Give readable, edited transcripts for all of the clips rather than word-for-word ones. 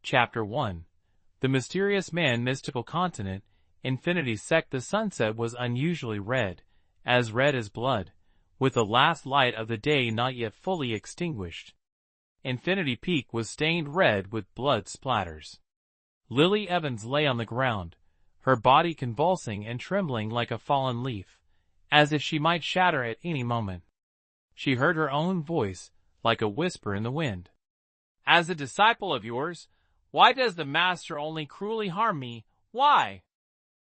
Chapter 1. The Mysterious Man Mystical Continent, Infinity's sect. The sunset was unusually red as blood, with the last light of the day not yet fully extinguished. Infinity Peak was stained red with blood splatters. Lily Evans lay on the ground, her body convulsing and trembling like a fallen leaf, as if she might shatter at any moment. She heard her own voice, like a whisper in the wind. "As a disciple of yours, why does the Master only cruelly harm me? Why?"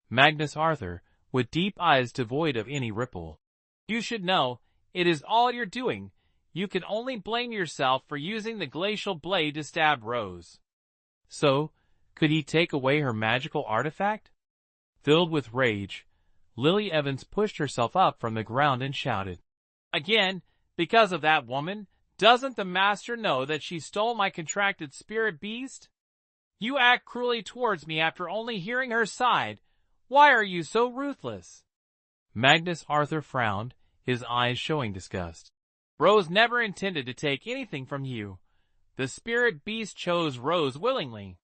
Magnus Arthur, with deep eyes devoid of any ripple. "You should know, it is all your doing. You can only blame yourself for using the glacial blade to stab Rose." So, could he take away her magical artifact? Filled with rage, Lily Evans pushed herself up from the ground and shouted, "Again, because of that woman, doesn't the Master know that she stole my contracted spirit beast? You act cruelly towards me after only hearing her side. Why are you so ruthless?" Magnus Arthur frowned, his eyes showing disgust. "Rose never intended to take anything from you. The spirit beast chose Rose willingly.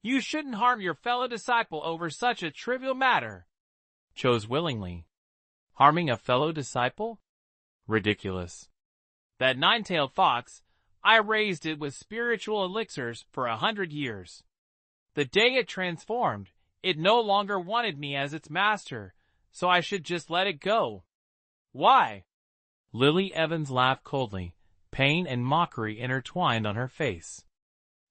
You shouldn't harm your fellow disciple over such a trivial matter." Chose willingly? Harming a fellow disciple? Ridiculous. "That nine-tailed fox, I raised it with spiritual elixirs for 100 years. The day it transformed, it no longer wanted me as its master, so I should just let it go." "Why?" Lily Evans laughed coldly, pain and mockery intertwined on her face.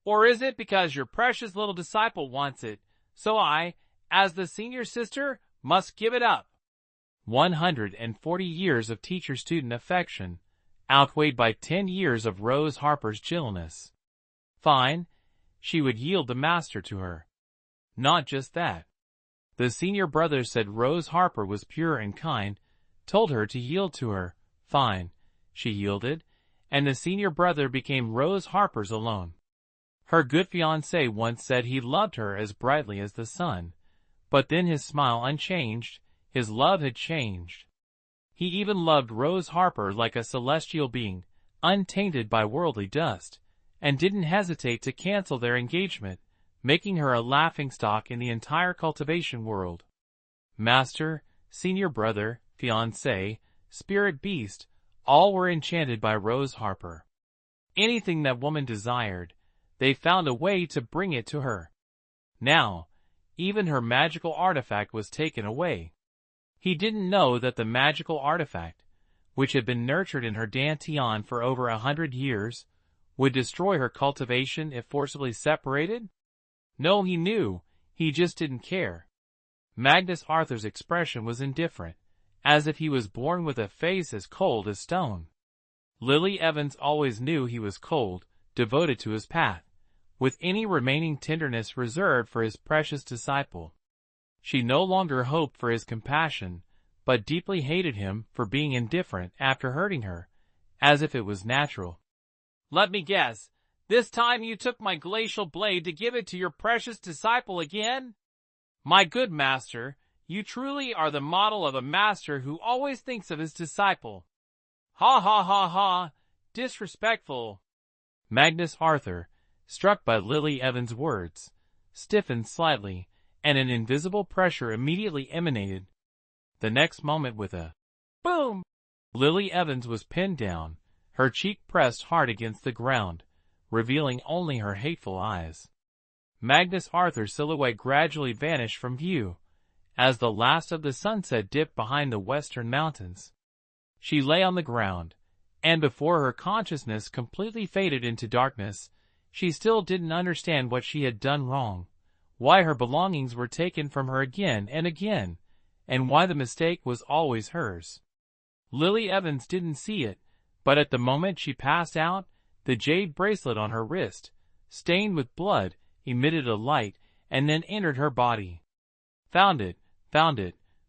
"Or is it because your precious little disciple wants it, so I, as the senior sister, must give it up?" 140 years of teacher-student affection, outweighed by 10 years of Rose Harper's gentleness. Fine, she would yield the Master to her. Not just that. The senior brother said Rose Harper was pure and kind, told her to yield to her. Fine, she yielded, and the senior brother became Rose Harper's alone. Her good fiancé once said he loved her as brightly as the sun, but then his smile unchanged, his love had changed. He even loved Rose Harper like a celestial being, untainted by worldly dust, and didn't hesitate to cancel their engagement, making her a laughingstock in the entire cultivation world. Master, senior brother, fiancé, spirit beast, all were enchanted by Rose Harper. Anything that woman desired, they found a way to bring it to her. Now, even her magical artifact was taken away. He didn't know that the magical artifact, which had been nurtured in her Dantian for over 100 years, would destroy her cultivation if forcibly separated? No, he knew, he just didn't care. Magnus Arthur's expression was indifferent, as if he was born with a face as cold as stone. Lily Evans always knew he was cold, devoted to his path, with any remaining tenderness reserved for his precious disciple. She no longer hoped for his compassion, but deeply hated him for being indifferent after hurting her, as if it was natural. "Let me guess, this time you took my glacial blade to give it to your precious disciple again? My good master, you truly are the model of a master who always thinks of his disciple." "Ha ha ha ha, disrespectful." Magnus Arthur, struck by Lily Evans' words, stiffened slightly, and an invisible pressure immediately emanated. The next moment, with a boom, Lily Evans was pinned down, her cheek pressed hard against the ground, revealing only her hateful eyes. Magnus Arthur's silhouette gradually vanished from view, as the last of the sunset dipped behind the western mountains. She lay on the ground, and before her consciousness completely faded into darkness, she still didn't understand what she had done wrong, why her belongings were taken from her again and again, and why the mistake was always hers. Lily Evans didn't see it, but at the moment she passed out, the jade bracelet on her wrist, stained with blood, emitted a light, and then entered her body. Found it,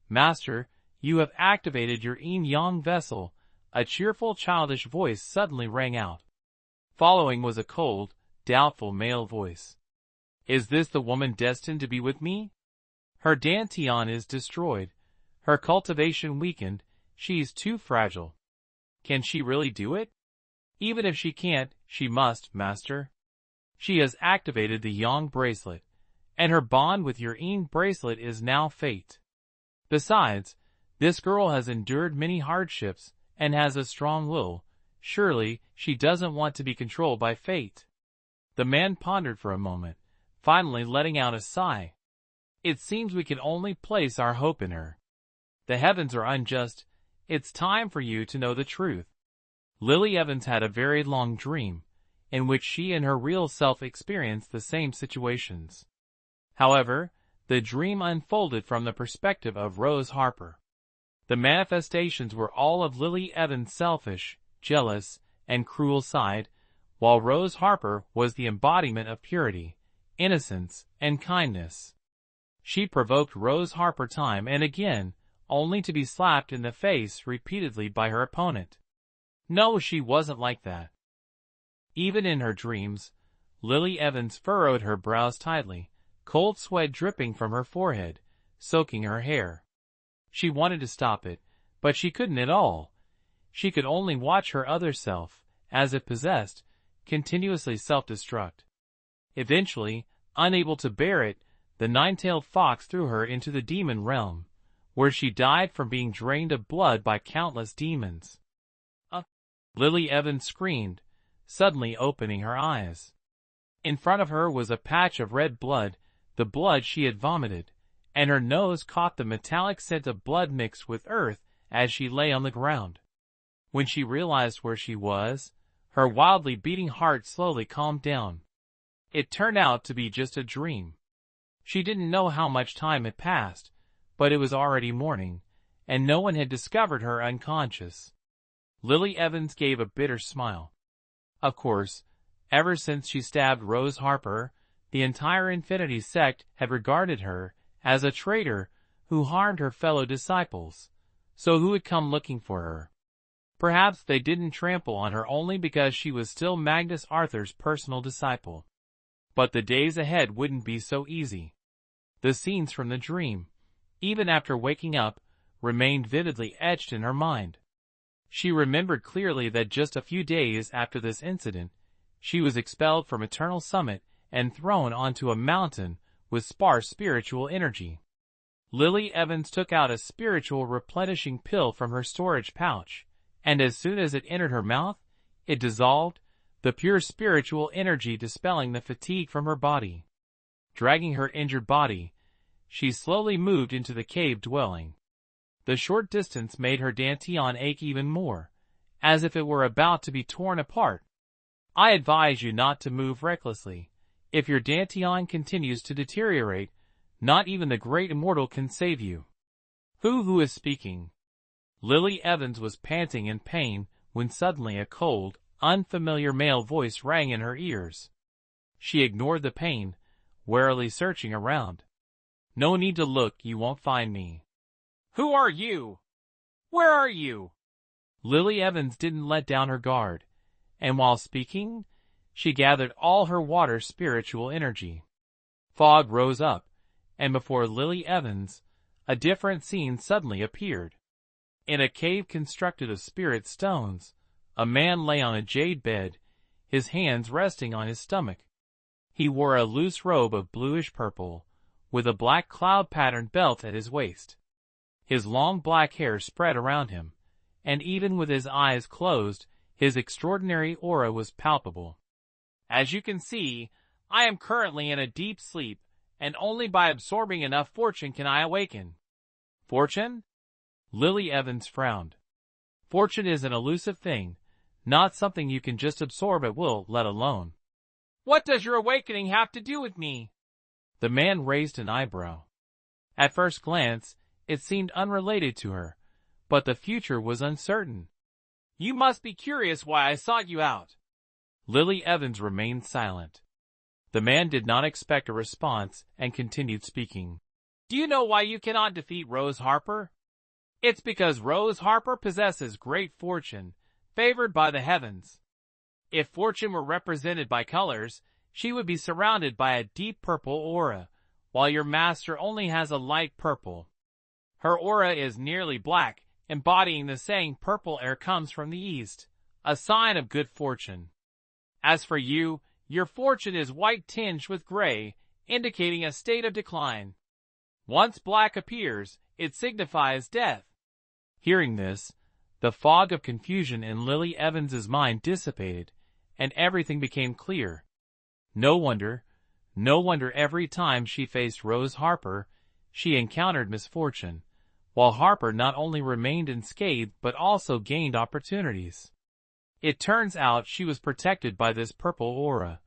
Master, you have activated your yin-yang vessel," a cheerful childish voice suddenly rang out. Following was a cold, doubtful male voice. "Is this the woman destined to be with me? Her Dantian is destroyed, her cultivation weakened, she's too fragile. Can she really do it? Even if she can't, she must, Master." She has activated the Yang bracelet, and her bond with your Ying bracelet is now fate. Besides, this girl has endured many hardships and has a strong will. Surely, she doesn't want to be controlled by fate. The man pondered for a moment, finally letting out a sigh. It seems we can only place our hope in her. The heavens are unjust. It's time for you to know the truth. Lily Evans had a very long dream, in which she and her real self experienced the same situations. However, the dream unfolded from the perspective of Rose Harper. The manifestations were all of Lily Evans' selfish, jealous, and cruel side, while Rose Harper was the embodiment of purity, innocence, and kindness. She provoked Rose Harper time and again, only to be slapped in the face repeatedly by her opponent. No, she wasn't like that. Even in her dreams, Lily Evans furrowed her brows tightly, cold sweat dripping from her forehead, soaking her hair. She wanted to stop it, but she couldn't at all. She could only watch her other self, as if possessed, continuously self-destruct. Eventually, unable to bear it, the nine-tailed fox threw her into the demon realm, where she died from being drained of blood by countless demons. Lily Evans screamed, suddenly opening her eyes. In front of her was a patch of red blood, the blood she had vomited, and her nose caught the metallic scent of blood mixed with earth as she lay on the ground. When she realized where she was, her wildly beating heart slowly calmed down. It turned out to be just a dream. She didn't know how much time had passed, but it was already morning, and no one had discovered her unconscious. Lily Evans gave a bitter smile. Of course, ever since she stabbed Rose Harper, the entire Infinity sect had regarded her as a traitor who harmed her fellow disciples. So who had come looking for her? Perhaps they didn't trample on her only because she was still Magnus Arthur's personal disciple. But the days ahead wouldn't be so easy. The scenes from the dream, even after waking up, remained vividly etched in her mind. She remembered clearly that just a few days after this incident, she was expelled from Eternal Summit and thrown onto a mountain with sparse spiritual energy. Lily Evans took out a spiritual replenishing pill from her storage pouch, and as soon as it entered her mouth, it dissolved, the pure spiritual energy dispelling the fatigue from her body. Dragging her injured body, she slowly moved into the cave dwelling. The short distance made her dantian ache even more, as if it were about to be torn apart. I advise you not to move recklessly. If your dantian continues to deteriorate, not even the great immortal can save you. Who is speaking? Lily Evans was panting in pain when suddenly a cold, unfamiliar male voice rang in her ears. She ignored the pain, warily searching around. No need to look, you won't find me. Who are you? Where are you? Lily Evans didn't let down her guard, and while speaking, she gathered all her water spiritual energy. Fog rose up, and before Lily Evans, a different scene suddenly appeared. In a cave constructed of spirit stones, a man lay on a jade bed, his hands resting on his stomach. He wore a loose robe of bluish purple, with a black cloud-patterned belt at his waist. His long black hair spread around him, and even with his eyes closed, his extraordinary aura was palpable. As you can see, I am currently in a deep sleep, and only by absorbing enough fortune can I awaken. Fortune? Lily Evans frowned. Fortune is an elusive thing, not something you can just absorb at will, let alone. What does your awakening have to do with me? The man raised an eyebrow. At first glance, it seemed unrelated to her, but the future was uncertain. You must be curious why I sought you out. Lily Evans remained silent. The man did not expect a response and continued speaking. Do you know why you cannot defeat Rose Harper? It's because Rose Harper possesses great fortune, favored by the heavens. If fortune were represented by colors, she would be surrounded by a deep purple aura, while your master only has a light purple. Her aura is nearly black, embodying the saying purple air comes from the east, a sign of good fortune. As for you, your fortune is white tinged with gray, indicating a state of decline. Once black appears, it signifies death. Hearing this, the fog of confusion in Lily Evans's mind dissipated, and everything became clear. No wonder every time she faced Rose Harper, she encountered misfortune, while Harper not only remained unscathed but also gained opportunities. It turns out she was protected by this purple aura,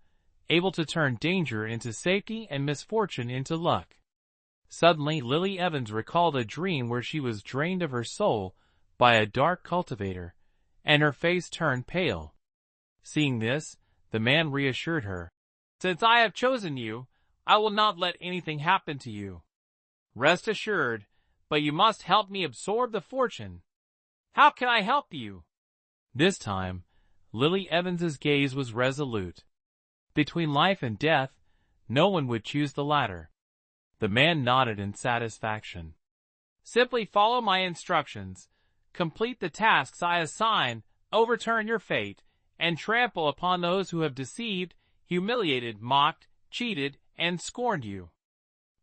able to turn danger into safety and misfortune into luck. Suddenly, Lily Evans recalled a dream where she was drained of her soul by a dark cultivator, and her face turned pale. Seeing this, the man reassured her. "Since I have chosen you, I will not let anything happen to you. Rest assured, but you must help me absorb the fortune." "How can I help you?" This time, Lily Evans's gaze was resolute. Between life and death, no one would choose the latter. The man nodded in satisfaction. "Simply follow my instructions, complete the tasks I assign, overturn your fate, and trample upon those who have deceived, humiliated, mocked, cheated, and scorned you.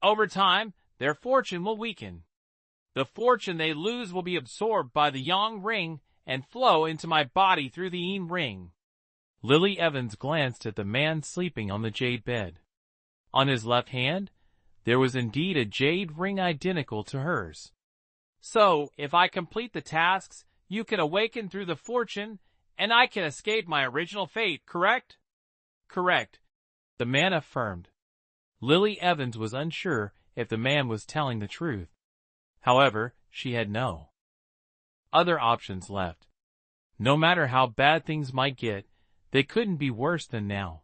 Over time, their fortune will weaken. The fortune they lose will be absorbed by the yang ring and flow into my body through the yin ring." Lily Evans glanced at the man sleeping on the jade bed. On his left hand, there was indeed a jade ring identical to hers. "So, if I complete the tasks, you can awaken through the fortune, and I can escape my original fate, correct?" "Correct," the man affirmed. Lily Evans was unsure if the man was telling the truth. However, she had no other options left. No matter how bad things might get, they couldn't be worse than now.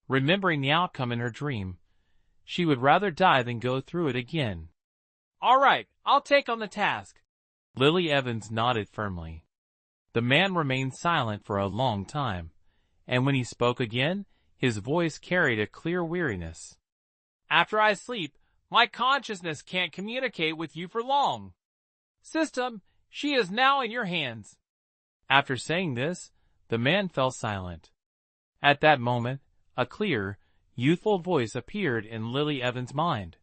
Remembering the outcome in her dream, she would rather die than go through it again. "All right, I'll take on the task." Lily Evans nodded firmly. The man remained silent for a long time, and when he spoke again, his voice carried a clear weariness. "After I sleep, my consciousness can't communicate with you for long. System, she is now in your hands." After saying this, the man fell silent. At that moment, a clear, youthful voice appeared in Lily Evans' mind.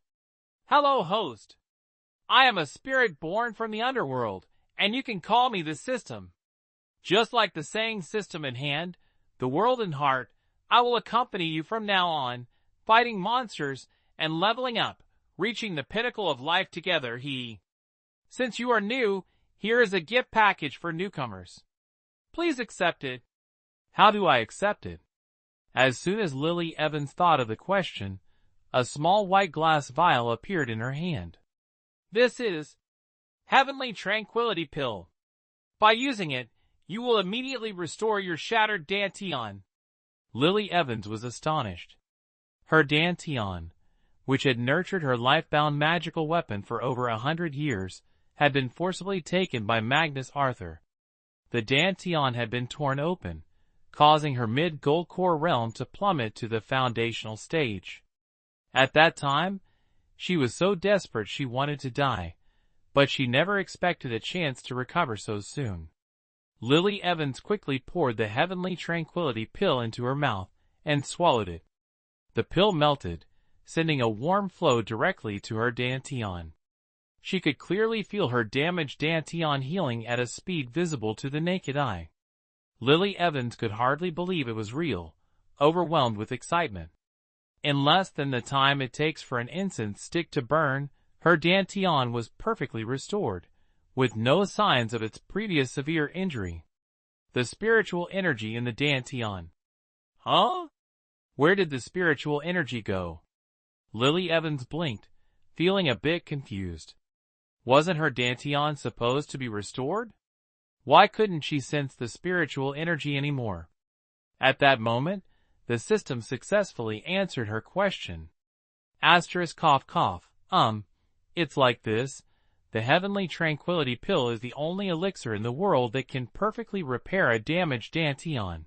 "Hello, host. I am a spirit born from the underworld, and you can call me the System. Just like the saying System in hand, the world in heart, I will accompany you from now on, fighting monsters and leveling up, reaching the pinnacle of life together. Since you are new, here is a gift package for newcomers. Please accept it." "How do I accept it?" As soon as Lily Evans thought of the question, a small white glass vial appeared in her hand. "This is Heavenly Tranquility Pill. By using it, you will immediately restore your shattered dantian." Lily Evans was astonished. Her dantian, which had nurtured her life-bound magical weapon for over 100 years, had been forcibly taken by Magnus Arthur. The dantian had been torn open, causing her mid-gold core realm to plummet to the foundational stage. At that time, she was so desperate she wanted to die, but she never expected a chance to recover so soon. Lily Evans quickly poured the Heavenly Tranquility Pill into her mouth and swallowed it. The pill melted, sending a warm flow directly to her dantian. She could clearly feel her damaged dantian healing at a speed visible to the naked eye. Lily Evans could hardly believe it was real, overwhelmed with excitement. In less than the time it takes for an incense stick to burn, her dantian was perfectly restored, with no signs of its previous severe injury. The spiritual energy in the dantian. Huh? Where did the spiritual energy go? Lily Evans blinked, feeling a bit confused. Wasn't her dantian supposed to be restored? Why couldn't she sense the spiritual energy anymore? At that moment, the system successfully answered her question. Asterisk cough cough, it's like this. The Heavenly Tranquility Pill is the only elixir in the world that can perfectly repair a damaged dantian.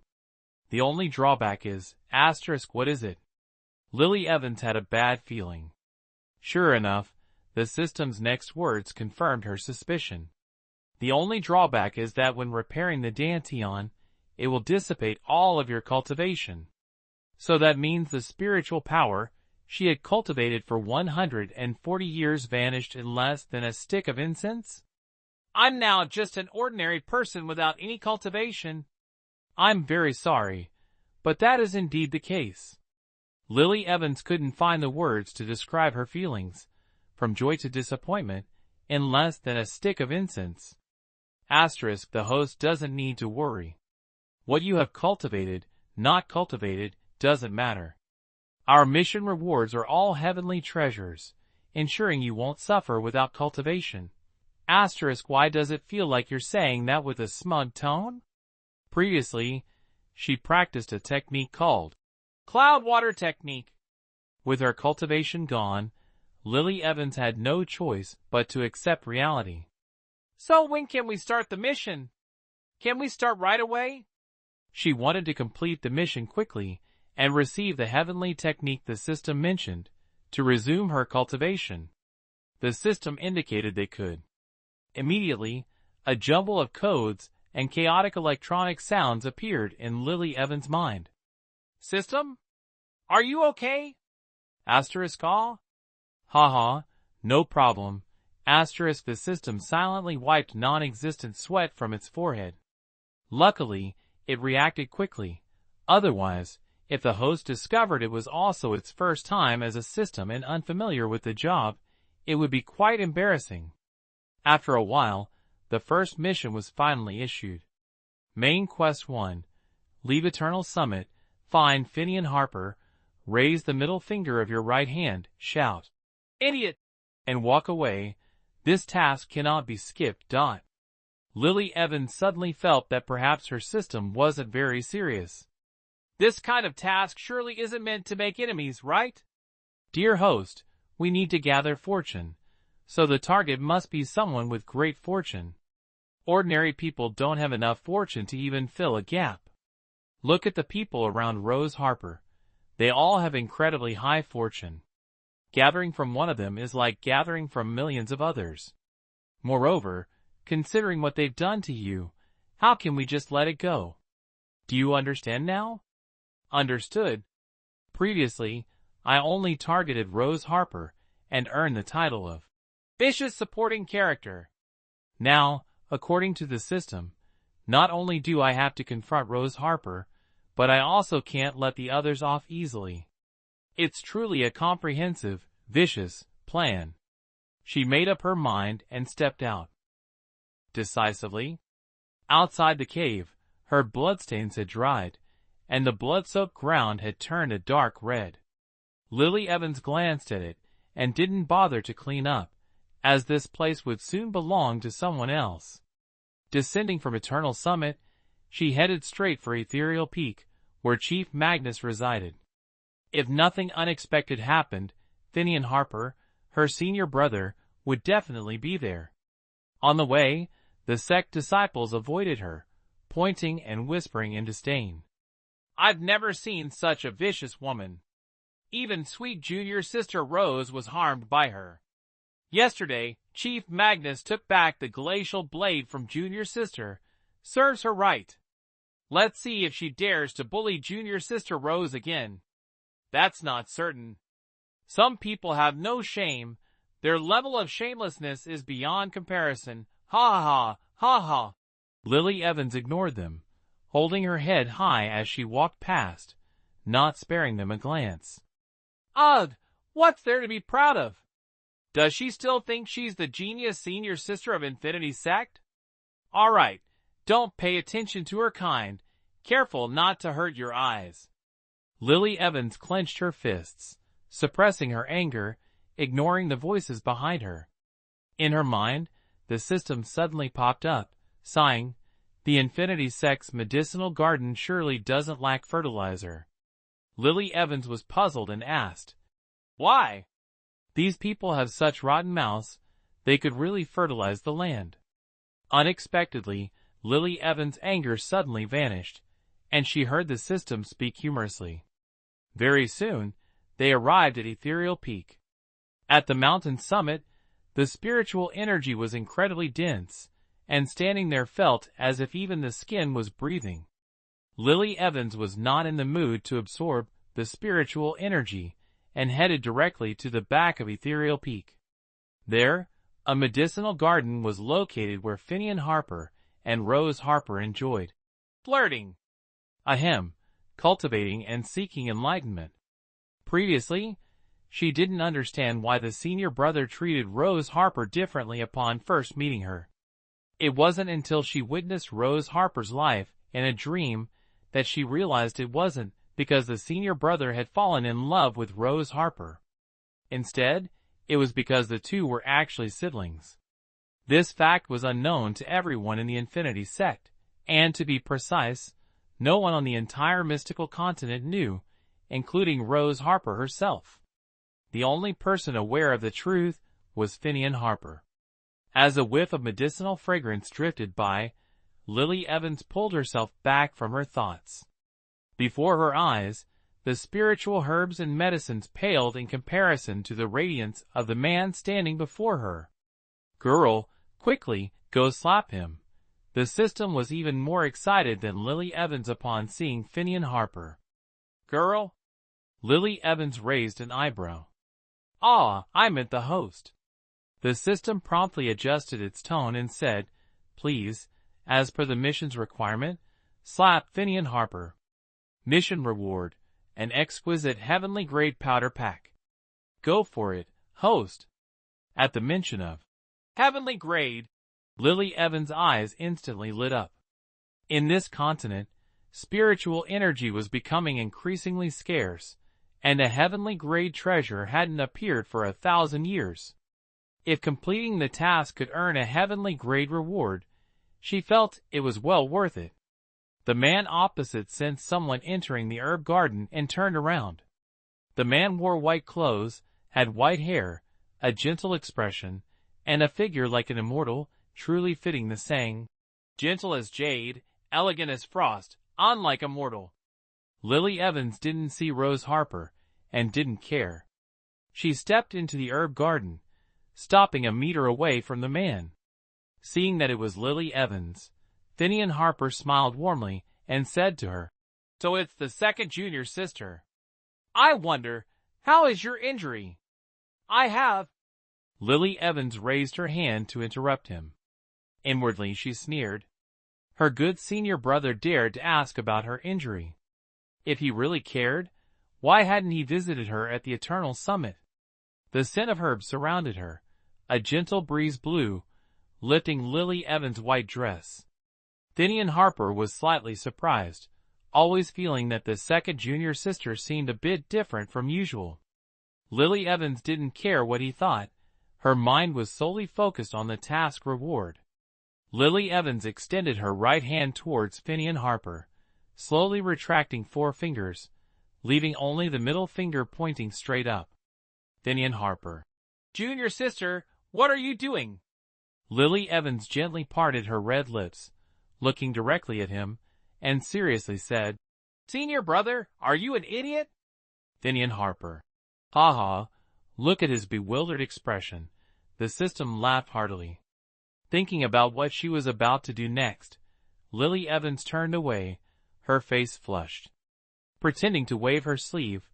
The only drawback is, asterisk what is it? Lily Evans had a bad feeling. Sure enough, the system's next words confirmed her suspicion. The only drawback is that when repairing the dantian, it will dissipate all of your cultivation. So that means the spiritual power she had cultivated for 140 years vanished in less than a stick of incense? I'm now just an ordinary person without any cultivation. I'm very sorry, but that is indeed the case. Lily Evans couldn't find the words to describe her feelings, from joy to disappointment, in less than a stick of incense. Asterisk, the host doesn't need to worry. What you have cultivated, not cultivated, doesn't matter. Our mission rewards are all heavenly treasures, ensuring you won't suffer without cultivation. Asterisk, why does it feel like you're saying that with a smug tone? Previously, she practiced a technique called cloud water technique. With her cultivation gone, Lily Evans had no choice but to accept reality. So when can we start the mission? Can we start right away? She wanted to complete the mission quickly and receive the heavenly technique the system mentioned to resume her cultivation. The system indicated they could. Immediately, a jumble of codes and chaotic electronic sounds appeared in Lily Evans' mind. System? Are you okay? Asterisk, ah? Haha, no problem. Asterisk, the system silently wiped non-existent sweat from its forehead. Luckily, it reacted quickly. Otherwise, if the host discovered it was also its first time as a system and unfamiliar with the job, it would be quite embarrassing. After a while, the first mission was finally issued. Main Quest 1. Leave Eternal Summit, find Finian Harper, raise the middle finger of your right hand, shout, "Idiot!" and walk away. This task cannot be skipped. Lily Evans suddenly felt that perhaps her system wasn't very serious. This kind of task surely isn't meant to make enemies, right? Dear host, we need to gather fortune, so the target must be someone with great fortune. Ordinary people don't have enough fortune to even fill a gap. Look at the people around Rose Harper. They all have incredibly high fortune. Gathering from one of them is like gathering from millions of others. Moreover, considering what they've done to you, how can we just let it go? Do you understand now? Understood. Previously, I only targeted Rose Harper and earned the title of vicious supporting character. Now, according to the system, not only do I have to confront Rose Harper, but I also can't let the others off easily. It's truly a comprehensive, vicious plan. She made up her mind and stepped out. Decisively. Outside the cave, her bloodstains had dried, and the blood-soaked ground had turned a dark red. Lily Evans glanced at it and didn't bother to clean up, as this place would soon belong to someone else. Descending from Eternal Summit, she headed straight for Ethereal Peak, where Chief Magnus resided. If nothing unexpected happened, Finian Harper, her senior brother, would definitely be there. On the way, the sect disciples avoided her, pointing and whispering in disdain. I've never seen such a vicious woman. Even sweet junior sister Rose was harmed by her. Yesterday, Chief Magnus took back the glacial blade from junior sister. Serves her right. Let's see if she dares to bully junior sister Rose again. That's not certain. Some people have no shame. Their level of shamelessness is beyond comparison. Ha ha, ha ha. Lily Evans ignored them, holding her head high as she walked past, not sparing them a glance. Ugh, what's there to be proud of? Does she still think she's the genius senior sister of Infinity Sect? All right, don't pay attention to her kind. Careful not to hurt your eyes. Lily Evans clenched her fists, suppressing her anger, ignoring the voices behind her. In her mind, the system suddenly popped up, sighing, the Infinity Sect's medicinal garden surely doesn't lack fertilizer. Lily Evans was puzzled and asked, why? These people have such rotten mouths, they could really fertilize the land. Unexpectedly, Lily Evans' anger suddenly vanished, and she heard the system speak humorously. Very soon, they arrived at Ethereal Peak. At the mountain summit, the spiritual energy was incredibly dense, and standing there felt as if even the skin was breathing. Lily Evans was not in the mood to absorb the spiritual energy, and headed directly to the back of Ethereal Peak. There, a medicinal garden was located where Finian Harper and Rose Harper enjoyed flirting, cultivating and seeking enlightenment. Previously, she didn't understand why the senior brother treated Rose Harper differently upon first meeting her. It wasn't until she witnessed Rose Harper's life in a dream that she realized it wasn't because the senior brother had fallen in love with Rose Harper. Instead, it was because the two were actually siblings. This fact was unknown to everyone in the Infinity Sect, and to be precise, no one on the entire mystical continent knew, including Rose Harper herself. The only person aware of the truth was Finian Harper. As a whiff of medicinal fragrance drifted by, Lily Evans pulled herself back from her thoughts. Before her eyes, the spiritual herbs and medicines paled in comparison to the radiance of the man standing before her. "Girl, quickly, go slap him." The system was even more excited than Lily Evans upon seeing Finian Harper. "Girl?" Lily Evans raised an eyebrow. "Ah, I meant the host." The system promptly adjusted its tone and said, "Please, as per the mission's requirement, slap Finian Harper. Mission reward, an exquisite heavenly-grade powder pack. Go for it, host." At the mention of heavenly grade, Lily Evans' eyes instantly lit up. In this continent, spiritual energy was becoming increasingly scarce, and a heavenly-grade treasure hadn't appeared for 1,000 years. If completing the task could earn a heavenly-grade reward, she felt it was well worth it. The man opposite sensed someone entering the herb garden and turned around. The man wore white clothes, had white hair, a gentle expression, and a figure like an immortal, truly fitting the saying, "Gentle as jade, elegant as frost, unlike a mortal." Lily Evans didn't see Rose Harper, and didn't care. She stepped into the herb garden, stopping a meter away from the man. Seeing that it was Lily Evans, Finian Harper smiled warmly and said to her, "So it's the second junior sister. I wonder, how is your injury?" "I have—" Lily Evans raised her hand to interrupt him. Inwardly she sneered. Her good senior brother dared to ask about her injury. If he really cared, why hadn't he visited her at the Eternal Summit? The scent of herbs surrounded her. A gentle breeze blew, lifting Lily Evans' white dress. Finian Harper was slightly surprised, always feeling that the second junior sister seemed a bit different from usual. Lily Evans didn't care what he thought. Her mind was solely focused on the task reward. Lily Evans extended her right hand towards Finian Harper, slowly retracting 4 fingers, leaving only the middle finger pointing straight up. Finian Harper. "Junior sister, what are you doing?" Lily Evans gently parted her red lips, looking directly at him, and seriously said, "Senior brother, are you an idiot?" Finian Harper. "Ha ha, look at his bewildered expression." The system laughed heartily. Thinking about what she was about to do next, Lily Evans turned away, her face flushed. Pretending to wave her sleeve,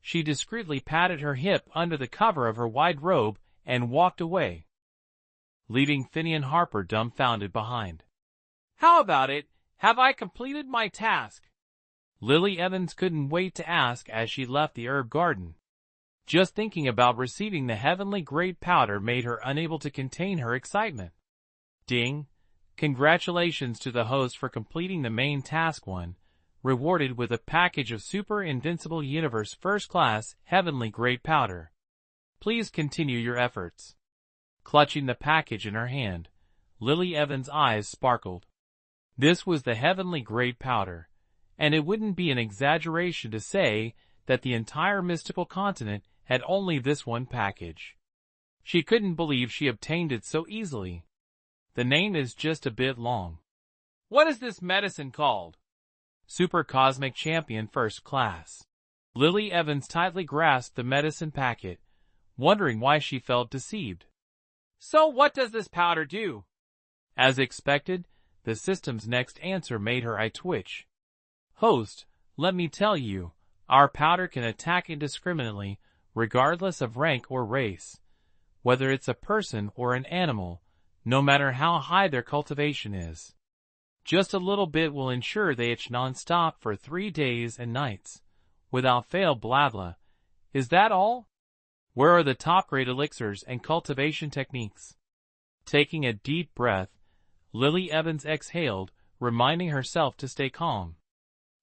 she discreetly patted her hip under the cover of her wide robe and walked away, leaving Finian Harper dumbfounded behind. "How about it? Have I completed my task?" Lily Evans couldn't wait to ask as she left the herb garden. Just thinking about receiving the heavenly grade powder made her unable to contain her excitement. Ding! Congratulations to the host for completing the main task 1, rewarded with a package of Super Invincible Universe First Class Heavenly Grade Powder. Please continue your efforts. Clutching the package in her hand, Lily Evans' eyes sparkled. This was the heavenly grade powder, and it wouldn't be an exaggeration to say that the entire mystical continent had only this one package. She couldn't believe she obtained it so easily. The name is just a bit long. "What is this medicine called?" "Super Cosmic Champion First Class." Lily Evans tightly grasped the medicine packet, wondering why she felt deceived. "So what does this powder do?" As expected, the system's next answer made her eye twitch. "Host, let me tell you, Our powder can attack indiscriminately, regardless of rank or race, whether it's a person or an animal, no matter how high their cultivation is. Just a little bit will ensure they itch non-stop for 3 days and nights, without fail. Bladla. Is that all? Where are the top-grade elixirs and cultivation techniques? Taking a deep breath, Lily Evans exhaled, reminding herself to stay calm.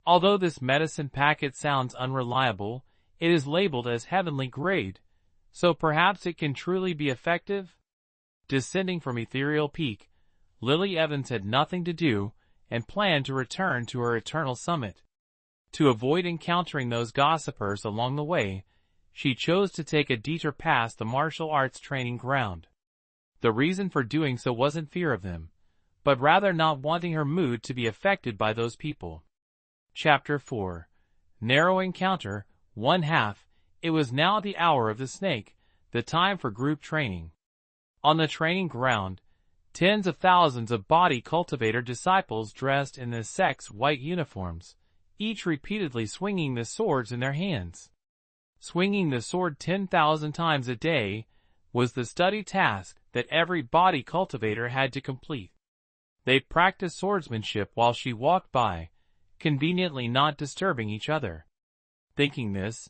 Although this medicine packet sounds unreliable, it is labeled as heavenly grade, so perhaps it can truly be effective? Descending from Ethereal Peak, Lily Evans had nothing to do and planned to return to her eternal summit. To avoid encountering those gossipers along the way, she chose to take a detour past the martial arts training ground. The reason for doing so wasn't fear of them, but rather not wanting her mood to be affected by those people. Chapter 4. Narrow Encounter, 1/2. It was now the hour of the snake, the time for group training. On the training ground, tens of thousands of body cultivator disciples dressed in the sect's white uniforms, each repeatedly swinging the swords in their hands. Swinging the sword 10,000 times a day was the study task that every body cultivator had to complete. They practiced swordsmanship while she walked by, conveniently not disturbing each other. Thinking this,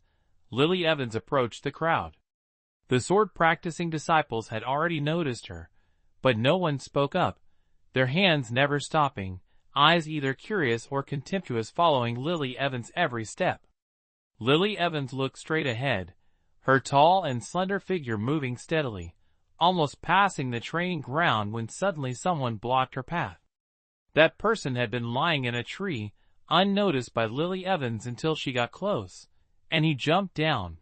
Lily Evans approached the crowd. The sword-practicing disciples had already noticed her, but no one spoke up, their hands never stopping, eyes either curious or contemptuous following Lily Evans' every step. Lily Evans looked straight ahead, her tall and slender figure moving steadily, almost passing the training ground when suddenly someone blocked her path. That person had been lying in a tree, unnoticed by Lily Evans until she got close, and he jumped down.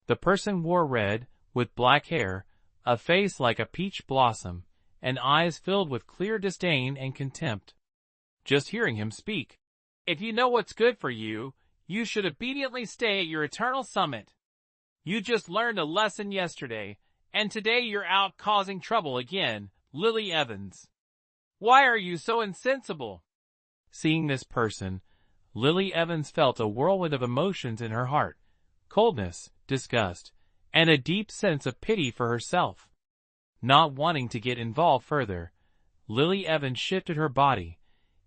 The person wore red, with black hair, a face like a peach blossom, and eyes filled with clear disdain and contempt. Just hearing him speak, "If you know what's good for you, you should obediently stay at your eternal summit. You just learned a lesson yesterday, and today you're out causing trouble again, Lily Evans. Why are you so insensible?" Seeing this person, Lily Evans felt a whirlwind of emotions in her heart, coldness, disgust, and a deep sense of pity for herself. Not wanting to get involved further, Lily Evans shifted her body,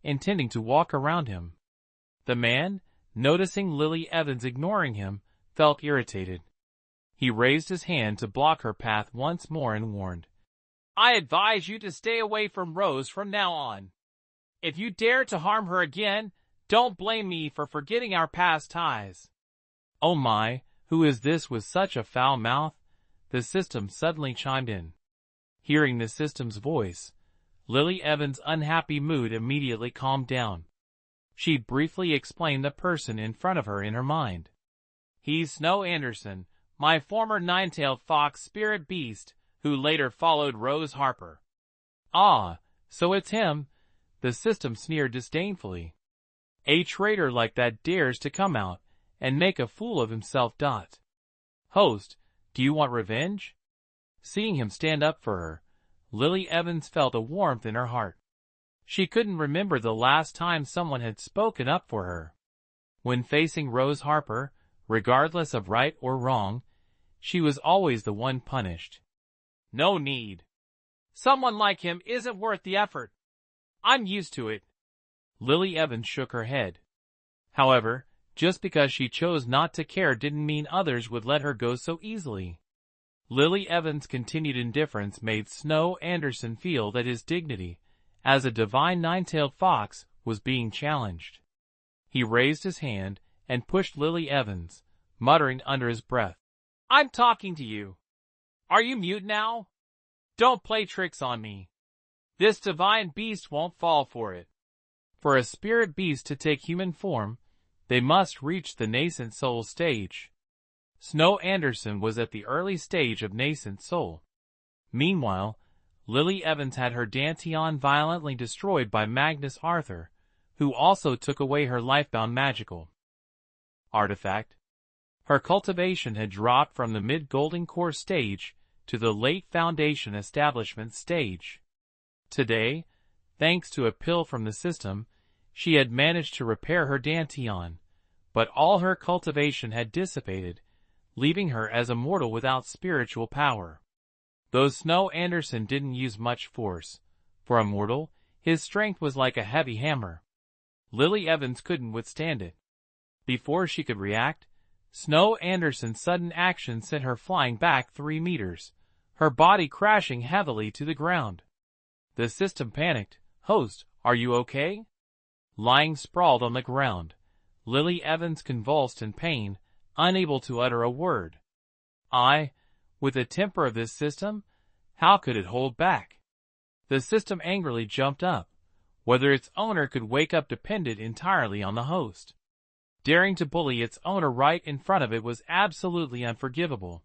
intending to walk around him. The man, noticing Lily Evans ignoring him, felt irritated. He raised his hand to block her path once more and warned, "I advise you to stay away from Rose from now on. If you dare to harm her again, don't blame me for forgetting our past ties." "Oh my, who is this with such a foul mouth?" the system suddenly chimed in. Hearing the system's voice, Lily Evans' unhappy mood immediately calmed down. She briefly explained the person in front of her in her mind. "He's Snow Anderson, my former nine-tailed fox spirit beast, who later followed Rose Harper." "Ah, so it's him," the system sneered disdainfully. "A traitor like that dares to come out and make a fool of himself. Host, do you want revenge?" Seeing him stand up for her, Lily Evans felt a warmth in her heart. She couldn't remember the last time someone had spoken up for her. When facing Rose Harper, regardless of right or wrong, she was always the one punished. "No need. Someone like him isn't worth the effort. I'm used to it." Lily Evans shook her head. However, just because she chose not to care didn't mean others would let her go so easily. Lily Evans' continued indifference made Snow Anderson feel that his dignity, as a divine nine-tailed fox, was being challenged. He raised his hand and pushed Lily Evans, muttering under his breath, "I'm talking to you. Are you mute now? Don't play tricks on me. This divine beast won't fall for it." For a spirit beast to take human form, they must reach the nascent soul stage. Snow Anderson was at the early stage of nascent soul. Meanwhile, Lily Evans had her Danteon violently destroyed by Magnus Arthur, who also took away her lifebound magical artifact. Her cultivation had dropped from the mid-golden core stage to the late foundation establishment stage. Today, thanks to a pill from the system, she had managed to repair her Danteon, but all her cultivation had dissipated, leaving her as a mortal without spiritual power. Though Snow Anderson didn't use much force, for a mortal, his strength was like a heavy hammer. Lily Evans couldn't withstand it. Before she could react, Snow Anderson's sudden action sent her flying back 3 meters, her body crashing heavily to the ground. The system panicked. "Host, are you okay?" Lying sprawled on the ground, Lily Evans convulsed in pain, unable to utter a word. With the temper of this system, how could it hold back? The system angrily jumped up. Whether its owner could wake up depended entirely on the host. Daring to bully its owner right in front of it was absolutely unforgivable.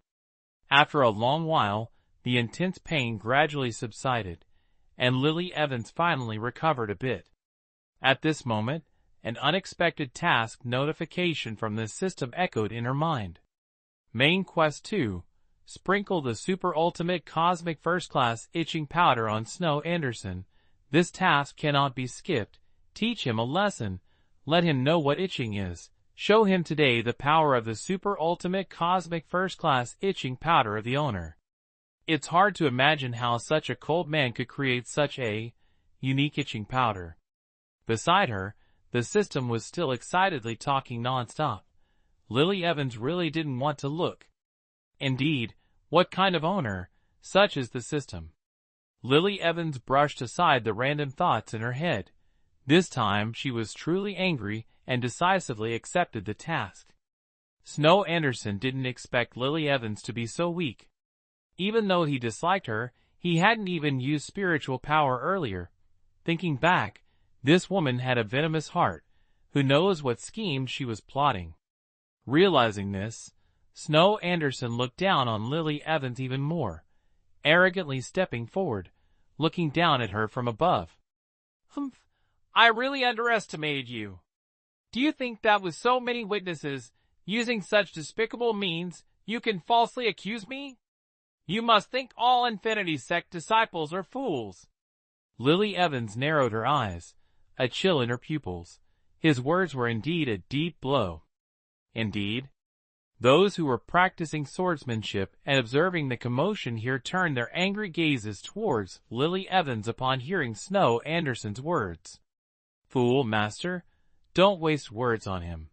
After a long while, the intense pain gradually subsided, and Lily Evans finally recovered a bit. At this moment, an unexpected task notification from the system echoed in her mind. Main Quest 2. Sprinkle the super ultimate cosmic first-class itching powder on Snow Anderson. This task cannot be skipped. Teach him a lesson. Let him know what itching is. Show him today the power of the super ultimate cosmic first-class itching powder of the owner. It's hard to imagine how such a cold man could create such a unique itching powder. Beside her, the system was still excitedly talking non-stop. Lily Evans really didn't want to look. Indeed, what kind of owner? Such is the system. Lily Evans brushed aside the random thoughts in her head. This time she was truly angry and decisively accepted the task. Snow Anderson didn't expect Lily Evans to be so weak. Even though he disliked her, he hadn't even used spiritual power earlier. Thinking back, this woman had a venomous heart. Who knows what scheme she was plotting? Realizing this, Snow Anderson looked down on Lily Evans even more, arrogantly stepping forward, looking down at her from above. "Humph, I really underestimated you. Do you think that with so many witnesses, using such despicable means, you can falsely accuse me? You must think all Infinity Sect disciples are fools." Lily Evans narrowed her eyes, a chill in her pupils. His words were indeed a deep blow. Indeed, those who were practicing swordsmanship and observing the commotion here turned their angry gazes towards Lily Evans upon hearing Snow Anderson's words. "Fool, master, don't waste words on him.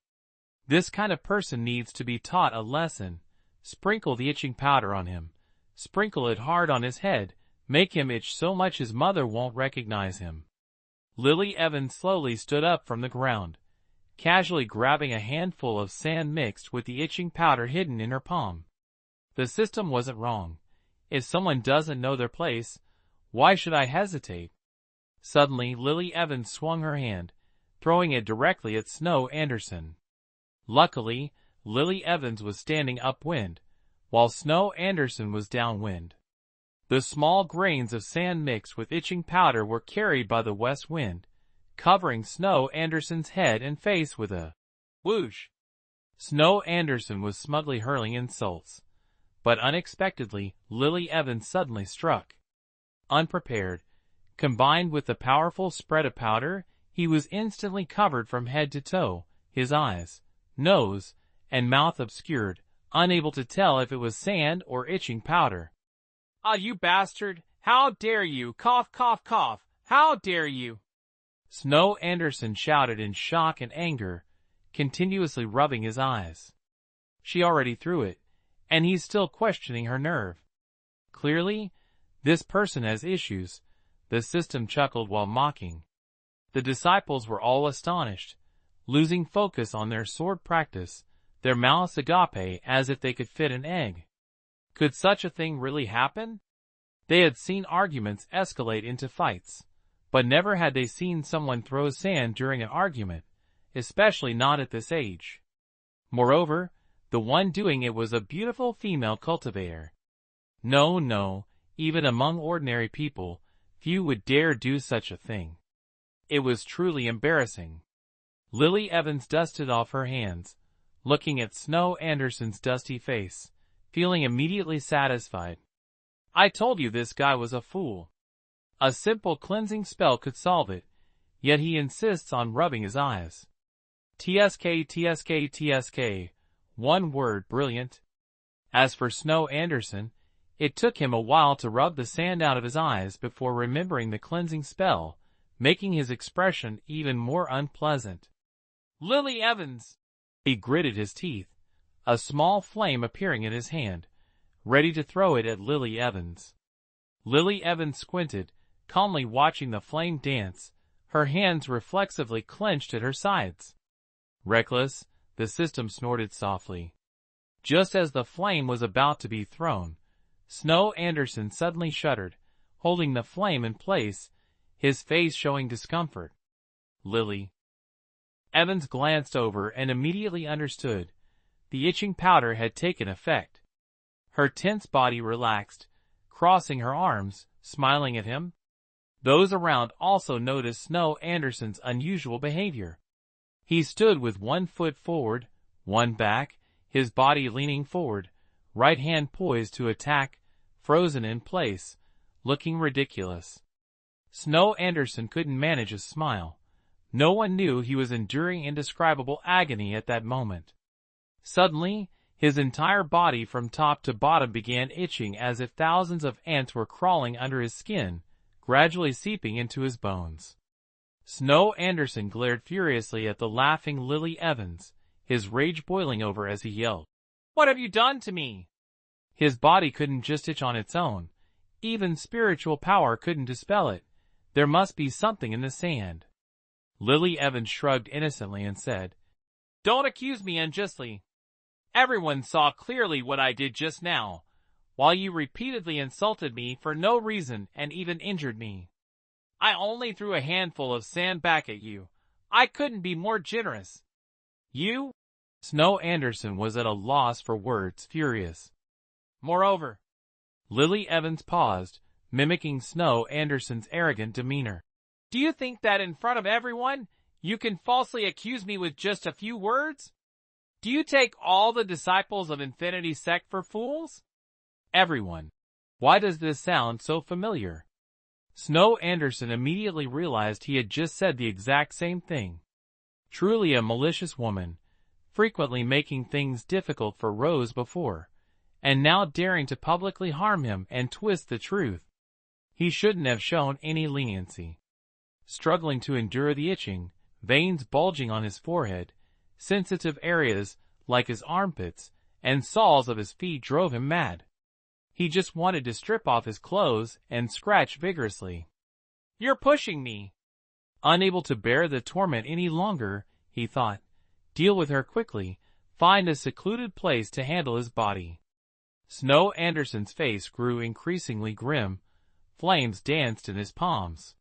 This kind of person needs to be taught a lesson. Sprinkle the itching powder on him. Sprinkle it hard on his head, make him itch so much his mother won't recognize him." Lily Evans slowly stood up from the ground, casually grabbing a handful of sand mixed with the itching powder hidden in her palm. The system wasn't wrong. If someone doesn't know their place, why should I hesitate? Suddenly, Lily Evans swung her hand, throwing it directly at Snow Anderson. Luckily, Lily Evans was standing upwind, while Snow Anderson was downwind. The small grains of sand mixed with itching powder were carried by the west wind, covering Snow Anderson's head and face with a whoosh. Snow Anderson was smugly hurling insults, but unexpectedly, Lily Evans suddenly struck. Unprepared, combined with the powerful spread of powder, he was instantly covered from head to toe, his eyes, nose, and mouth obscured, unable to tell if it was sand or itching powder. "Ah, you bastard! How dare you! Cough, cough, cough! How dare you!" Snow Anderson shouted in shock and anger, continuously rubbing his eyes. She already threw it, and he's still questioning her nerve. Clearly, this person has issues, the system chuckled while mocking. The disciples were all astonished, losing focus on their sword practice, their malice agape as if they could fit an egg. Could such a thing really happen? They had seen arguments escalate into fights, but never had they seen someone throw sand during an argument, especially not at this age. Moreover, the one doing it was a beautiful female cultivator. No, even among ordinary people, few would dare do such a thing. It was truly embarrassing. Lily Evans dusted off her hands, looking at Snow Anderson's dusty face, feeling immediately satisfied. I told you this guy was a fool. A simple cleansing spell could solve it, yet he insists on rubbing his eyes. TSK, TSK, TSK. One word, brilliant. As for Snow Anderson, it took him a while to rub the sand out of his eyes before remembering the cleansing spell, making his expression even more unpleasant. Lily Evans! He gritted his teeth, a small flame appearing in his hand, ready to throw it at Lily Evans. Lily Evans squinted, calmly watching the flame dance, her hands reflexively clenched at her sides. Reckless, the system snorted softly. Just as the flame was about to be thrown, Snow Anderson suddenly shuddered, holding the flame in place, his face showing discomfort. Lily Evans glanced over and immediately understood. The itching powder had taken effect. Her tense body relaxed, crossing her arms, smiling at him. Those around also noticed Snow Anderson's unusual behavior. He stood with one foot forward, one back, his body leaning forward, right hand poised to attack, frozen in place, looking ridiculous. Snow Anderson couldn't manage a smile. No one knew he was enduring indescribable agony at that moment. Suddenly, his entire body from top to bottom began itching as if thousands of ants were crawling under his skin, gradually seeping into his bones. Snow Anderson glared furiously at the laughing Lily Evans, his rage boiling over as he yelled, "What have you done to me?" His body couldn't just itch on its own. Even spiritual power couldn't dispel it. There must be something in the sand. Lily Evans shrugged innocently and said, "Don't accuse me unjustly. Everyone saw clearly what I did just now, while you repeatedly insulted me for no reason and even injured me. I only threw a handful of sand back at you. I couldn't be more generous. You?" Snow Anderson was at a loss for words, furious. "Moreover," Lily Evans paused, mimicking Snow Anderson's arrogant demeanor. "Do you think that in front of everyone, you can falsely accuse me with just a few words? Do you take all the disciples of Infinity Sect for fools?" Everyone. Why does this sound so familiar? Snow Anderson immediately realized he had just said the exact same thing. Truly a malicious woman, frequently making things difficult for Rose before, and now daring to publicly harm him and twist the truth. He shouldn't have shown any leniency. Struggling to endure the itching, veins bulging on his forehead, sensitive areas like his armpits and soles of his feet drove him mad. He just wanted to strip off his clothes and scratch vigorously. "You're pushing me." Unable to bear the torment any longer, he thought, deal with her quickly, find a secluded place to handle his body. Snow Anderson's face grew increasingly grim. Flames danced in his palms.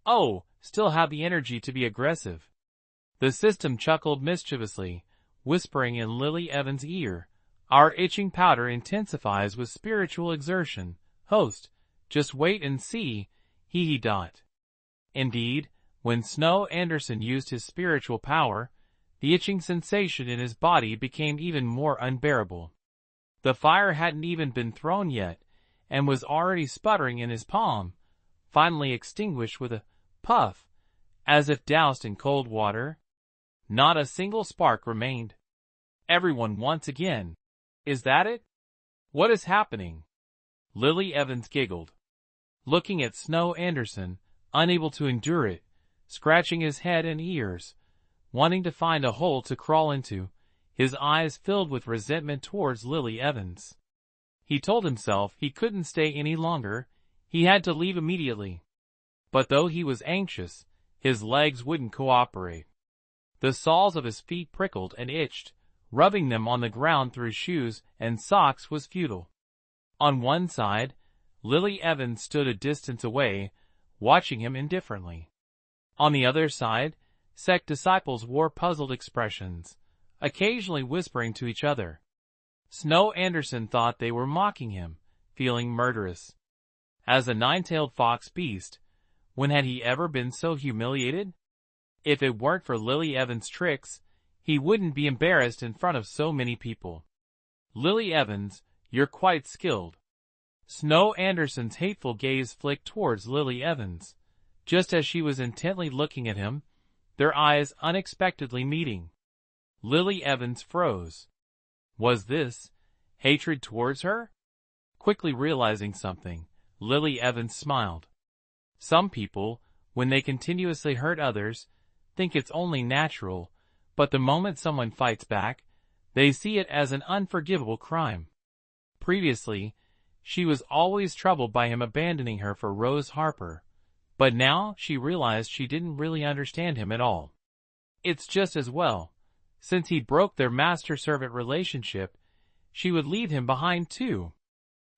"Oh, still have the energy to be aggressive." The system chuckled mischievously, whispering in Lily Evans' ear, "Our itching powder intensifies with spiritual exertion. Host, just wait and see, he dot." Indeed, when Snow Anderson used his spiritual power, the itching sensation in his body became even more unbearable. The fire hadn't even been thrown yet, and was already sputtering in his palm, finally extinguished with a puff, as if doused in cold water. Not a single spark remained. Everyone once again. "Is that it? What is happening?" Lily Evans giggled. Looking at Snow Anderson, unable to endure it, scratching his head and ears, wanting to find a hole to crawl into, his eyes filled with resentment towards Lily Evans. He told himself he couldn't stay any longer, he had to leave immediately. But though he was anxious, his legs wouldn't cooperate. The soles of his feet prickled and itched. Rubbing them on the ground through shoes and socks was futile. On one side, Lily Evans stood a distance away, watching him indifferently. On the other side, sect disciples wore puzzled expressions, occasionally whispering to each other. Snow Anderson thought they were mocking him, feeling murderous. As a nine-tailed fox beast, when had he ever been so humiliated? If it weren't for Lily Evans' tricks, he wouldn't be embarrassed in front of so many people. "Lily Evans, you're quite skilled." Snow Anderson's hateful gaze flicked towards Lily Evans. Just as she was intently looking at him, their eyes unexpectedly meeting. Lily Evans froze. Was this hatred towards her? Quickly realizing something, Lily Evans smiled. Some people, when they continuously hurt others, think it's only natural, but the moment someone fights back, they see it as an unforgivable crime. Previously, she was always troubled by him abandoning her for Rose Harper, but now she realized she didn't really understand him at all. It's just as well. Since he broke their master-servant relationship, she would leave him behind too.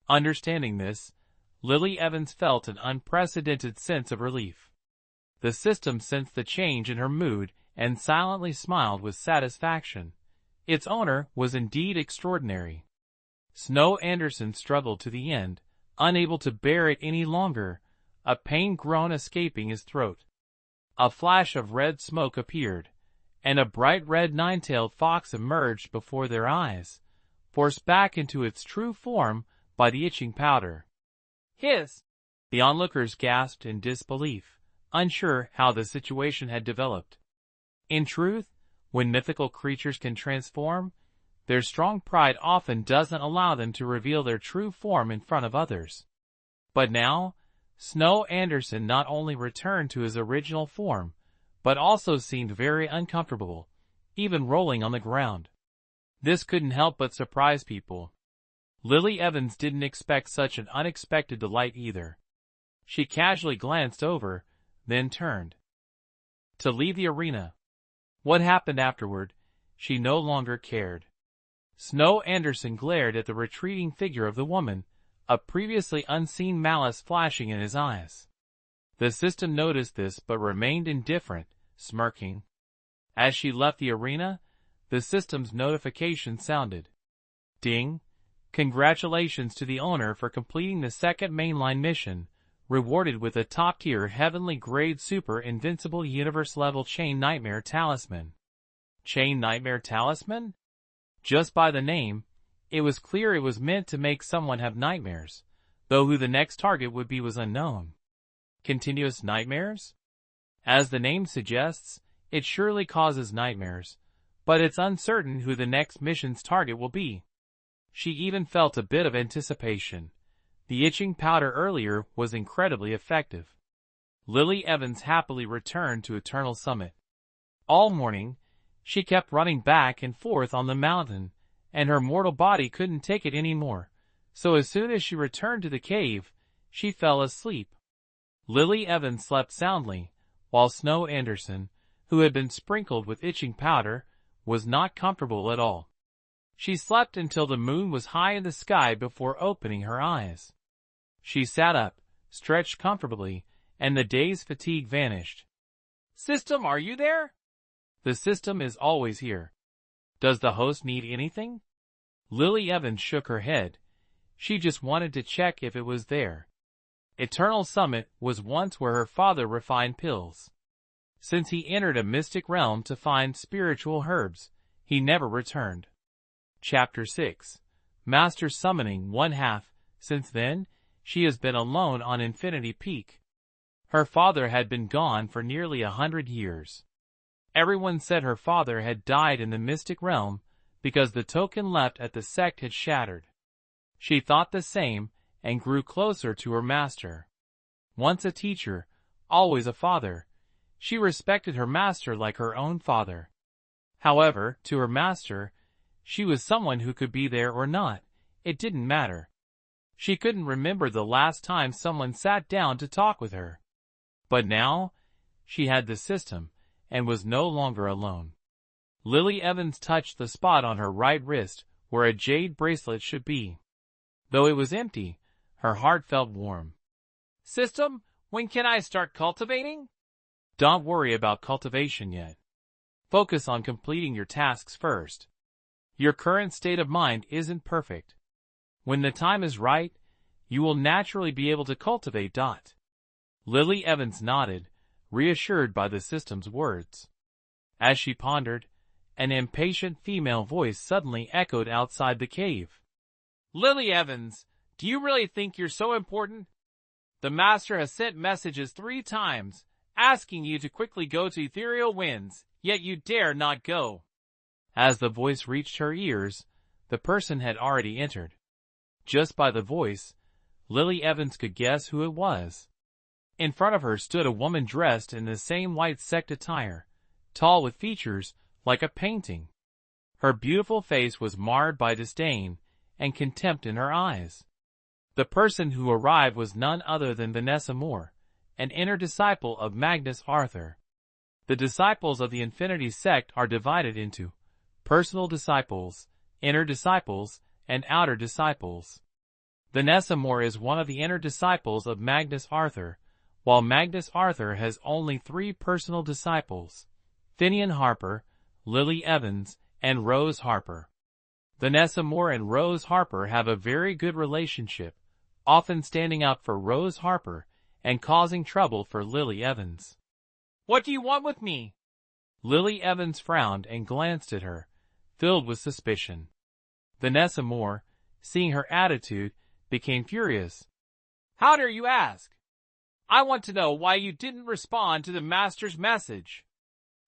Understanding this, Lily Evans felt an unprecedented sense of relief. The system sensed the change in her mood and silently smiled with satisfaction. Its owner was indeed extraordinary. Snow Anderson struggled to the end, unable to bear it any longer, a pain groan escaping his throat. A flash of red smoke appeared, and a bright red nine-tailed fox emerged before their eyes, forced back into its true form by the itching powder. Hiss! The onlookers gasped in disbelief, unsure how the situation had developed. In truth, when mythical creatures can transform, their strong pride often doesn't allow them to reveal their true form in front of others. But now, Snow Anderson not only returned to his original form, but also seemed very uncomfortable, even rolling on the ground. This couldn't help but surprise people. Lily Evans didn't expect such an unexpected delight either. She casually glanced over, then turned to leave the arena. What happened afterward, she no longer cared. Snow Anderson glared at the retreating figure of the woman, a previously unseen malice flashing in his eyes. The system noticed this but remained indifferent, smirking. As she left the arena, the system's notification sounded. Ding! Congratulations to the owner for completing the second mainline mission, rewarded with a top-tier heavenly grade super invincible universe-level Chain Nightmare Talisman. Chain Nightmare Talisman? Just by the name, it was clear it was meant to make someone have nightmares, though who the next target would be was unknown. Continuous nightmares? As the name suggests, it surely causes nightmares, but it's uncertain who the next mission's target will be. She even felt a bit of anticipation. The itching powder earlier was incredibly effective. Lily Evans happily returned to Eternal Summit. All morning, she kept running back and forth on the mountain, and her mortal body couldn't take it anymore, so as soon as she returned to the cave, she fell asleep. Lily Evans slept soundly, while Snow Anderson, who had been sprinkled with itching powder, was not comfortable at all. She slept until the moon was high in the sky before opening her eyes. She sat up, stretched comfortably, and the day's fatigue vanished. System, are you there? The system is always here. Does the host need anything? Lily Evans shook her head. She just wanted to check if it was there. Eternal Summit was once where her father refined pills. Since he entered a mystic realm to find spiritual herbs, he never returned. Chapter 6. Master Summoning 1/2. Since then, she has been alone on Infinity Peak. Her father had been gone for nearly 100 years. Everyone said her father had died in the mystic realm because the token left at the sect had shattered. She thought the same and grew closer to her master. Once a teacher, always a father, she respected her master like her own father. However, to her master, she was someone who could be there or not, it didn't matter. She couldn't remember the last time someone sat down to talk with her. But now, she had the system, and was no longer alone. Lily Evans touched the spot on her right wrist where a jade bracelet should be. Though it was empty, her heart felt warm. System, when can I start cultivating? Don't worry about cultivation yet. Focus on completing your tasks first. Your current state of mind isn't perfect. When the time is right, you will naturally be able to cultivate. Lily Evans nodded, reassured by the system's words. As she pondered, an impatient female voice suddenly echoed outside the cave. Lily Evans, do you really think you're so important? The master has sent messages 3 times, asking you to quickly go to ethereal winds, yet you dare not go. As the voice reached her ears, the person had already entered. Just by the voice, Lily Evans could guess who it was. In front of her stood a woman dressed in the same white sect attire, tall with features like a painting. Her beautiful face was marred by disdain and contempt in her eyes. The person who arrived was none other than Vanessa Moore, an inner disciple of Magnus Arthur. The disciples of the Infinity sect are divided into personal disciples, inner disciples, and outer disciples. Vanessa Moore is one of the inner disciples of Magnus Arthur, while Magnus Arthur has only 3 personal disciples: Finian Harper, Lily Evans, and Rose Harper. Vanessa Moore and Rose Harper have a very good relationship, often standing up for Rose Harper and causing trouble for Lily Evans. "What do you want with me?" Lily Evans frowned and glanced at her, filled with suspicion. Vanessa Moore, seeing her attitude, became furious. "How dare you ask? I want to know why you didn't respond to the master's message.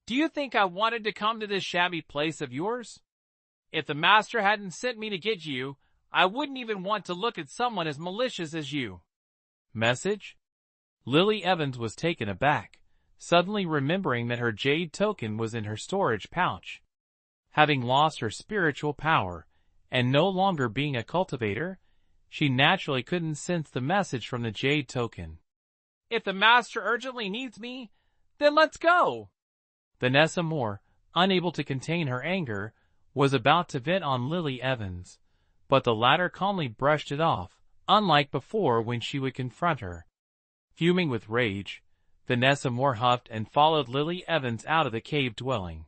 Do you think I wanted to come to this shabby place of yours? If the master hadn't sent me to get you, I wouldn't even want to look at someone as malicious as you." "Message?" Lily Evans was taken aback, suddenly remembering that her jade token was in her storage pouch. Having lost her spiritual power, and no longer being a cultivator, she naturally couldn't sense the message from the jade token. "If the master urgently needs me, then let's go." Vanessa Moore, unable to contain her anger, was about to vent on Lily Evans, but the latter calmly brushed it off, unlike before when she would confront her. Fuming with rage, Vanessa Moore huffed and followed Lily Evans out of the cave dwelling.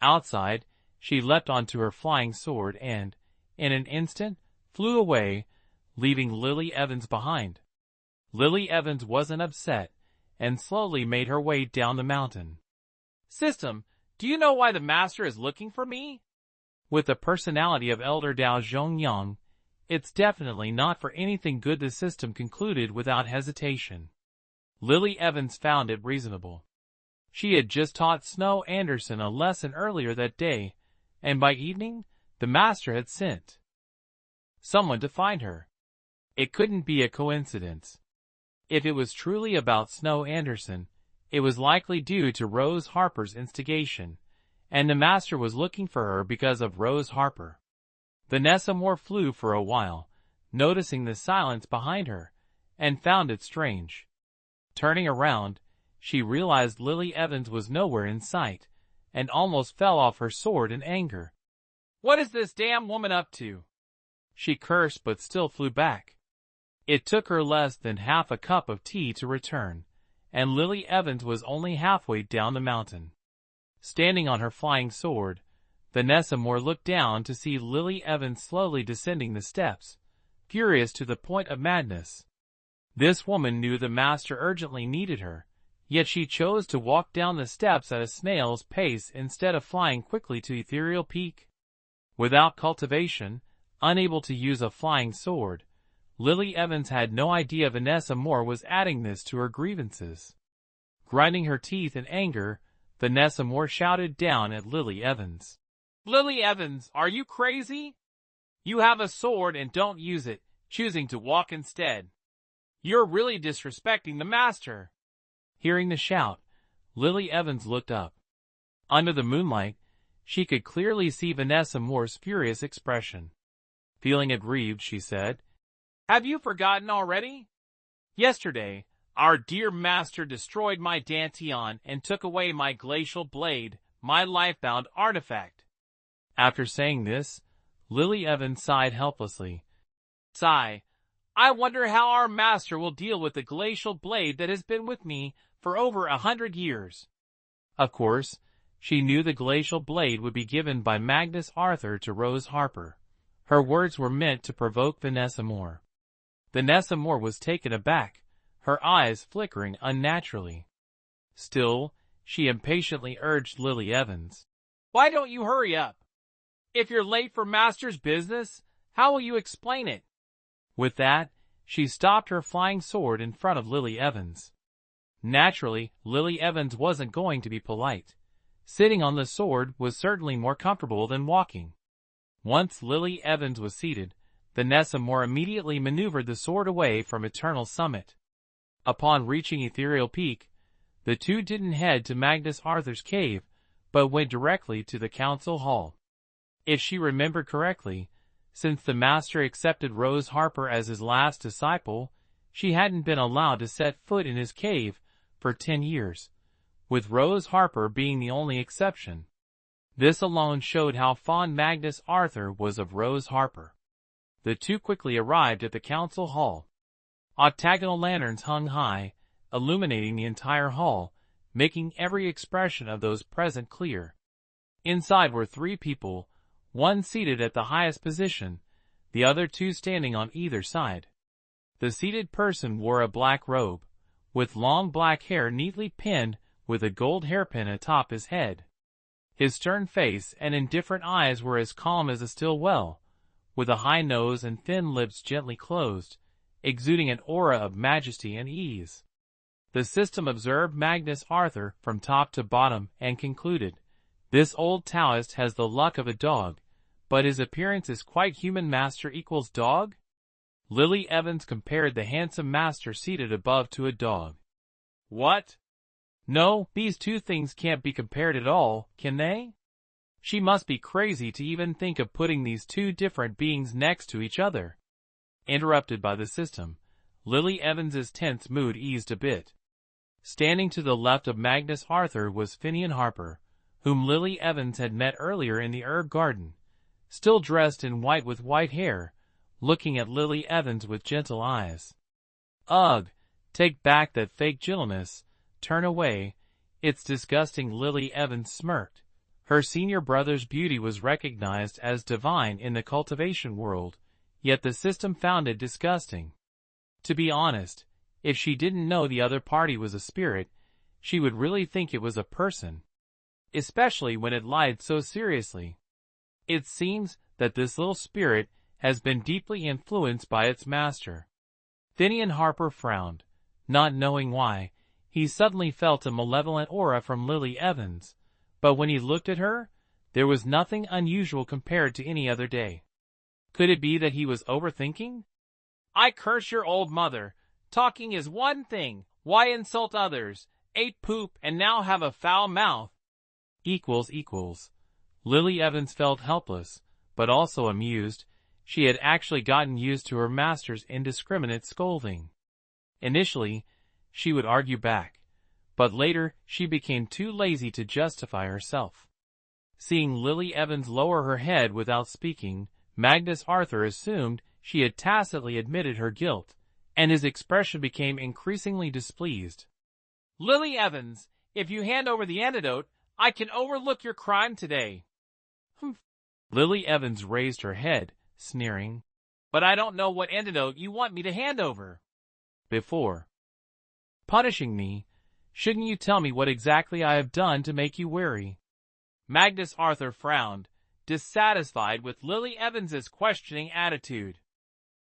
Outside, she leapt onto her flying sword and, in an instant, flew away, leaving Lily Evans behind. Lily Evans wasn't upset, and slowly made her way down the mountain. "System, do you know why the master is looking for me?" With the personality of Elder Dao Zhongyang, it's definitely not for anything good, the system concluded without hesitation. Lily Evans found it reasonable. She had just taught Snow Anderson a lesson earlier that day, and by evening, the master had sent someone to find her. It couldn't be a coincidence. If it was truly about Snow Anderson, it was likely due to Rose Harper's instigation, and the master was looking for her because of Rose Harper. Vanessa Moore flew for a while, noticing the silence behind her, and found it strange. Turning around, she realized Lily Evans was nowhere in sight, and almost fell off her sword in anger. "What is this damn woman up to?" She cursed but still flew back. It took her less than half a cup of tea to return, and Lily Evans was only halfway down the mountain. Standing on her flying sword, Vanessa Moore looked down to see Lily Evans slowly descending the steps, furious to the point of madness. This woman knew the master urgently needed her, yet she chose to walk down the steps at a snail's pace instead of flying quickly to Ethereal Peak. Without cultivation, unable to use a flying sword, Lily Evans had no idea Vanessa Moore was adding this to her grievances. Grinding her teeth in anger, Vanessa Moore shouted down at Lily Evans. "Lily Evans, are you crazy? You have a sword and don't use it, choosing to walk instead. You're really disrespecting the master." Hearing the shout, Lily Evans looked up. Under the moonlight, she could clearly see Vanessa Moore's furious expression. Feeling aggrieved, she said, "Have you forgotten already? Yesterday, our dear master destroyed my Dantian and took away my glacial blade, my life-bound artifact." After saying this, Lily Evans sighed helplessly. "Sigh, I wonder how our master will deal with the glacial blade that has been with me for over 100 years. Of course, she knew the glacial blade would be given by Magnus Arthur to Rose Harper. Her words were meant to provoke Vanessa Moore. Vanessa Moore was taken aback, her eyes flickering unnaturally. Still, she impatiently urged Lily Evans. "Why don't you hurry up? If you're late for master's business, how will you explain it?" With that, she stopped her flying sword in front of Lily Evans. Naturally, Lily Evans wasn't going to be polite. Sitting on the sword was certainly more comfortable than walking. Once Lily Evans was seated, the Nessamore immediately maneuvered the sword away from Eternal Summit. Upon reaching Ethereal Peak, the two didn't head to Magnus Arthur's cave, but went directly to the council hall. If she remembered correctly, since the master accepted Rose Harper as his last disciple, she hadn't been allowed to set foot in his cave for 10 years, with Rose Harper being the only exception. This alone showed how fond Magnus Arthur was of Rose Harper. The two quickly arrived at the council hall. Octagonal lanterns hung high, illuminating the entire hall, making every expression of those present clear. Inside were 3 people, one seated at the highest position, the other 2 standing on either side. The seated person wore a black robe, with long black hair neatly pinned with a gold hairpin atop his head. His stern face and indifferent eyes were as calm as a still well, with a high nose and thin lips gently closed, exuding an aura of majesty and ease. The system observed Magnus Arthur from top to bottom and concluded, "This old Taoist has the luck of a dog, but his appearance is quite human. Master equals dog?" Lily Evans compared the handsome master seated above to a dog. "What? No, these two things can't be compared at all, can they? She must be crazy to even think of putting these two different beings next to each other." Interrupted by the system, Lily Evans's tense mood eased a bit. Standing to the left of Magnus Arthur was Finian Harper, whom Lily Evans had met earlier in the herb garden, still dressed in white with white hair, looking at Lily Evans with gentle eyes. "Ugh, take back that fake gentleness, turn away, it's disgusting." Lily Evans smirked. Her senior brother's beauty was recognized as divine in the cultivation world, yet the system found it disgusting. To be honest, if she didn't know the other party was a spirit, she would really think it was a person, especially when it lied so seriously. It seems that this little spirit has been deeply influenced by its master. Finian Harper frowned, not knowing why. He suddenly felt a malevolent aura from Lily Evans, but when he looked at her, there was nothing unusual compared to any other day. Could it be that he was overthinking? "I curse your old mother. Talking is one thing, why insult others? Ate poop and now have a foul mouth." Equals. Lily Evans felt helpless, but also amused. She had actually gotten used to her master's indiscriminate scolding. Initially, she would argue back, but later she became too lazy to justify herself. Seeing Lily Evans lower her head without speaking, Magnus Arthur assumed she had tacitly admitted her guilt, and his expression became increasingly displeased. "Lily Evans, if you hand over the antidote, I can overlook your crime today." "Humph." Lily Evans raised her head, sneering. "But I don't know what antidote you want me to hand over." "Before punishing me, shouldn't you tell me what exactly I have done to make you weary?" Magnus Arthur frowned, dissatisfied with Lily Evans's questioning attitude.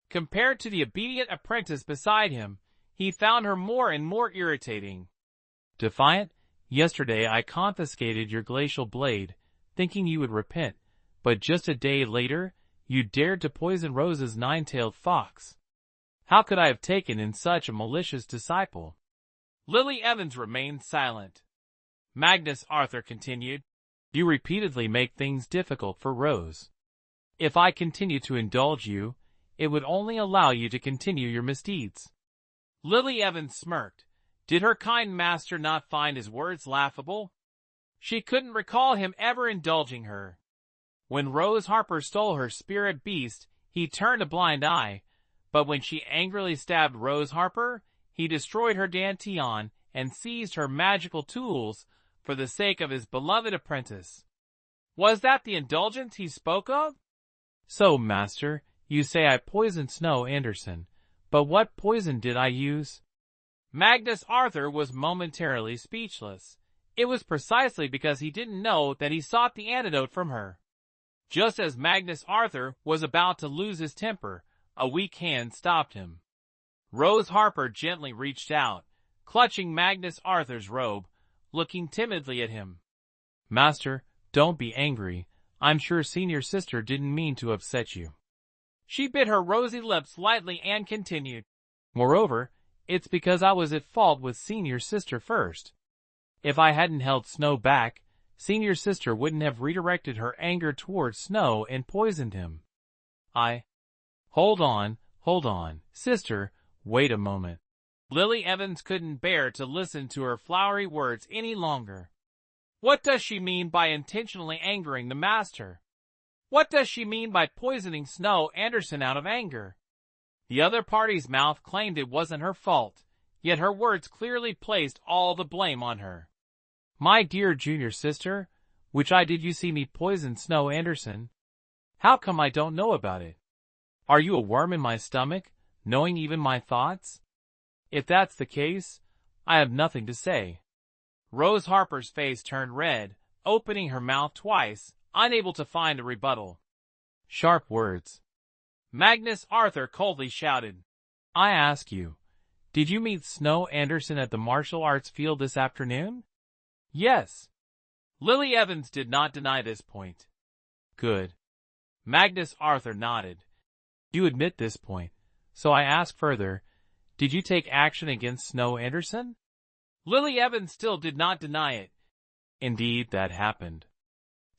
Compared to the obedient apprentice beside him, he found her more and more irritating. Defiant, "Yesterday I confiscated your glacial blade, thinking you would repent, but just a day later, you dared to poison Rose's 9-tailed fox. How could I have taken in such a malicious disciple?" Lily Evans remained silent. Magnus Arthur continued, "You repeatedly make things difficult for Rose. If I continue to indulge you, it would only allow you to continue your misdeeds." Lily Evans smirked. Did her kind master not find his words laughable? She couldn't recall him ever indulging her. When Rose Harper stole her spirit beast, he turned a blind eye, but when she angrily stabbed Rose Harper, he destroyed her dantian and seized her magical tools for the sake of his beloved apprentice. Was that the indulgence he spoke of? "So, master, you say I poisoned Snow Anderson, but what poison did I use?" Magnus Arthur was momentarily speechless. It was precisely because he didn't know that he sought the antidote from her. Just as Magnus Arthur was about to lose his temper, a weak hand stopped him. Rose Harper gently reached out, clutching Magnus Arthur's robe, looking timidly at him. Master, don't be angry. I'm sure senior sister didn't mean to upset you. She bit her rosy lips lightly and continued. Moreover, it's because I was at fault with senior sister first. If I hadn't held Snow back, senior sister wouldn't have redirected her anger towards Snow and poisoned him. Hold on, sister, wait a moment. Lily Evans couldn't bear to listen to her flowery words any longer. What does she mean by intentionally angering the master? What does she mean by poisoning Snow Anderson out of anger? The other party's mouth claimed it wasn't her fault, yet her words clearly placed all the blame on her. My dear junior sister, which eye did you see me poison Snow Anderson? How come I don't know about it? Are you a worm in my stomach, knowing even my thoughts? If that's the case, I have nothing to say. Rose Harper's face turned red, opening her mouth twice, unable to find a rebuttal. Sharp words. Magnus Arthur coldly shouted. I ask you, did you meet Snow Anderson at the martial arts field this afternoon? Yes. Lily Evans did not deny this point. Good. Magnus Arthur nodded. You admit this point, so I ask further, did you take action against Snow Anderson? Lily Evans still did not deny it. Indeed, that happened.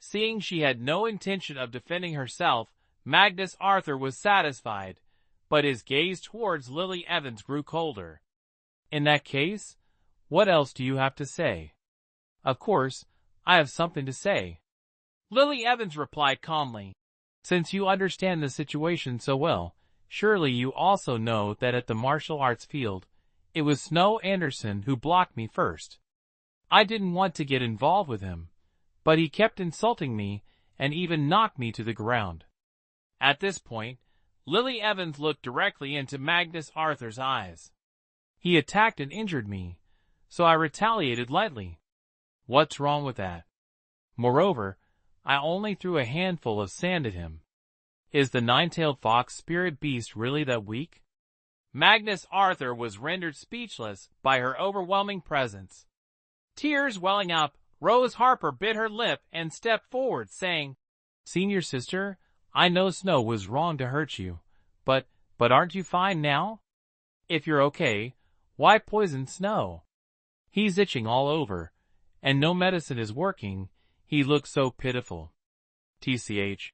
Seeing she had no intention of defending herself, Magnus Arthur was satisfied, but his gaze towards Lily Evans grew colder. In that case, what else do you have to say? Of course, I have something to say. Lily Evans replied calmly. Since you understand the situation so well, surely you also know that at the martial arts field, it was Snow Anderson who blocked me first. I didn't want to get involved with him, but he kept insulting me and even knocked me to the ground. At this point, Lily Evans looked directly into Magnus Arthur's eyes. He attacked and injured me, so I retaliated lightly. What's wrong with that? Moreover, I only threw a handful of sand at him. Is the nine-tailed fox spirit beast really that weak? Magnus Arthur was rendered speechless by her overwhelming presence. Tears welling up, Rose Harper bit her lip and stepped forward, saying, Senior sister, I know Snow was wrong to hurt you, but aren't you fine now? If you're okay, why poison Snow? He's itching all over, and no medicine is working. He looks so pitiful. TCH.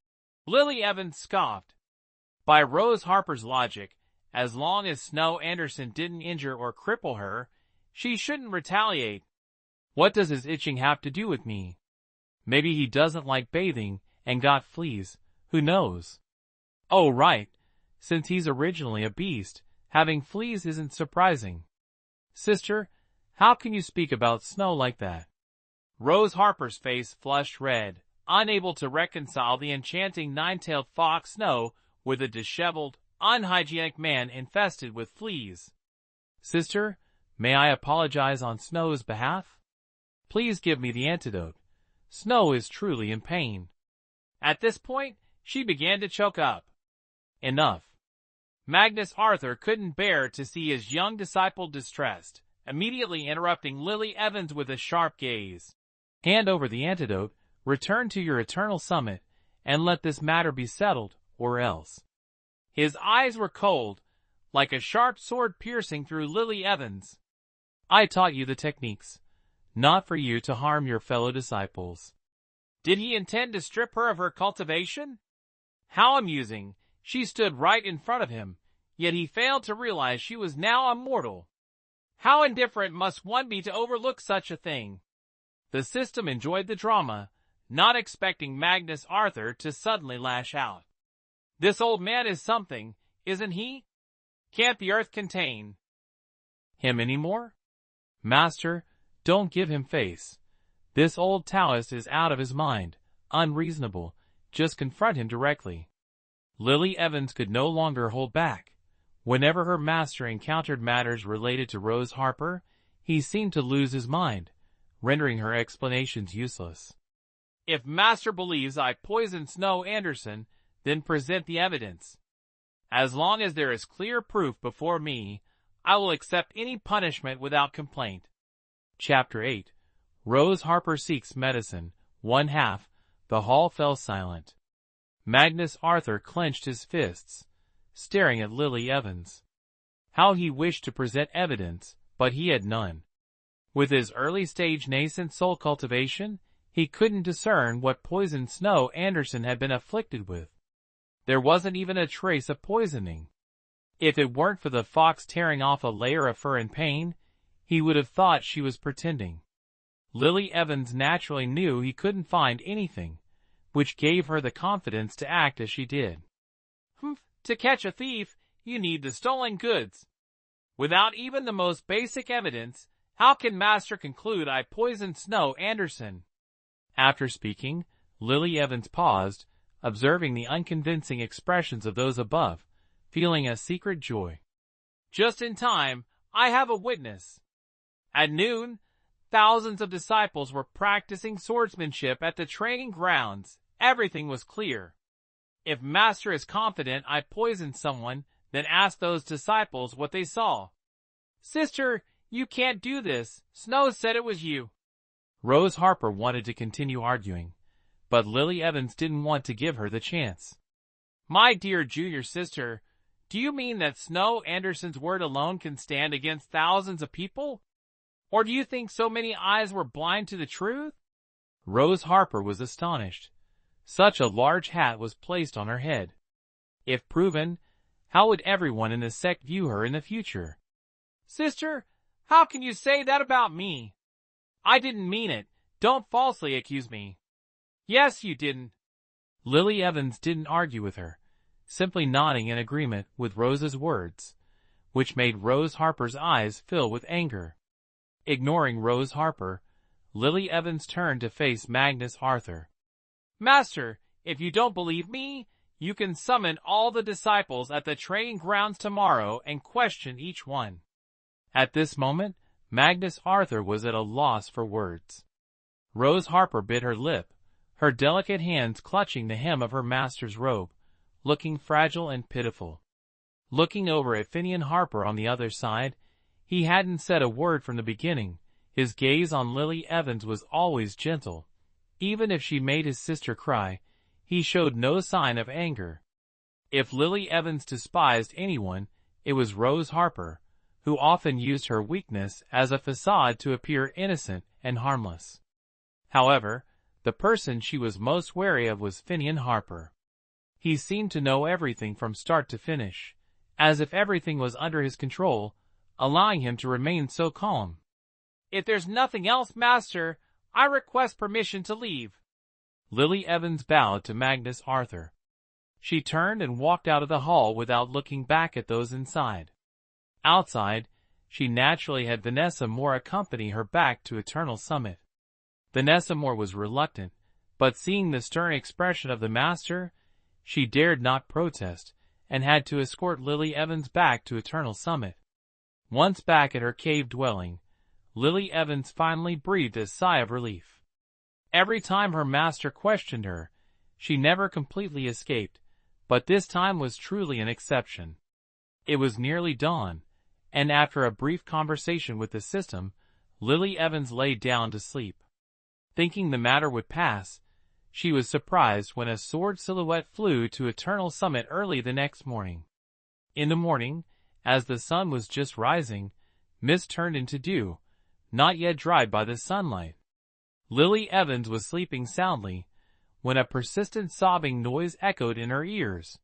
Lily Evans scoffed. By Rose Harper's logic, as long as Snow Anderson didn't injure or cripple her, she shouldn't retaliate. What does his itching have to do with me? Maybe he doesn't like bathing and got fleas, who knows? Oh right, since he's originally a beast, having fleas isn't surprising. Sister, how can you speak about Snow like that? Rose Harper's face flushed red, unable to reconcile the enchanting nine-tailed fox Snow with a disheveled, unhygienic man infested with fleas. Sister, may I apologize on Snow's behalf? Please give me the antidote. Snow is truly in pain. At this point, she began to choke up. Enough. Magnus Arthur couldn't bear to see his young disciple distressed, immediately interrupting Lily Evans with a sharp gaze. Hand over the antidote, return to your eternal summit, and let this matter be settled, or else. His eyes were cold, like a sharp sword piercing through Lily Evans. I taught you the techniques, not for you to harm your fellow disciples. Did he intend to strip her of her cultivation? How amusing. She stood right in front of him, yet he failed to realize she was now a mortal. How indifferent must one be to overlook such a thing? The system enjoyed the drama, not expecting Magnus Arthur to suddenly lash out. This old man is something, isn't he? Can't the earth contain him anymore? Master, don't give him face. This old Taoist is out of his mind, unreasonable. Just confront him directly. Lily Evans could no longer hold back. Whenever her master encountered matters related to Rose Harper, he seemed to lose his mind, rendering her explanations useless. If master believes I poisoned Snow Anderson, then present the evidence. As long as there is clear proof before me, I will accept any punishment without complaint. Chapter 8. Rose Harper Seeks Medicine. 1/2. The hall fell silent. Magnus Arthur clenched his fists, staring at Lily Evans. How he wished to present evidence, but he had none. With his early-stage nascent soul cultivation, he couldn't discern what poison Snow Anderson had been afflicted with. There wasn't even a trace of poisoning. If it weren't for the fox tearing off a layer of fur in pain, he would have thought she was pretending. Lily Evans naturally knew he couldn't find anything, which gave her the confidence to act as she did. To catch a thief, you need the stolen goods. Without even the most basic evidence, how can Master conclude I poisoned Snow Anderson? After speaking, Lily Evans paused, observing the unconvincing expressions of those above, feeling a secret joy. Just in time, I have a witness. At noon, thousands of disciples were practicing swordsmanship at the training grounds. Everything was clear. If Master is confident I poisoned someone, then ask those disciples what they saw. Sister, you can't do this. Snow said it was you. Rose Harper wanted to continue arguing, but Lily Evans didn't want to give her the chance. My dear junior sister, do you mean that Snow Anderson's word alone can stand against thousands of people? Or do you think so many eyes were blind to the truth? Rose Harper was astonished. Such a large hat was placed on her head. If proven, how would everyone in the sect view her in the future? Sister, how can you say that about me? I didn't mean it. Don't falsely accuse me. Yes, you didn't. Lily Evans didn't argue with her, simply nodding in agreement with Rose's words, which made Rose Harper's eyes fill with anger. Ignoring Rose Harper, Lily Evans turned to face Magnus Arthur. Master, if you don't believe me, you can summon all the disciples at the training grounds tomorrow and question each one. At this moment, Magnus Arthur was at a loss for words. Rose Harper bit her lip, her delicate hands clutching the hem of her master's robe, looking fragile and pitiful. Looking over at Finian Harper on the other side, he hadn't said a word from the beginning. His gaze on Lily Evans was always gentle. Even if she made his sister cry, he showed no sign of anger. If Lily Evans despised anyone, it was Rose Harper, who often used her weakness as a facade to appear innocent and harmless. However, the person she was most wary of was Finian Harper. He seemed to know everything from start to finish, as if everything was under his control, allowing him to remain so calm. If there's nothing else, Master, I request permission to leave. Lily Evans bowed to Magnus Arthur. She turned and walked out of the hall without looking back at those inside. Outside, she naturally had Vanessa Moore accompany her back to Eternal Summit. Vanessa Moore was reluctant, but seeing the stern expression of the Master, she dared not protest, and had to escort Lily Evans back to Eternal Summit. Once back at her cave dwelling, Lily Evans finally breathed a sigh of relief. Every time her master questioned her, she never completely escaped, but this time was truly an exception. It was nearly dawn, and after a brief conversation with the system, Lily Evans lay down to sleep. Thinking the matter would pass, she was surprised when a sword silhouette flew to Eternal Summit early the next morning. In the morning, as the sun was just rising, mist turned into dew, not yet dried by the sunlight. Lily Evans was sleeping soundly when a persistent sobbing noise echoed in her ears.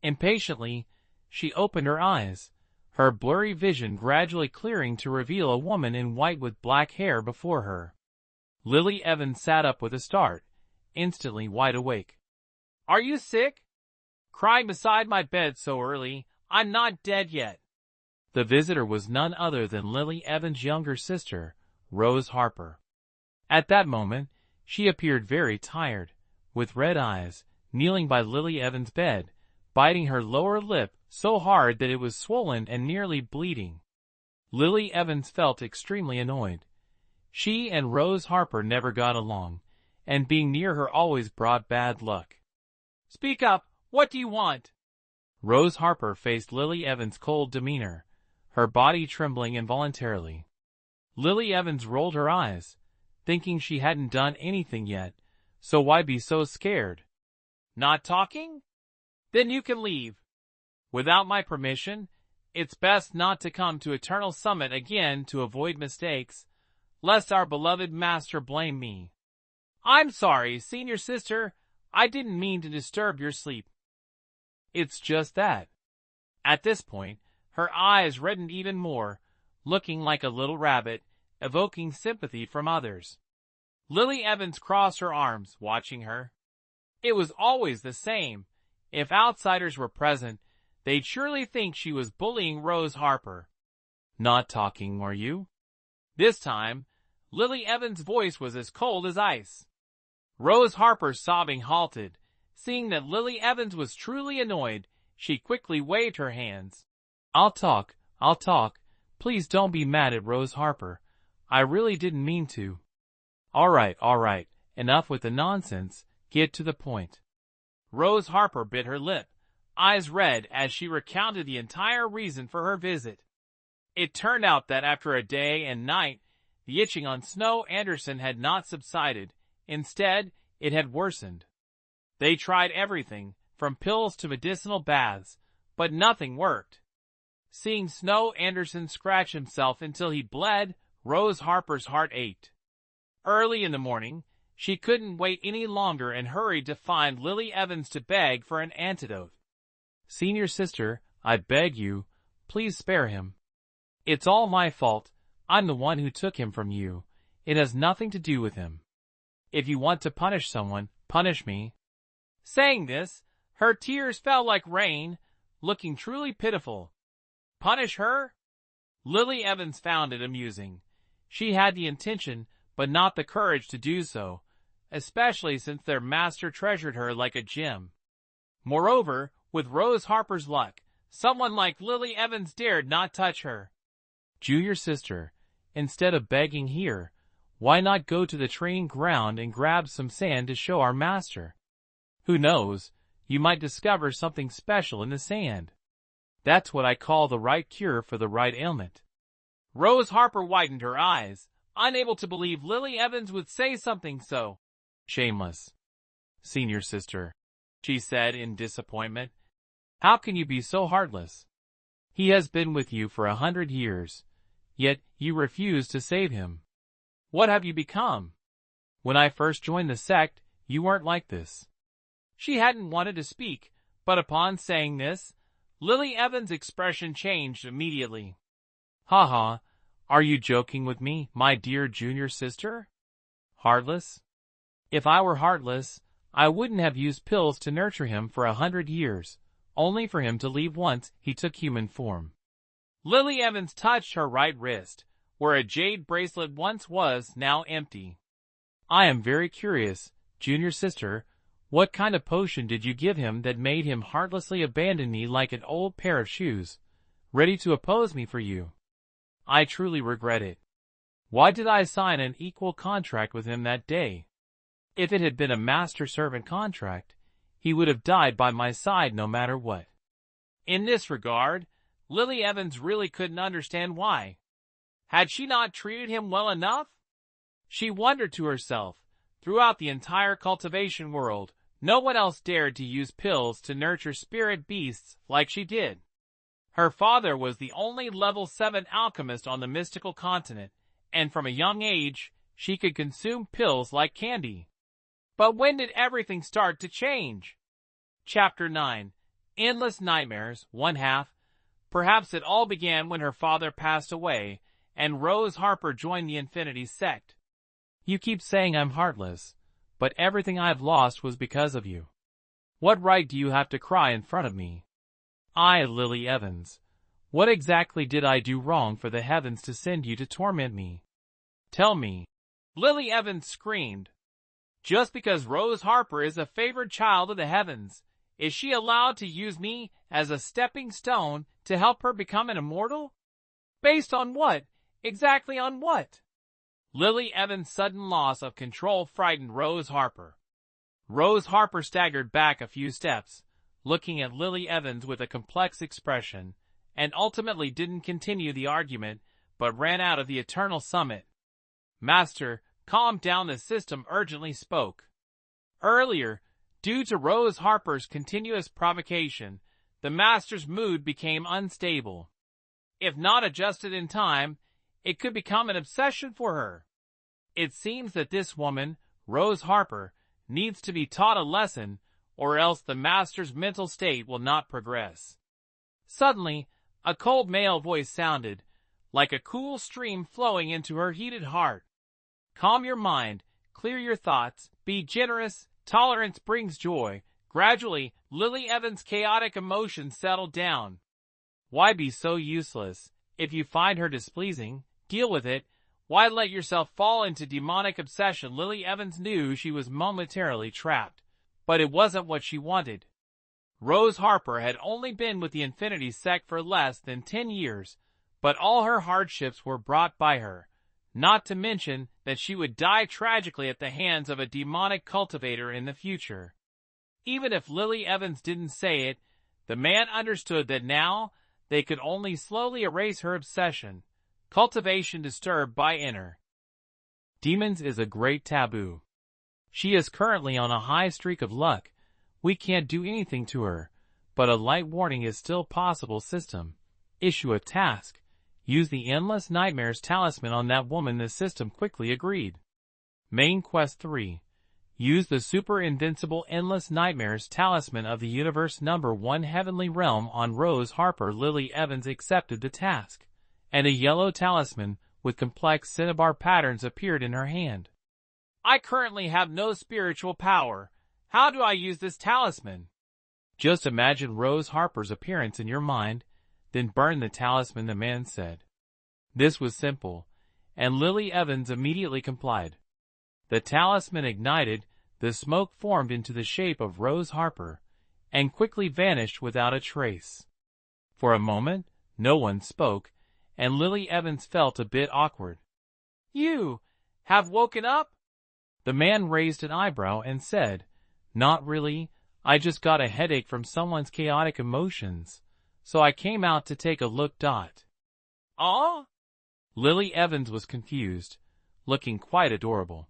Impatiently, she opened her eyes, her blurry vision gradually clearing to reveal a woman in white with black hair before her. Lily Evans sat up with a start, instantly wide awake. Are you sick? Crying beside my bed so early? I'm not dead yet. The visitor was none other than Lily Evans' younger sister, Rose Harper. At that moment, she appeared very tired, with red eyes, kneeling by Lily Evans' bed, biting her lower lip so hard that it was swollen and nearly bleeding. Lily Evans felt extremely annoyed. She and Rose Harper never got along, and being near her always brought bad luck. Speak up, what do you want? Rose Harper faced Lily Evans' cold demeanor, her body trembling involuntarily. Lily Evans rolled her eyes, thinking she hadn't done anything yet, so why be so scared? Not talking? Then you can leave. Without my permission, it's best not to come to Eternal Summit again to avoid mistakes, lest our beloved master blame me. I'm sorry, senior sister, I didn't mean to disturb your sleep. It's just that. At this point, her eyes reddened even more, looking like a little rabbit, evoking sympathy from others. Lily Evans crossed her arms, watching her. It was always the same. If outsiders were present, they'd surely think she was bullying Rose Harper. Not talking, are you? This time, Lily Evans' voice was as cold as ice. Rose Harper's sobbing halted. Seeing that Lily Evans was truly annoyed, she quickly waved her hands. I'll talk. Please don't be mad at Rose Harper. I really didn't mean to. All right. Enough with the nonsense. Get to the point. Rose Harper bit her lip, eyes red as she recounted the entire reason for her visit. It turned out that after a day and night, the itching on Snow Anderson had not subsided. Instead, it had worsened. They tried everything, from pills to medicinal baths, but nothing worked. Seeing Snow Anderson scratch himself until he bled, Rose Harper's heart ached. Early in the morning, she couldn't wait any longer and hurried to find Lily Evans to beg for an antidote. Senior sister, I beg you, please spare him. It's all my fault. I'm the one who took him from you. It has nothing to do with him. If you want to punish someone, punish me. Saying this, her tears fell like rain, looking truly pitiful. Punish her? Lily Evans found it amusing. She had the intention, but not the courage to do so, especially since their master treasured her like a gem. Moreover, with Rose Harper's luck, someone like Lily Evans dared not touch her. Junior sister, instead of begging here, why not go to the training ground and grab some sand to show our master? Who knows, you might discover something special in the sand. That's what I call the right cure for the right ailment. Rose Harper widened her eyes, unable to believe Lily Evans would say something so shameless. Senior sister, she said in disappointment, how can you be so heartless? He has been with you for 100 years, yet you refuse to save him. What have you become? When I first joined the sect, you weren't like this. She hadn't wanted to speak, but upon saying this, Lily Evans' expression changed immediately. Ha, are you joking with me, my dear junior sister? Heartless? If I were heartless, I wouldn't have used pills to nurture him for 100 years, only for him to leave once he took human form. Lily Evans touched her right wrist, where a jade bracelet once was, now empty. I am very curious, junior sister, what kind of potion did you give him that made him heartlessly abandon me like an old pair of shoes, ready to oppose me for you? I truly regret it. Why did I sign an equal contract with him that day? If it had been a master-servant contract, he would have died by my side no matter what. In this regard, Lily Evans really couldn't understand why. Had she not treated him well enough? She wondered to herself, throughout the entire cultivation world, no one else dared to use pills to nurture spirit beasts like she did. Her father was the only level 7 alchemist on the mystical continent, and from a young age, she could consume pills like candy. But when did everything start to change? Chapter 9. Endless Nightmares, 1/2. Perhaps it all began when her father passed away, and Rose Harper joined the Infinity sect. You keep saying I'm heartless, but everything I've lost was because of you. What right do you have to cry in front of me? I, Lily Evans. What exactly did I do wrong for the heavens to send you to torment me? Tell me. Lily Evans screamed. Just because Rose Harper is a favored child of the heavens, is she allowed to use me as a stepping stone to help her become an immortal? Based on what? Exactly on what? Lily Evans' sudden loss of control frightened Rose Harper. Rose Harper staggered back a few steps, looking at Lily Evans with a complex expression, and ultimately didn't continue the argument, but ran out of the Eternal Summit. "Master, calm down," the system urgently spoke. Earlier, due to Rose Harper's continuous provocation, the Master's mood became unstable. If not adjusted in time, it could become an obsession for her. It seems that this woman, Rose Harper, needs to be taught a lesson, or else the Master's mental state will not progress. Suddenly, a cold male voice sounded, like a cool stream flowing into her heated heart. "Calm your mind, clear your thoughts, be generous, tolerance brings joy." Gradually, Lily Evans' chaotic emotions settled down. Why be so useless? If you find her displeasing, deal with it. Why let yourself fall into demonic obsession? Lily Evans knew she was momentarily trapped, but it wasn't what she wanted. Rose Harper had only been with the Infinity Sect for less than 10 years, but all her hardships were brought by her, not to mention that she would die tragically at the hands of a demonic cultivator in the future. Even if Lily Evans didn't say it, the man understood that now they could only slowly erase her obsession. Cultivation disturbed by inner demons is a great taboo. She is currently on a high streak of luck. We can't do anything to her, but a light warning is still possible. System, issue a task. Use the Endless Nightmares talisman on that woman. The system quickly agreed. Main Quest 3. Use the super invincible Endless Nightmares talisman of the universe number 1 Heavenly Realm on Rose Harper. Lily Evans accepted the task, and a yellow talisman with complex cinnabar patterns appeared in her hand. "I currently have no spiritual power. How do I use this talisman?" "Just imagine Rose Harper's appearance in your mind, then burn the talisman," the man said. This was simple, and Lily Evans immediately complied. The talisman ignited, the smoke formed into the shape of Rose Harper, and quickly vanished without a trace. For a moment, no one spoke, and Lily Evans felt a bit awkward. "You have woken up?" The man raised an eyebrow and said, "Not really. I just got a headache from someone's chaotic emotions, so I came out to take a look. "Oh?" Lily Evans was confused, looking quite adorable.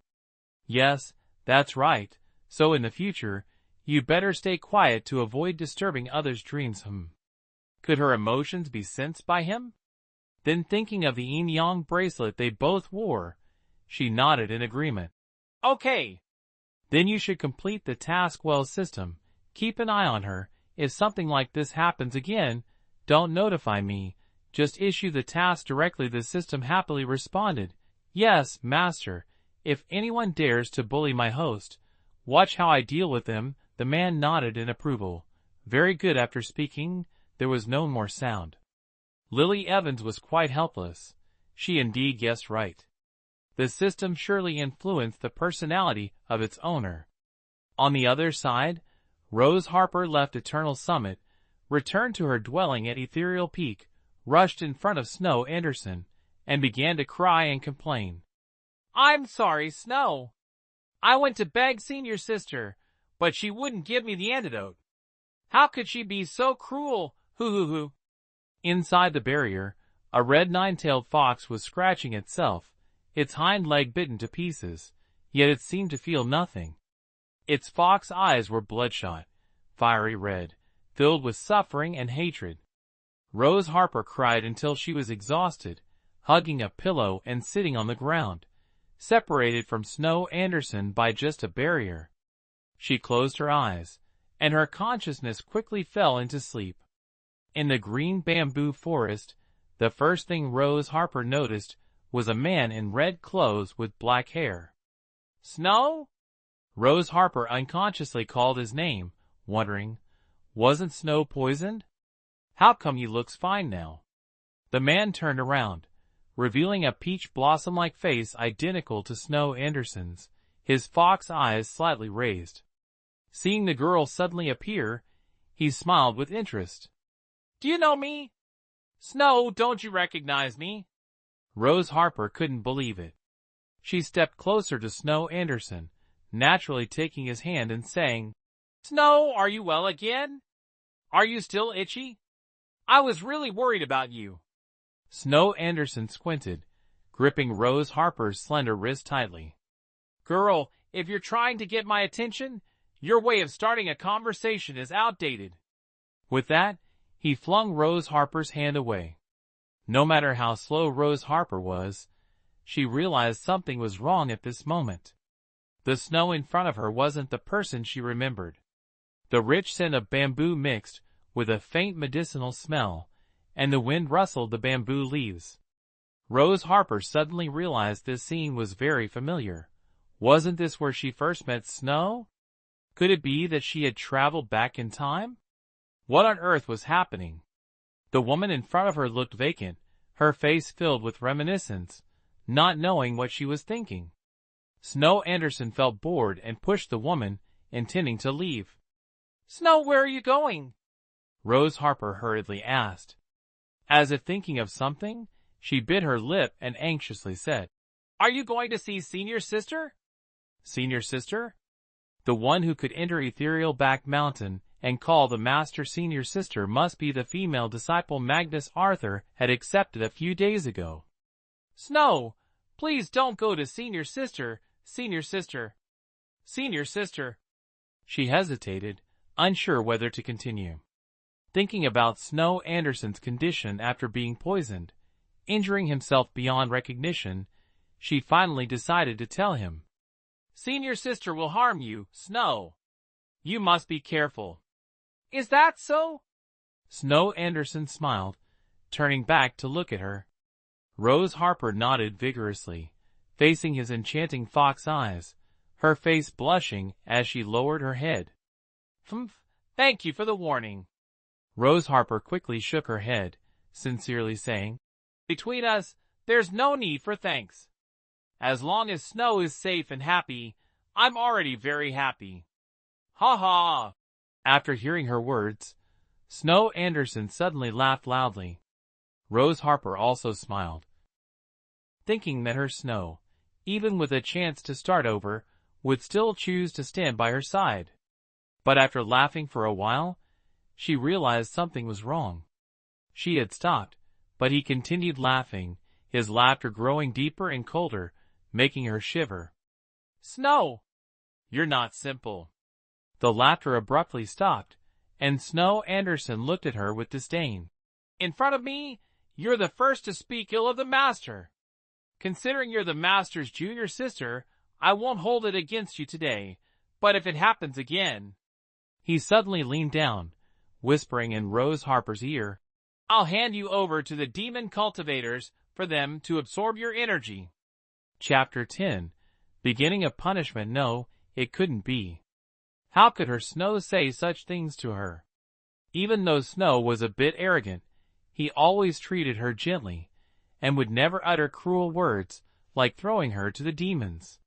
"Yes, that's right. So in the future, you better stay quiet to avoid disturbing others' dreams." Could her emotions be sensed by him? Then thinking of the yin-yang bracelet they both wore, she nodded in agreement. "Okay. Then you should complete the task well. System, keep an eye on her. If something like this happens again, don't notify me. Just issue the task directly." The system happily responded, "Yes, Master. If anyone dares to bully my host, watch how I deal with them." The man nodded in approval. Very good. After speaking, there was no more sound. Lily Evans was quite helpless. She indeed guessed right. The system surely influenced the personality of its owner. On the other side, Rose Harper left Eternal Summit, returned to her dwelling at Ethereal Peak, rushed in front of Snow Anderson, and began to cry and complain. "I'm sorry, Snow. I went to beg Senior Sister, but she wouldn't give me the antidote. How could she be so cruel? Hoo." Inside the barrier, a red nine-tailed fox was scratching itself, its hind leg bitten to pieces, yet it seemed to feel nothing. Its fox eyes were bloodshot, fiery red, filled with suffering and hatred. Rose Harper cried until she was exhausted, hugging a pillow and sitting on the ground, separated from Snow Anderson by just a barrier. She closed her eyes, and her consciousness quickly fell into sleep. In the green bamboo forest, the first thing Rose Harper noticed was a man in red clothes with black hair. "Snow?" Rose Harper unconsciously called his name, wondering, wasn't Snow poisoned? How come he looks fine now? The man turned around, revealing a peach blossom-like face identical to Snow Anderson's, his fox eyes slightly raised. Seeing the girl suddenly appear, he smiled with interest. "Do you know me? Snow, don't you recognize me?" Rose Harper couldn't believe it. She stepped closer to Snow Anderson, naturally taking his hand and saying, "Snow, are you well again? Are you still itchy?" I was really worried about you. Snow Anderson squinted, gripping Rose Harper's slender wrist tightly. Girl, if you're trying to get my attention, your way of starting a conversation is outdated. With that, he flung Rose Harper's hand away. No matter how slow Rose Harper was, she realized something was wrong at this moment. The snow in front of her wasn't the person she remembered. The rich scent of bamboo mixed with a faint medicinal smell, and the wind rustled the bamboo leaves. Rose Harper suddenly realized this scene was very familiar. Wasn't this where she first met Snow? Could it be that she had traveled back in time? What on earth was happening? The woman in front of her looked vacant, her face filled with reminiscence, not knowing what she was thinking. Snow Anderson felt bored and pushed the woman, intending to leave. Snow, where are you going? Rose Harper hurriedly asked. As if thinking of something, she bit her lip and anxiously said, Are you going to see Senior Sister? Senior Sister? The one who could enter Ethereal Back Mountain and call the Master Senior Sister must be the female disciple Magnus Arthur had accepted a few days ago. Snow, please don't go to Senior Sister, Senior Sister. Senior Sister. She hesitated, unsure whether to continue. Thinking about Snow Anderson's condition after being poisoned, injuring himself beyond recognition, she finally decided to tell him. Senior Sister will harm you, Snow. You must be careful. Is that so? Snow Anderson smiled, turning back to look at her. Rose Harper nodded vigorously, facing his enchanting fox eyes, her face blushing as she lowered her head. Thank you for the warning. Rose Harper quickly shook her head, sincerely saying, Between us, there's no need for thanks. As long as Snow is safe and happy, I'm already very happy. Ha ha! After hearing her words, Snow Anderson suddenly laughed loudly. Rose Harper also smiled, thinking that her Snow, even with a chance to start over, would still choose to stand by her side. But after laughing for a while, she realized something was wrong. She had stopped, but he continued laughing, his laughter growing deeper and colder, making her shiver. Snow! You're not simple. The laughter abruptly stopped, and Snow Anderson looked at her with disdain. In front of me, you're the first to speak ill of the Master. Considering you're the Master's junior sister, I won't hold it against you today, but if it happens again... He suddenly leaned down, whispering in Rose Harper's ear, I'll hand you over to the demon cultivators for them to absorb your energy. Chapter 10. Beginning of punishment. No, it couldn't be. How could her Snow say such things to her? Even though Snow was a bit arrogant, he always treated her gently, and would never utter cruel words, like throwing her to the demons.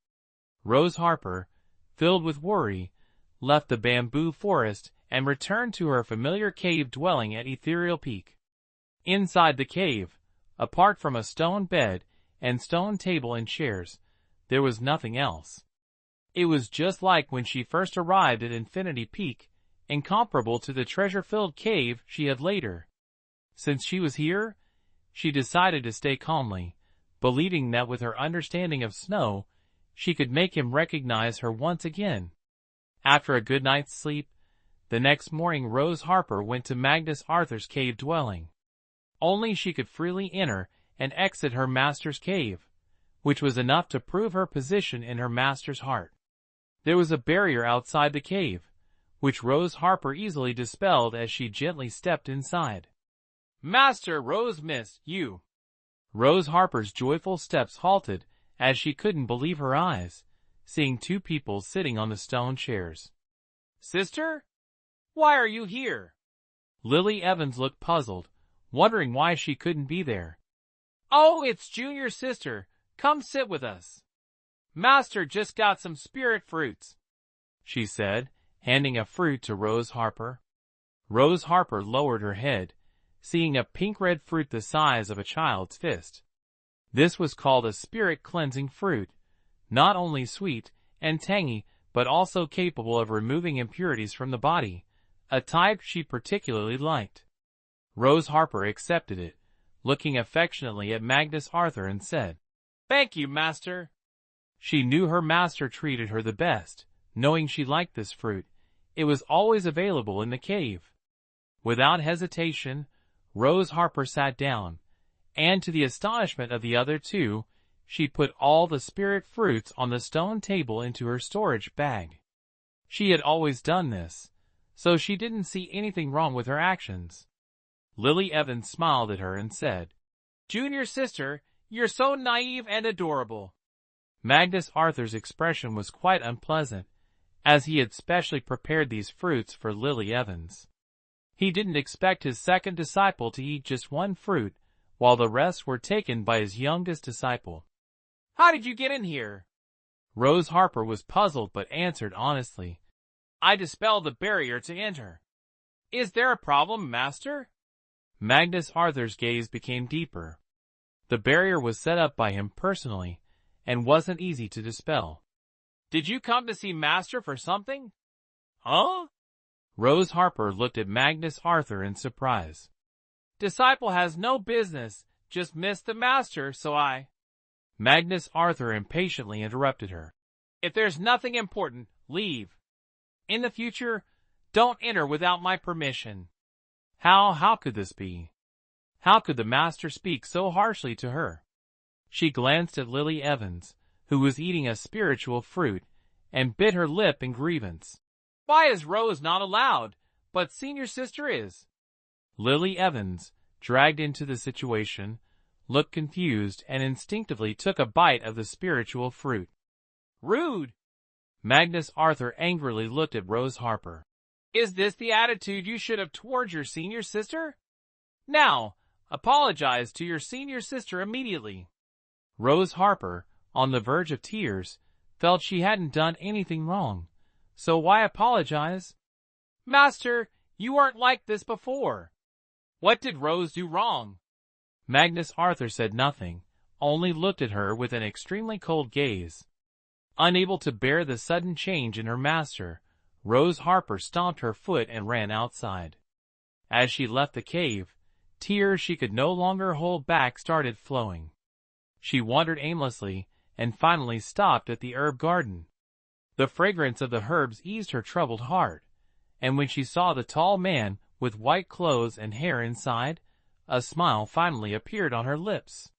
Rose Harper, filled with worry, left the bamboo forest and returned to her familiar cave dwelling at Ethereal Peak. Inside the cave, apart from a stone bed and stone table and chairs, there was nothing else. It was just like when she first arrived at Infinity Peak, incomparable to the treasure-filled cave she had later. Since she was here, she decided to stay calmly, believing that with her understanding of Snow, she could make him recognize her once again. After a good night's sleep, the next morning Rose Harper went to Magnus Arthur's cave dwelling. Only she could freely enter and exit her master's cave, which was enough to prove her position in her master's heart. There was a barrier outside the cave, which Rose Harper easily dispelled as she gently stepped inside. Master Rose Mist, you! Rose Harper's joyful steps halted as she couldn't believe her eyes, seeing two people sitting on the stone chairs. Sister? Why are you here? Lily Evans looked puzzled, wondering why she couldn't be there. Oh, it's Junior Sister. Come sit with us. Master just got some spirit fruits, she said, handing a fruit to Rose Harper. Rose Harper lowered her head, seeing a pink-red fruit the size of a child's fist. This was called a spirit-cleansing fruit, not only sweet and tangy, but also capable of removing impurities from the body, a type she particularly liked. Rose Harper accepted it, looking affectionately at Magnus Arthur and said, "Thank you, master." She knew her master treated her the best, knowing she liked this fruit. It was always available in the cave. Without hesitation, Rose Harper sat down, and to the astonishment of the other two, she put all the spirit fruits on the stone table into her storage bag. She had always done this, so she didn't see anything wrong with her actions. Lily Evans smiled at her and said, "Junior sister, you're so naive and adorable." Magnus Arthur's expression was quite unpleasant, as he had specially prepared these fruits for Lily Evans. He didn't expect his second disciple to eat just one fruit, while the rest were taken by his youngest disciple. "How did you get in here?" Rose Harper was puzzled but answered honestly, "I dispelled the barrier to enter." "Is there a problem, master?" Magnus Arthur's gaze became deeper. The barrier was set up by him personally, and wasn't easy to dispel. "Did you come to see master for something?" "Huh?" Rose Harper looked at Magnus Arthur in surprise. "Disciple has no business, just missed the master, so I—" Magnus Arthur impatiently interrupted her. "If there's nothing important, leave. In the future, don't enter without my permission." How could this be? How could the master speak so harshly to her? She glanced at Lily Evans, who was eating a spiritual fruit, and bit her lip in grievance. "Why is Rose not allowed, but senior sister is?" Lily Evans, dragged into the situation, looked confused and instinctively took a bite of the spiritual fruit. "Rude!" Magnus Arthur angrily looked at Rose Harper. "Is this the attitude you should have towards your senior sister? Now, apologize to your senior sister immediately." Rose Harper, on the verge of tears, felt she hadn't done anything wrong, so why apologize? "Master, you weren't like this before." "What did Rose do wrong?" Magnus Arthur said nothing, only looked at her with an extremely cold gaze. Unable to bear the sudden change in her master, Rose Harper stomped her foot and ran outside. As she left the cave, tears she could no longer hold back started flowing. She wandered aimlessly and finally stopped at the herb garden. The fragrance of the herbs eased her troubled heart, and when she saw the tall man with white clothes and hair inside, a smile finally appeared on her lips.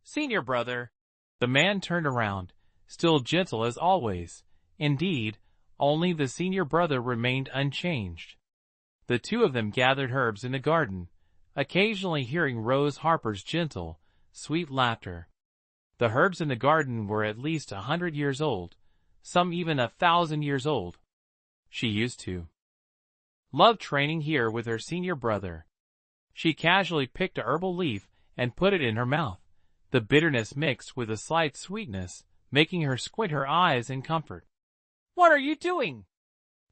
"Senior brother." The man turned around, still gentle as always. Indeed, only the senior brother remained unchanged. The two of them gathered herbs in the garden, occasionally hearing Rose Harper's gentle, sweet laughter. The herbs in the garden were at least 100 years old, some even 1,000 years old. She used to love training here with her senior brother. She casually picked a herbal leaf and put it in her mouth, the bitterness mixed with a slight sweetness, making her squint her eyes in comfort. "What are you doing?"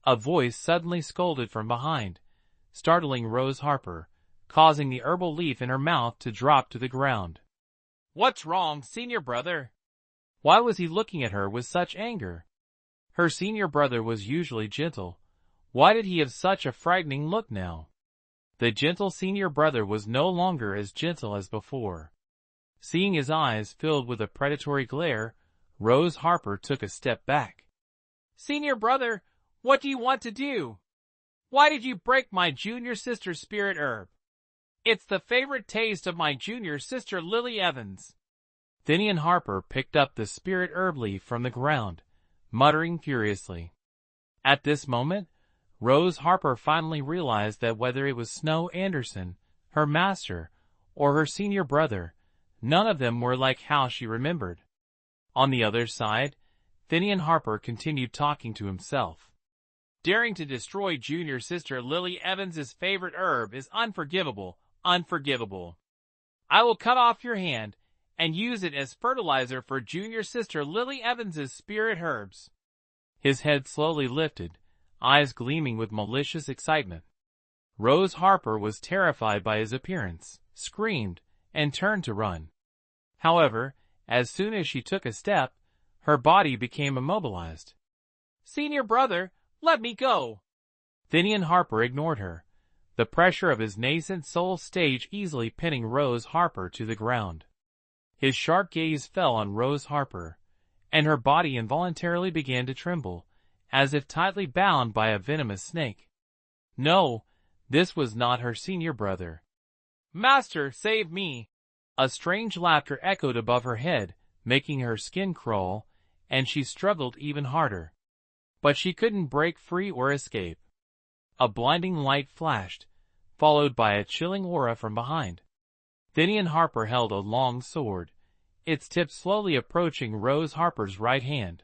A voice suddenly scolded from behind, startling Rose Harper, causing the herbal leaf in her mouth to drop to the ground. "What's wrong, senior brother?" Why was he looking at her with such anger? Her senior brother was usually gentle. Why did he have such a frightening look now? The gentle senior brother was no longer as gentle as before. Seeing his eyes filled with a predatory glare, Rose Harper took a step back. "Senior brother, what do you want to do? Why did you break my junior sister's spirit herb? It's the favorite taste of my junior sister Lily Evans." Thuy Tien Harper picked up the spirit herb leaf from the ground, muttering furiously. At this moment, Rose Harper finally realized that whether it was Snow Anderson, her master, or her senior brother, none of them were like how she remembered. On the other side, Thuy Tien Harper continued talking to himself. "Daring to destroy junior sister Lily Evans's favorite herb is unforgivable, unforgivable. I will cut off your hand and use it as fertilizer for junior sister Lily Evans's spirit herbs." His head slowly lifted, eyes gleaming with malicious excitement. Rose Harper was terrified by his appearance, screamed, and turned to run. However, as soon as she took a step, her body became immobilized. "Senior brother, let me go." Thuy Tien Harper ignored her, the pressure of his nascent soul stage easily pinning Rose Harper to the ground. His sharp gaze fell on Rose Harper, and her body involuntarily began to tremble, as if tightly bound by a venomous snake. No, this was not her senior brother. "Master, save me!" A strange laughter echoed above her head, making her skin crawl, and she struggled even harder. But she couldn't break free or escape. A blinding light flashed, followed by a chilling aura from behind. Thuy Tien Harper held a long sword, its tip slowly approaching Rose Harper's right hand.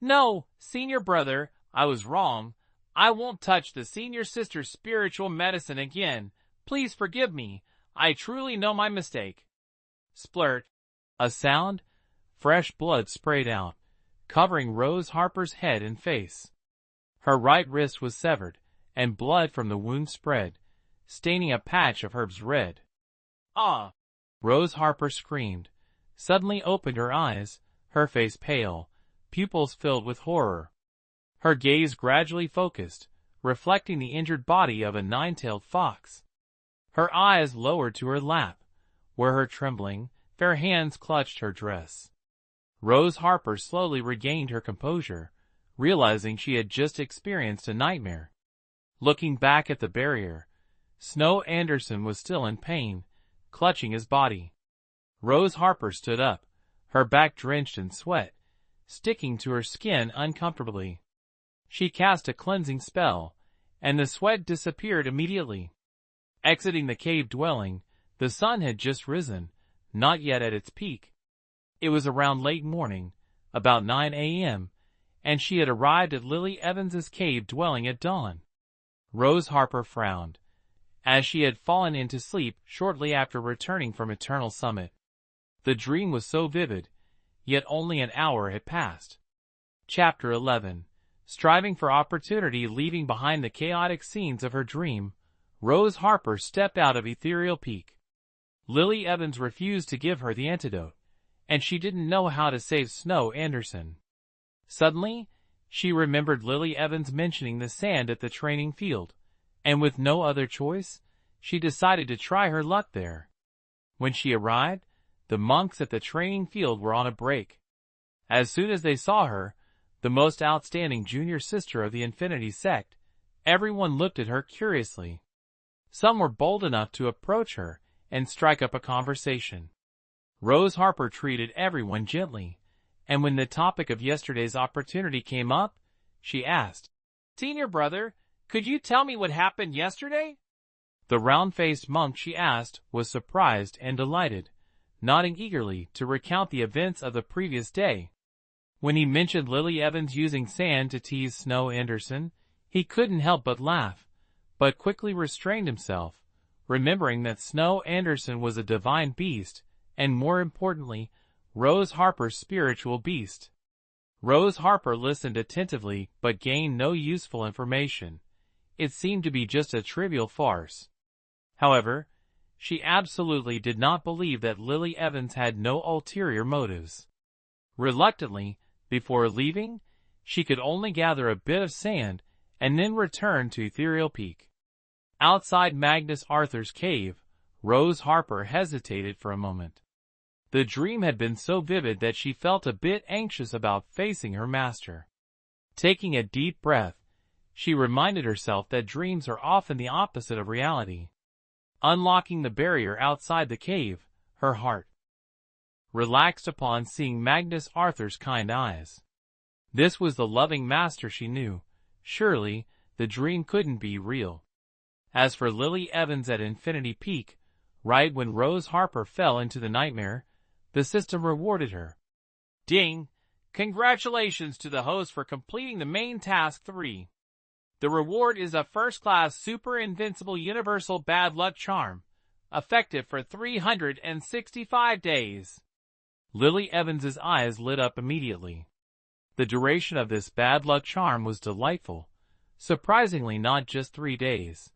"No, senior brother, I was wrong. I won't touch the senior sister's spiritual medicine again. Please forgive me. I truly know my mistake." Splurt. A sound, fresh blood sprayed out, covering Rose Harper's head and face. Her right wrist was severed, and blood from the wound spread, staining a patch of herbs red. "Ah!" Rose Harper screamed, suddenly opened her eyes, her face pale, pupils filled with horror. Her gaze gradually focused, reflecting the injured body of a nine-tailed fox. Her eyes lowered to her lap, where her trembling, fair hands clutched her dress. Rose Harper slowly regained her composure, realizing she had just experienced a nightmare. Looking back at the barrier, Snow Anderson was still in pain, clutching his body. Rose Harper stood up, her back drenched in sweat, sticking to her skin uncomfortably. She cast a cleansing spell, and the sweat disappeared immediately. Exiting the cave dwelling, the sun had just risen, not yet at its peak. It was around late morning, about 9 a.m., and she had arrived at Lily Evans's cave dwelling at dawn. Rose Harper frowned, as she had fallen into sleep shortly after returning from Eternal Summit. The dream was so vivid, yet only an hour had passed. Chapter 11. Striving for opportunity. Leaving behind the chaotic scenes of her dream, Rose Harper stepped out of Ethereal Peak. Lily Evans refused to give her the antidote, and she didn't know how to save Snow Anderson. Suddenly, she remembered Lily Evans mentioning the sand at the training field, and with no other choice, she decided to try her luck there. When she arrived, the monks at the training field were on a break. As soon as they saw her, the most outstanding junior sister of the Infinity Sect, everyone looked at her curiously. Some were bold enough to approach her and strike up a conversation. Rose Harper treated everyone gently, and when the topic of yesterday's opportunity came up, she asked, "Senior brother, could you tell me what happened yesterday?" The round-faced monk she asked was surprised and delighted, nodding eagerly to recount the events of the previous day. When he mentioned Lily Evans using sand to tease Snow Anderson, he couldn't help but laugh, but quickly restrained himself, remembering that Snow Anderson was a divine beast, and more importantly, Rose Harper's spiritual beast. Rose Harper listened attentively but gained no useful information. It seemed to be just a trivial farce. However, she absolutely did not believe that Lily Evans had no ulterior motives. Reluctantly, before leaving, she could only gather a bit of sand and then return to Ethereal Peak. Outside Magnus Arthur's cave, Rose Harper hesitated for a moment. The dream had been so vivid that she felt a bit anxious about facing her master. Taking a deep breath, she reminded herself that dreams are often the opposite of reality. Unlocking the barrier outside the cave, her heart relaxed upon seeing Magnus Arthur's kind eyes. This was the loving master she knew. Surely, the dream couldn't be real. As for Lily Evans at Infinity Peak, right when Rose Harper fell into the nightmare, the system rewarded her. Ding! Congratulations to the host for completing the main task 3. The reward is a first-class super invincible universal bad luck charm, effective for 365 days. Lily Evans's eyes lit up immediately. The duration of this bad luck charm was delightful, surprisingly not just 3 days.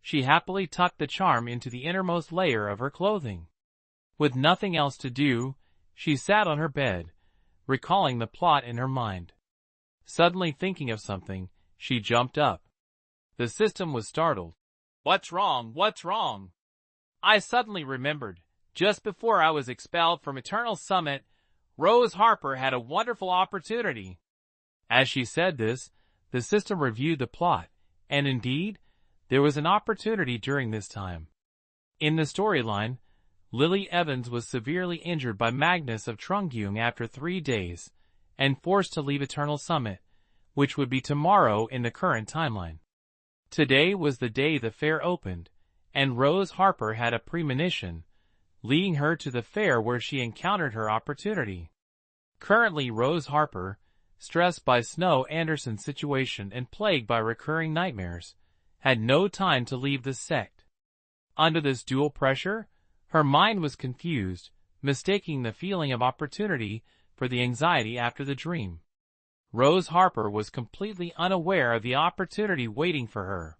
She happily tucked the charm into the innermost layer of her clothing. With nothing else to do, she sat on her bed, recalling the plot in her mind. Suddenly thinking of something, she jumped up. The system was startled. What's wrong? What's wrong? I suddenly remembered, just before I was expelled from Eternal Summit, Rose Harper had a wonderful opportunity. As she said this, the system reviewed the plot, and indeed, there was an opportunity during this time. In the storyline, Lily Evans was severely injured by Magnus of Trungyung after 3 days, and forced to leave Eternal Summit, which would be tomorrow in the current timeline. Today was the day the fair opened, and Rose Harper had a premonition, leading her to the fair where she encountered her opportunity. Currently Rose Harper, stressed by Snow Anderson's situation and plagued by recurring nightmares, had no time to leave the sect. Under this dual pressure, her mind was confused, mistaking the feeling of opportunity for the anxiety after the dream. Rose Harper was completely unaware of the opportunity waiting for her.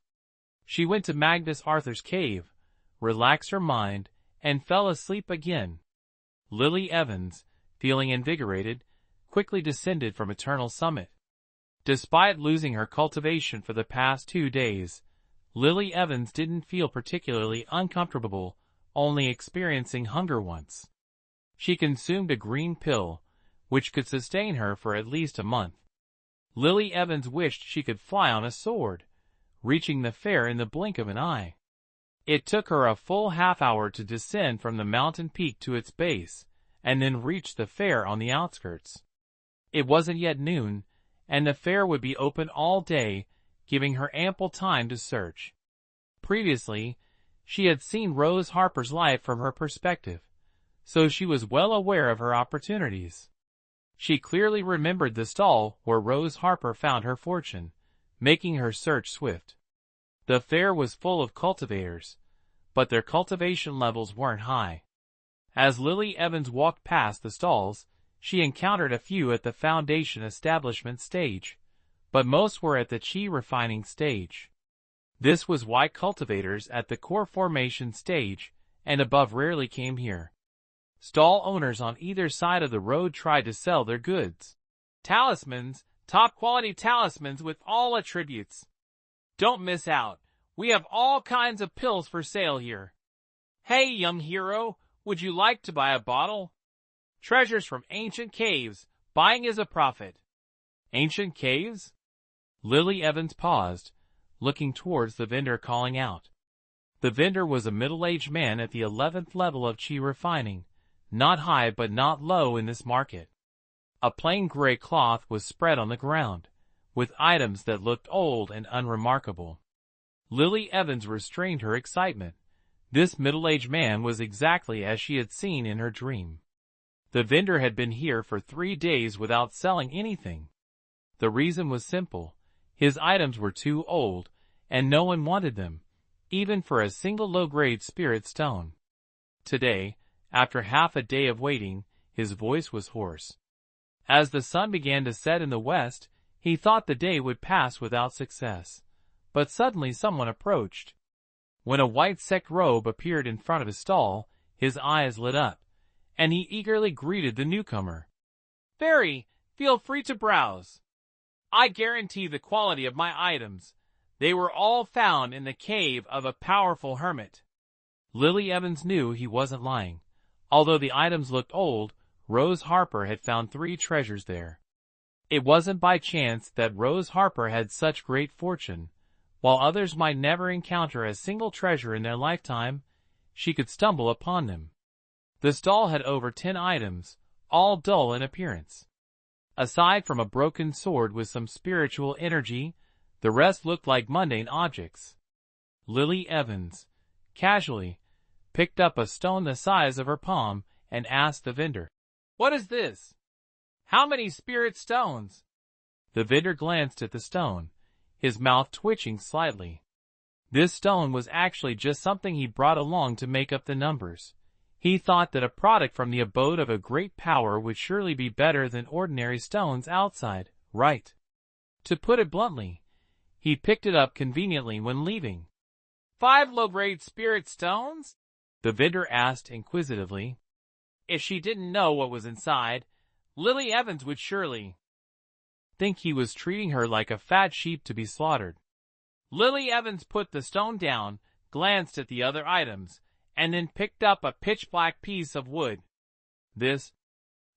She went to Magnus Arthur's cave, relaxed her mind, and fell asleep again. Lily Evans, feeling invigorated, quickly descended from Eternal Summit. Despite losing her cultivation for the past 2 days, Lily Evans didn't feel particularly uncomfortable, only experiencing hunger once. She consumed a green pill, which could sustain her for at least a month. Lily Evans wished she could fly on a sword, reaching the fair in the blink of an eye. It took her a full half-hour to descend from the mountain peak to its base, and then reach the fair on the outskirts. It wasn't yet noon, and the fair would be open all day, giving her ample time to search. Previously, she had seen Rose Harper's life from her perspective, so she was well aware of her opportunities. She clearly remembered the stall where Rose Harper found her fortune, making her search swift. The fair was full of cultivators, but their cultivation levels weren't high. As Lily Evans walked past the stalls, she encountered a few at the foundation establishment stage, but most were at the chi refining stage. This was why cultivators at the core formation stage and above rarely came here. Stall owners on either side of the road tried to sell their goods. Talismans, top-quality talismans with all attributes. Don't miss out. We have all kinds of pills for sale here. Hey, young hero, would you like to buy a bottle? Treasures from ancient caves. Buying is a profit. Ancient caves? Lily Evans paused, looking towards the vendor calling out. The vendor was a middle-aged man at the 11th level of chi refining, not high but not low in this market. A plain gray cloth was spread on the ground, with items that looked old and unremarkable. Lily Evans restrained her excitement. This middle-aged man was exactly as she had seen in her dream. The vendor had been here for 3 days without selling anything. The reason was simple. His items were too old, and no one wanted them, even for a single low-grade spirit stone. Today, after half a day of waiting, his voice was hoarse. As the sun began to set in the west, he thought the day would pass without success. But suddenly someone approached. When a white sect robe appeared in front of his stall, his eyes lit up, and he eagerly greeted the newcomer. "Fairy, feel free to browse. I guarantee the quality of my items. They were all found in the cave of a powerful hermit." Lily Evans knew he wasn't lying. Although the items looked old, Rose Harper had found 3 treasures there. It wasn't by chance that Rose Harper had such great fortune. While others might never encounter a single treasure in their lifetime, she could stumble upon them. The stall had over 10 items, all dull in appearance. Aside from a broken sword with some spiritual energy, the rest looked like mundane objects. Lily Evans, casually, picked up a stone the size of her palm and asked the vendor, "What is this? How many spirit stones?" The vendor glanced at the stone, his mouth twitching slightly. This stone was actually just something he brought along to make up the numbers. He thought that a product from the abode of a great power would surely be better than ordinary stones outside, right? To put it bluntly, he picked it up conveniently when leaving. 5 low-grade spirit stones? The vendor asked inquisitively. If she didn't know what was inside, Lily Evans would surely think he was treating her like a fat sheep to be slaughtered. Lily Evans put the stone down, glanced at the other items, and then picked up a pitch-black piece of wood. This?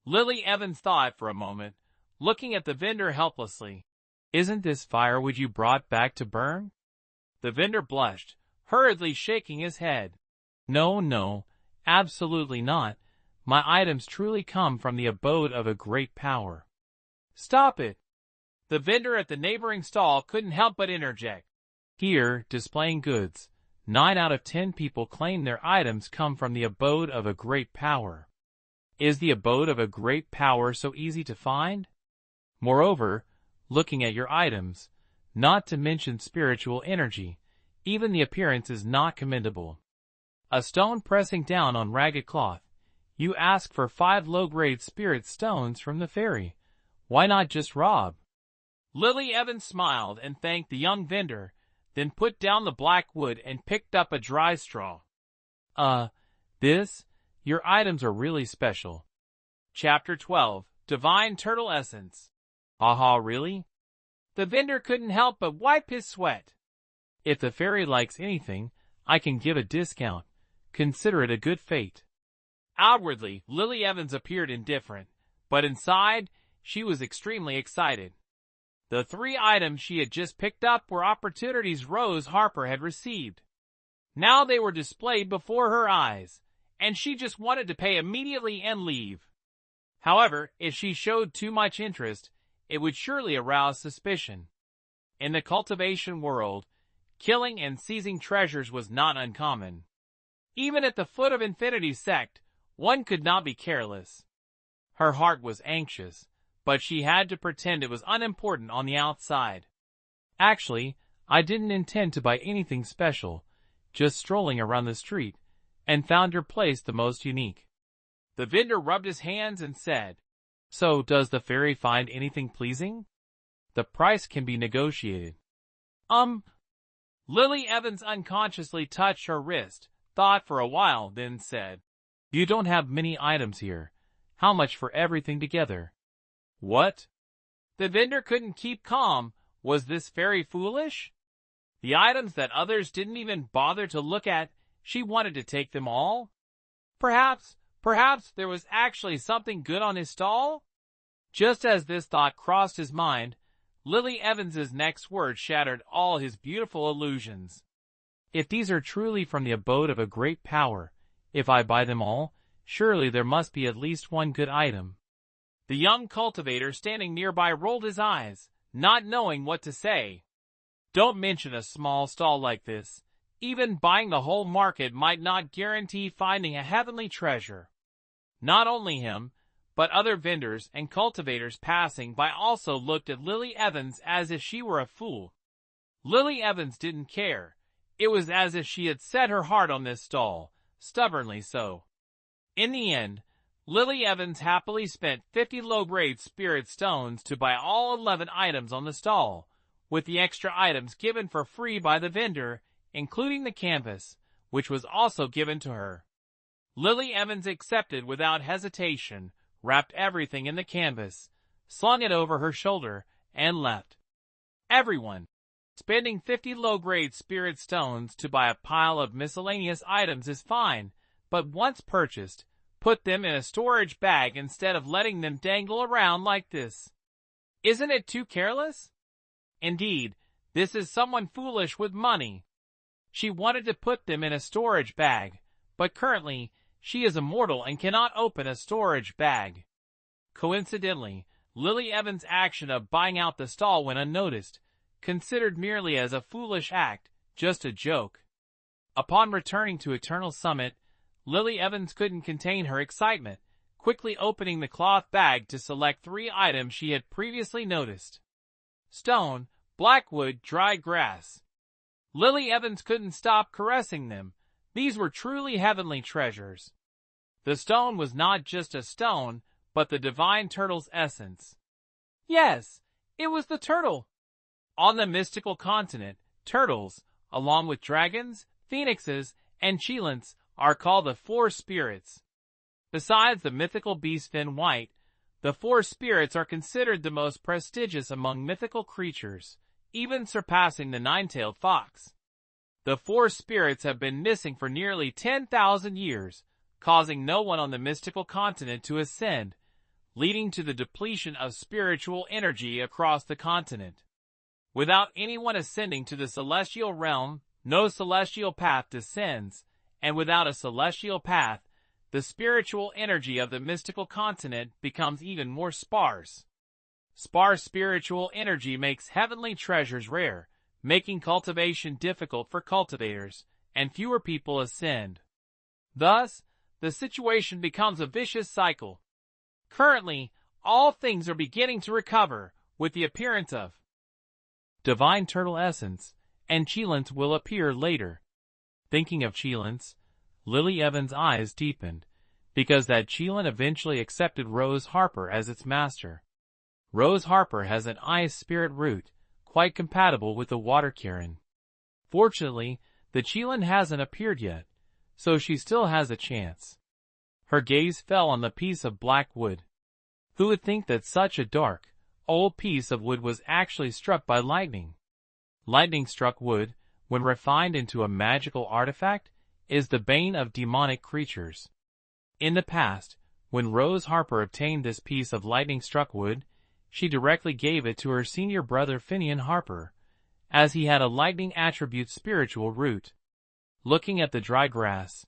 Lily Evans thought for a moment, looking at the vendor helplessly. Isn't this firewood you brought back to burn? The vendor blushed, hurriedly shaking his head. No, absolutely not. My items truly come from the abode of a great power. Stop it! The vendor at the neighboring stall couldn't help but interject. Here, displaying goods, 9 out of 10 people claim their items come from the abode of a great power. Is the abode of a great power so easy to find? Moreover, looking at your items, not to mention spiritual energy, even the appearance is not commendable. A stone pressing down on ragged cloth. You ask for 5 low-grade spirit stones from the fairy. Why not just rob? Lily Evans smiled and thanked the young vendor, then put down the black wood and picked up a dry straw. Your items are really special. Chapter 12, Divine Turtle Essence. Haha, really? The vendor couldn't help but wipe his sweat. If the fairy likes anything, I can give a discount. Consider it a good fate. Outwardly, Lily Evans appeared indifferent, but inside, she was extremely excited. The 3 items she had just picked up were opportunities Rose Harper had received. Now they were displayed before her eyes, and she just wanted to pay immediately and leave. However, if she showed too much interest, it would surely arouse suspicion. In the cultivation world, killing and seizing treasures was not uncommon. Even at the foot of Infinity's sect, one could not be careless. Her heart was anxious, but she had to pretend it was unimportant on the outside. Actually, I didn't intend to buy anything special, just strolling around the street, and found your place the most unique. The vendor rubbed his hands and said, So, does the fairy find anything pleasing? The price can be negotiated. Lily Evans unconsciously touched her wrist, thought for a while, then said, You don't have many items here. How much for everything together? What? The vendor couldn't keep calm. Was this fairy foolish? The items that others didn't even bother to look at, she wanted to take them all? Perhaps there was actually something good on his stall? Just as this thought crossed his mind, Lily Evans's next word shattered all his beautiful illusions. If these are truly from the abode of a great power, if I buy them all, surely there must be at least one good item. The young cultivator standing nearby rolled his eyes, not knowing what to say. Don't mention a small stall like this. Even buying the whole market might not guarantee finding a heavenly treasure. Not only him, but other vendors and cultivators passing by also looked at Lily Evans as if she were a fool. Lily Evans didn't care. It was as if she had set her heart on this stall, stubbornly so. In the end, Lily Evans happily spent 50 low-grade spirit stones to buy all 11 items on the stall, with the extra items given for free by the vendor, including the canvas, which was also given to her. Lily Evans accepted without hesitation, wrapped everything in the canvas, slung it over her shoulder, and left. Everyone, spending 50 low-grade spirit stones to buy a pile of miscellaneous items is fine, but once purchased, put them in a storage bag instead of letting them dangle around like this. Isn't it too careless? Indeed, this is someone foolish with money. She wanted to put them in a storage bag, but currently, she is immortal and cannot open a storage bag. Coincidentally, Lily Evans' action of buying out the stall went unnoticed, considered merely as a foolish act, just a joke. Upon returning to Eternal Summit, Lily Evans couldn't contain her excitement, quickly opening the cloth bag to select 3 items she had previously noticed. Stone, blackwood, dry grass. Lily Evans couldn't stop caressing them. These were truly heavenly treasures. The stone was not just a stone, but the divine turtle's essence. Yes, it was the turtle. On the mystical continent, turtles, along with dragons, phoenixes, and cheilants, are called the 4 spirits. Besides the mythical beast Fin White, the 4 spirits are considered the most prestigious among mythical creatures, even surpassing the 9-tailed fox. The four spirits have been missing for nearly 10,000 years, causing no one on the mystical continent to ascend, leading to the depletion of spiritual energy across the continent. Without anyone ascending to the celestial realm, no celestial path descends, and without a celestial path, the spiritual energy of the mystical continent becomes even more sparse. Sparse spiritual energy makes heavenly treasures rare, making cultivation difficult for cultivators, and fewer people ascend. Thus, the situation becomes a vicious cycle. Currently, all things are beginning to recover, with the appearance of divine turtle essence, and Chilance will appear later. Thinking of Chilance, Lily Evans' eyes deepened, because that Chilan eventually accepted Rose Harper as its master. Rose Harper has an ice spirit root, quite compatible with the water Kirin. Fortunately, the Chilan hasn't appeared yet, so she still has a chance. Her gaze fell on the piece of black wood. Who would think that such a dark, old piece of wood was actually struck by lightning? Lightning-struck wood, when refined into a magical artifact, is the bane of demonic creatures. In the past, when Rose Harper obtained this piece of lightning-struck wood, she directly gave it to her senior brother Finian Harper, as he had a lightning attribute spiritual root. Looking at the dry grass,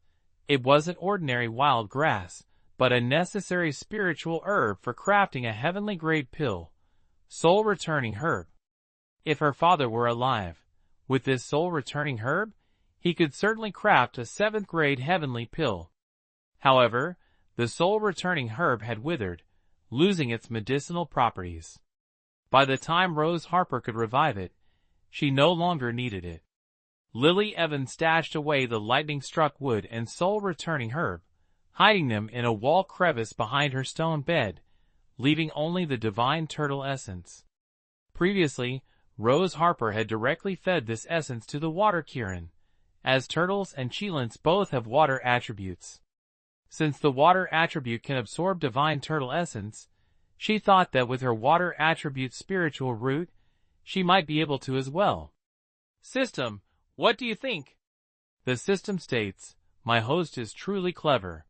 it wasn't ordinary wild grass, but a necessary spiritual herb for crafting a heavenly-grade pill, soul-returning herb. If her father were alive, with this soul-returning herb, he could certainly craft a 7th-grade heavenly pill. However, the soul-returning herb had withered, losing its medicinal properties. By the time Rose Harper could revive it, she no longer needed it. Lily Evans stashed away the lightning-struck wood and soul-returning herb, hiding them in a wall crevice behind her stone bed, leaving only the divine turtle essence. Previously, Rose Harper had directly fed this essence to the water Kirin, as turtles and Chilance both have water attributes. Since the water attribute can absorb divine turtle essence, she thought that with her water attribute spiritual root, she might be able to as well. System, what do you think? The system states, my host is truly clever.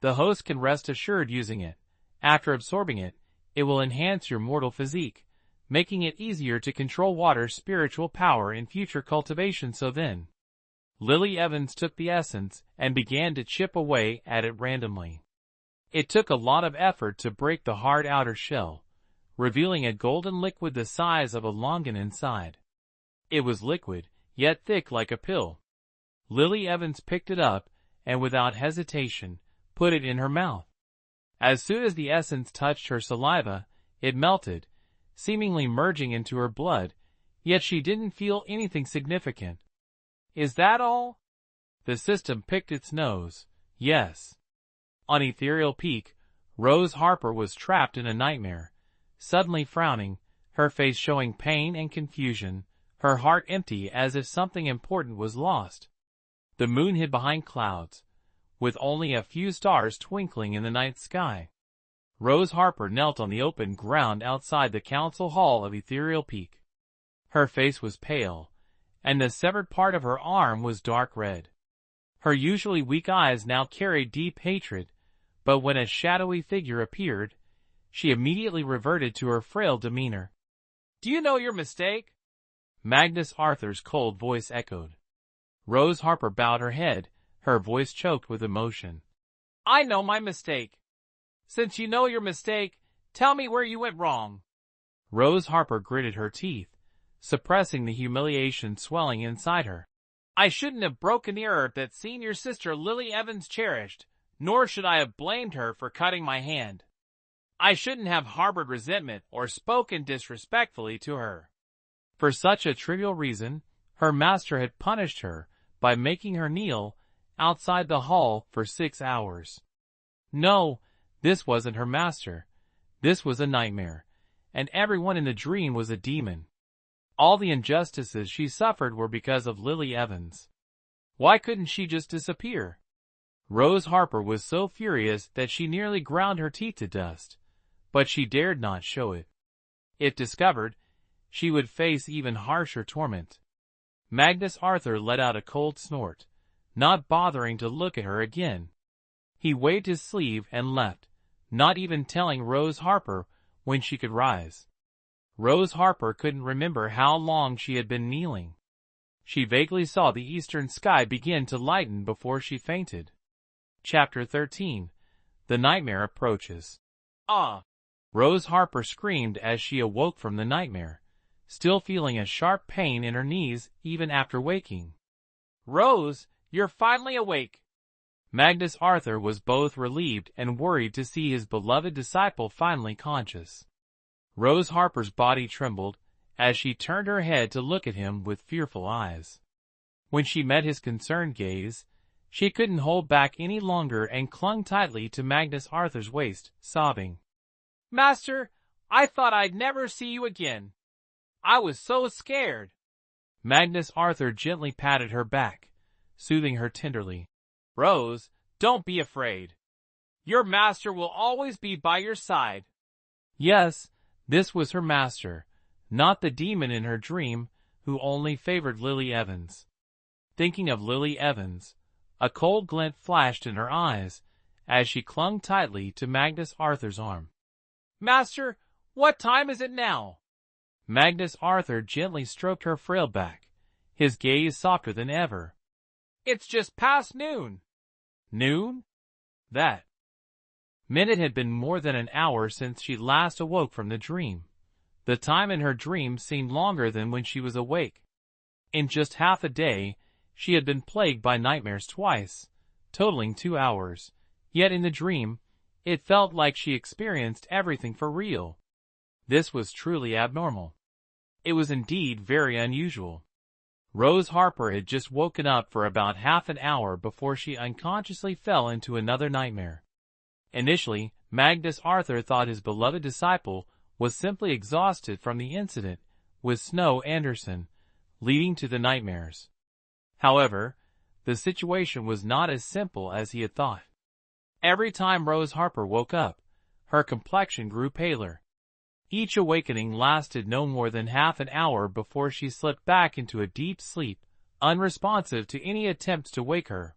The host can rest assured using it. After absorbing it, it will enhance your mortal physique, making it easier to control water's spiritual power in future cultivation. So then, Lily Evans took the essence and began to chip away at it randomly. It took a lot of effort to break the hard outer shell, revealing a golden liquid the size of a longan inside. It was liquid, yet thick like a pill. Lily Evans picked it up and without hesitation put it in her mouth. As soon as the essence touched her saliva, it melted, seemingly merging into her blood, yet she didn't feel anything significant. Is that all? The system picked its nose. Yes. On Ethereal Peak, Rose Harper was trapped in a nightmare, suddenly frowning, her face showing pain and confusion, her heart empty as if something important was lost. The moon hid behind clouds, with only a few stars twinkling in the night sky. Rose Harper knelt on the open ground outside the council hall of Ethereal Peak. Her face was pale, and the severed part of her arm was dark red. Her usually weak eyes now carried deep hatred, but when a shadowy figure appeared, she immediately reverted to her frail demeanor. Do you know your mistake? Magnus Arthur's cold voice echoed. Rose Harper bowed her head, her voice choked with emotion. I know my mistake. Since you know your mistake, tell me where you went wrong. Rose Harper gritted her teeth, suppressing the humiliation swelling inside her. I shouldn't have broken the herb that senior sister Lily Evans cherished, nor should I have blamed her for cutting my hand. I shouldn't have harbored resentment or spoken disrespectfully to her. For such a trivial reason, her master had punished her by making her kneel outside the hall for 6 hours. No, this wasn't her master. This was a nightmare, and everyone in the dream was a demon. All the injustices she suffered were because of Lily Evans. Why couldn't she just disappear? Rose Harper was so furious that she nearly ground her teeth to dust, but she dared not show it. If discovered, she would face even harsher torment. Magnus Arthur let out a cold snort, not bothering to look at her again. He waved his sleeve and left, not even telling Rose Harper when she could rise. Rose Harper couldn't remember how long she had been kneeling. She vaguely saw the eastern sky begin to lighten before she fainted. Chapter 13. The Nightmare Approaches. Ah! Rose Harper screamed as she awoke from the nightmare, still feeling a sharp pain in her knees even after waking. Rose, you're finally awake! Magnus Arthur was both relieved and worried to see his beloved disciple finally conscious. Rose Harper's body trembled as she turned her head to look at him with fearful eyes. When she met his concerned gaze, she couldn't hold back any longer and clung tightly to Magnus Arthur's waist, sobbing. Master, I thought I'd never see you again. I was so scared. Magnus Arthur gently patted her back, soothing her tenderly. Rose, don't be afraid. Your master will always be by your side. Yes, this was her master, not the demon in her dream who only favored Lily Evans. Thinking of Lily Evans, a cold glint flashed in her eyes as she clung tightly to Magnus Arthur's arm. Master, what time is it now? Magnus Arthur gently stroked her frail back, his gaze softer than ever. It's just past noon. Noon? That minute had been more than an hour since she last awoke from the dream. The time in her dream seemed longer than when she was awake. In just half a day, she had been plagued by nightmares twice, totaling 2 hours, yet in the dream, it felt like she experienced everything for real. This was truly abnormal. It was indeed very unusual. Rose Harper had just woken up for about half an hour before she unconsciously fell into another nightmare. Initially, Magnus Arthur thought his beloved disciple was simply exhausted from the incident with Snow Anderson, leading to the nightmares. However, the situation was not as simple as he had thought. Every time Rose Harper woke up, her complexion grew paler. Each awakening lasted no more than half an hour before she slipped back into a deep sleep, unresponsive to any attempts to wake her.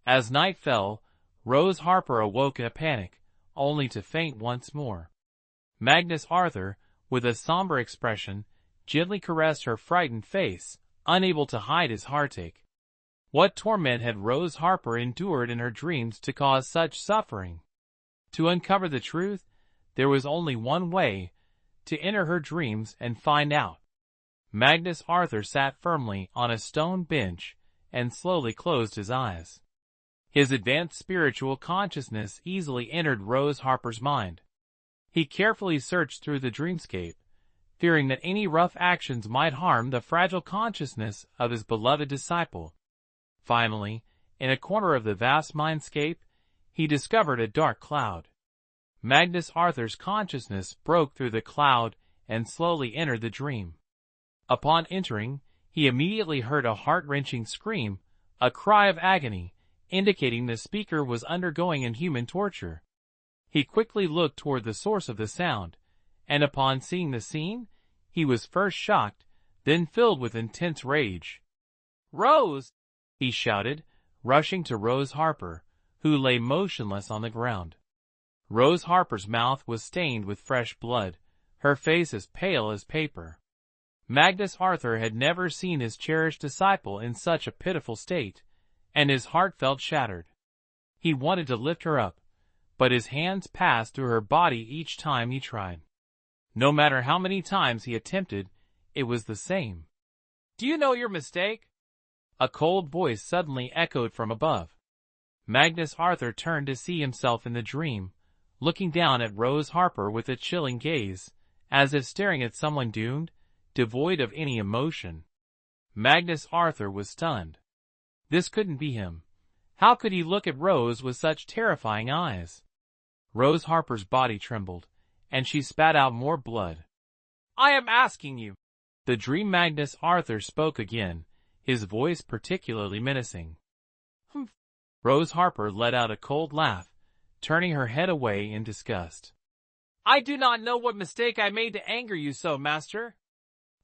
As night fell, Rose Harper awoke in a panic, only to faint once more. Magnus Arthur, with a somber expression, gently caressed her frightened face, unable to hide his heartache. What torment had Rose Harper endured in her dreams to cause such suffering? To uncover the truth, there was only one way: to enter her dreams and find out. Magnus Arthur sat firmly on a stone bench and slowly closed his eyes. His advanced spiritual consciousness easily entered Rose Harper's mind. He carefully searched through the dreamscape, fearing that any rough actions might harm the fragile consciousness of his beloved disciple. Finally, in a corner of the vast mindscape, he discovered a dark cloud. Magnus Arthur's consciousness broke through the cloud and slowly entered the dream. Upon entering, he immediately heard a heart-wrenching scream, a cry of agony, indicating the speaker was undergoing inhuman torture. He quickly looked toward the source of the sound, and upon seeing the scene, he was first shocked, then filled with intense rage. "Rose!" he shouted, rushing to Rose Harper, who lay motionless on the ground. Rose Harper's mouth was stained with fresh blood, her face as pale as paper. Magnus Arthur had never seen his cherished disciple in such a pitiful state, and his heart felt shattered. He wanted to lift her up, but his hands passed through her body each time he tried. No matter how many times he attempted, it was the same. "Do you know your mistake?" A cold voice suddenly echoed from above. Magnus Arthur turned to see himself in the dream, looking down at Rose Harper with a chilling gaze, as if staring at someone doomed, devoid of any emotion. Magnus Arthur was stunned. This couldn't be him. How could he look at Rose with such terrifying eyes? Rose Harper's body trembled, and she spat out more blood. "I am asking you." The dream Magnus Arthur spoke again, his voice particularly menacing. "Humph." Rose Harper let out a cold laugh, turning her head away in disgust. "I do not know what mistake I made to anger you so, master."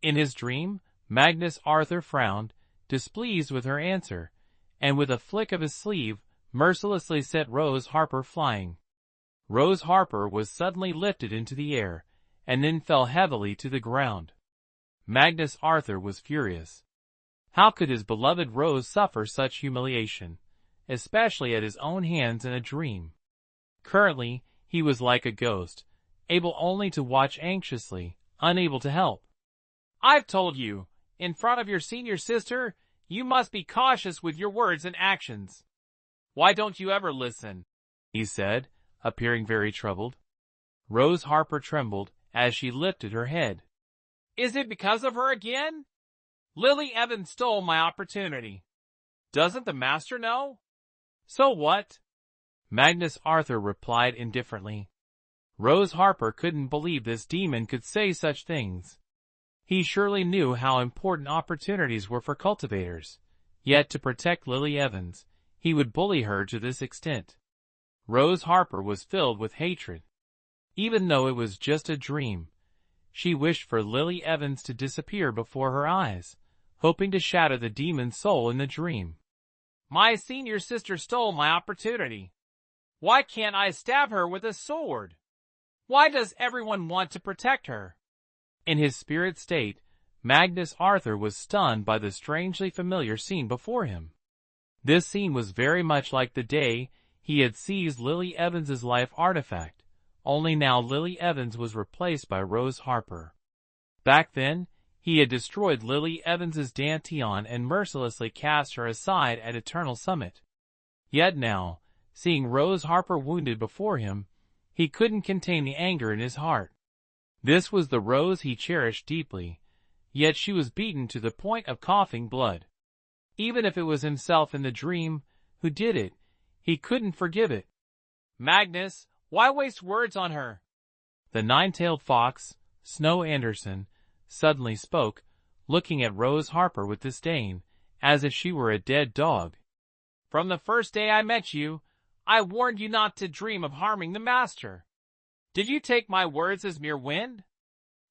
In his dream, Magnus Arthur frowned, displeased with her answer, and with a flick of his sleeve, mercilessly sent Rose Harper flying. Rose Harper was suddenly lifted into the air, and then fell heavily to the ground. Magnus Arthur was furious. How could his beloved Rose suffer such humiliation, especially at his own hands in a dream? Currently, he was like a ghost, able only to watch anxiously, unable to help. "I've told you, in front of your senior sister, you must be cautious with your words and actions. Why don't you ever listen?" he said, appearing very troubled. Rose Harper trembled as she lifted her head. "Is it because of her again? Lily Evans stole my opportunity. Doesn't the master know? So what?" Magnus Arthur replied indifferently. Rose Harper couldn't believe this demon could say such things. He surely knew how important opportunities were for cultivators, yet to protect Lily Evans, he would bully her to this extent. Rose Harper was filled with hatred. Even though it was just a dream, she wished for Lily Evans to disappear before her eyes, hoping to shatter the demon's soul in the dream. "My senior sister stole my opportunity. Why can't I stab her with a sword? Why does everyone want to protect her?" In his spirit state, Magnus Arthur was stunned by the strangely familiar scene before him. This scene was very much like the day he had seized Lily Evans's life artifact, only now Lily Evans was replaced by Rose Harper. Back then, he had destroyed Lily Evans's Danteon and mercilessly cast her aside at Eternal Summit. Yet now, seeing Rose Harper wounded before him, he couldn't contain the anger in his heart. This was the Rose he cherished deeply, yet she was beaten to the point of coughing blood. Even if it was himself in the dream who did it, he couldn't forgive it. "Magnus, why waste words on her?" The nine-tailed fox, Snow Anderson, suddenly spoke, looking at Rose Harper with disdain, as if she were a dead dog. "From the first day I met you, I warned you not to dream of harming the master. Did you take my words as mere wind?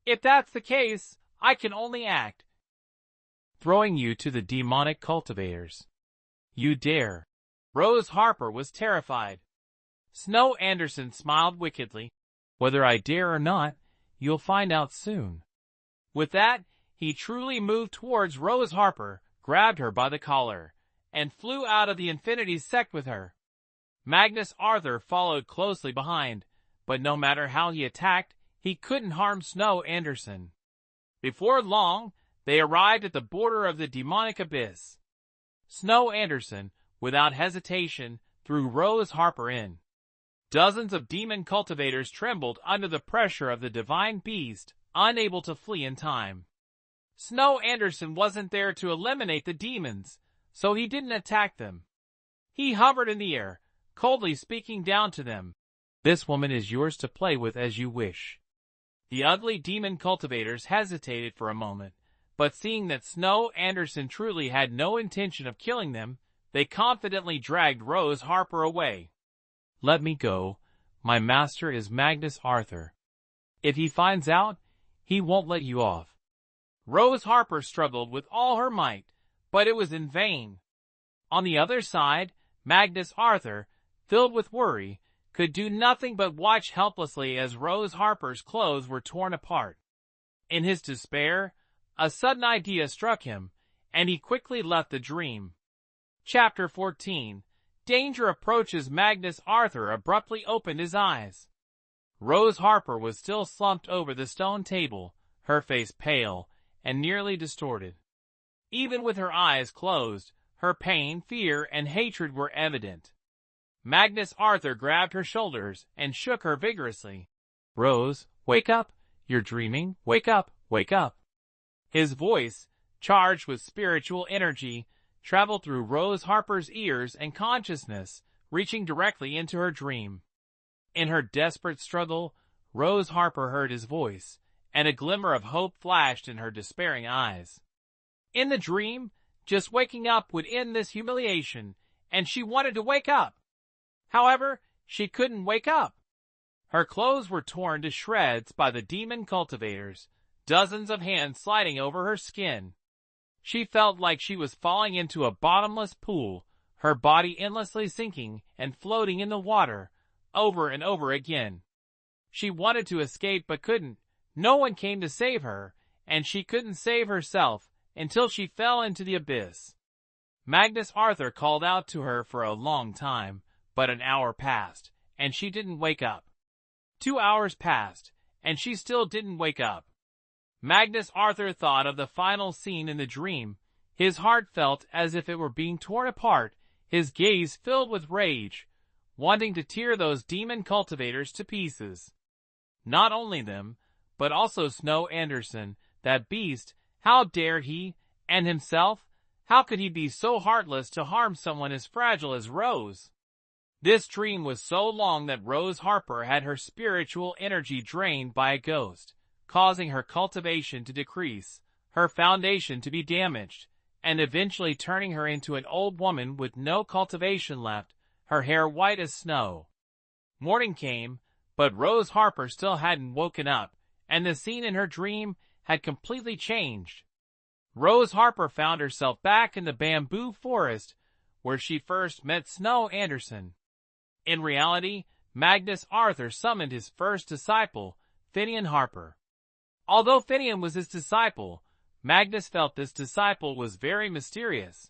If that's the case, I can only act. Throwing you to the demonic cultivators. You dare." Rose Harper was terrified. Snow Anderson smiled wickedly. "Whether I dare or not, you'll find out soon." With that, he truly moved towards Rose Harper, grabbed her by the collar, and flew out of the Infinity Sect with her. Magnus Arthur followed closely behind, but no matter how he attacked, he couldn't harm Snow Anderson. Before long, they arrived at the border of the demonic abyss. Snow Anderson, without hesitation, threw Rose Harper in. Dozens of demon cultivators trembled under the pressure of the divine beast, unable to flee in time. Snow Anderson wasn't there to eliminate the demons, so he didn't attack them. He hovered in the air, coldly speaking down to them. "This woman is yours to play with as you wish." The ugly demon cultivators hesitated for a moment, but seeing that Snow Anderson truly had no intention of killing them, they confidently dragged Rose Harper away. "Let me go. My master is Magnus Arthur. If he finds out, he won't let you off." Rose Harper struggled with all her might, but it was in vain. On the other side, Magnus Arthur, filled with worry, could do nothing but watch helplessly as Rose Harper's clothes were torn apart. In his despair, a sudden idea struck him, and he quickly left the dream. Chapter 14. Danger approaches. Magnus Arthur abruptly opened his eyes. Rose Harper was still slumped over the stone table, her face pale and nearly distorted. Even with her eyes closed, her pain, fear, and hatred were evident. Magnus Arthur grabbed her shoulders and shook her vigorously. "Rose, wake up! You're dreaming! Wake up! Wake up!" His voice, charged with spiritual energy, traveled through Rose Harper's ears and consciousness, reaching directly into her dream. In her desperate struggle, Rose Harper heard his voice, and a glimmer of hope flashed in her despairing eyes. In the dream, just waking up would end this humiliation, and she wanted to wake up. However, she couldn't wake up. Her clothes were torn to shreds by the demon cultivators, dozens of hands sliding over her skin. She felt like she was falling into a bottomless pool, her body endlessly sinking and floating in the water, over and over again. She wanted to escape but couldn't. No one came to save her, and she couldn't save herself until she fell into the abyss. Magnus Arthur called out to her for a long time, but an hour passed, and she didn't wake up. 2 hours passed, and she still didn't wake up. Magnus Arthur thought of the final scene in the dream. His heart felt as if it were being torn apart, his gaze filled with rage, wanting to tear those demon cultivators to pieces. Not only them, but also Snow Anderson, that beast. How dare he, and himself? How could he be so heartless to harm someone as fragile as Rose? This dream was so long that Rose Harper had her spiritual energy drained by a ghost, causing her cultivation to decrease, her foundation to be damaged, and eventually turning her into an old woman with no cultivation left, her hair white as snow. Morning came, but Rose Harper still hadn't woken up, and the scene in her dream had completely changed. Rose Harper found herself back in the bamboo forest where she first met Snow Anderson. In reality, Magnus Arthur summoned his first disciple, Thuy Tien Harper. Although Thuy Tien was his disciple, Magnus felt this disciple was very mysterious.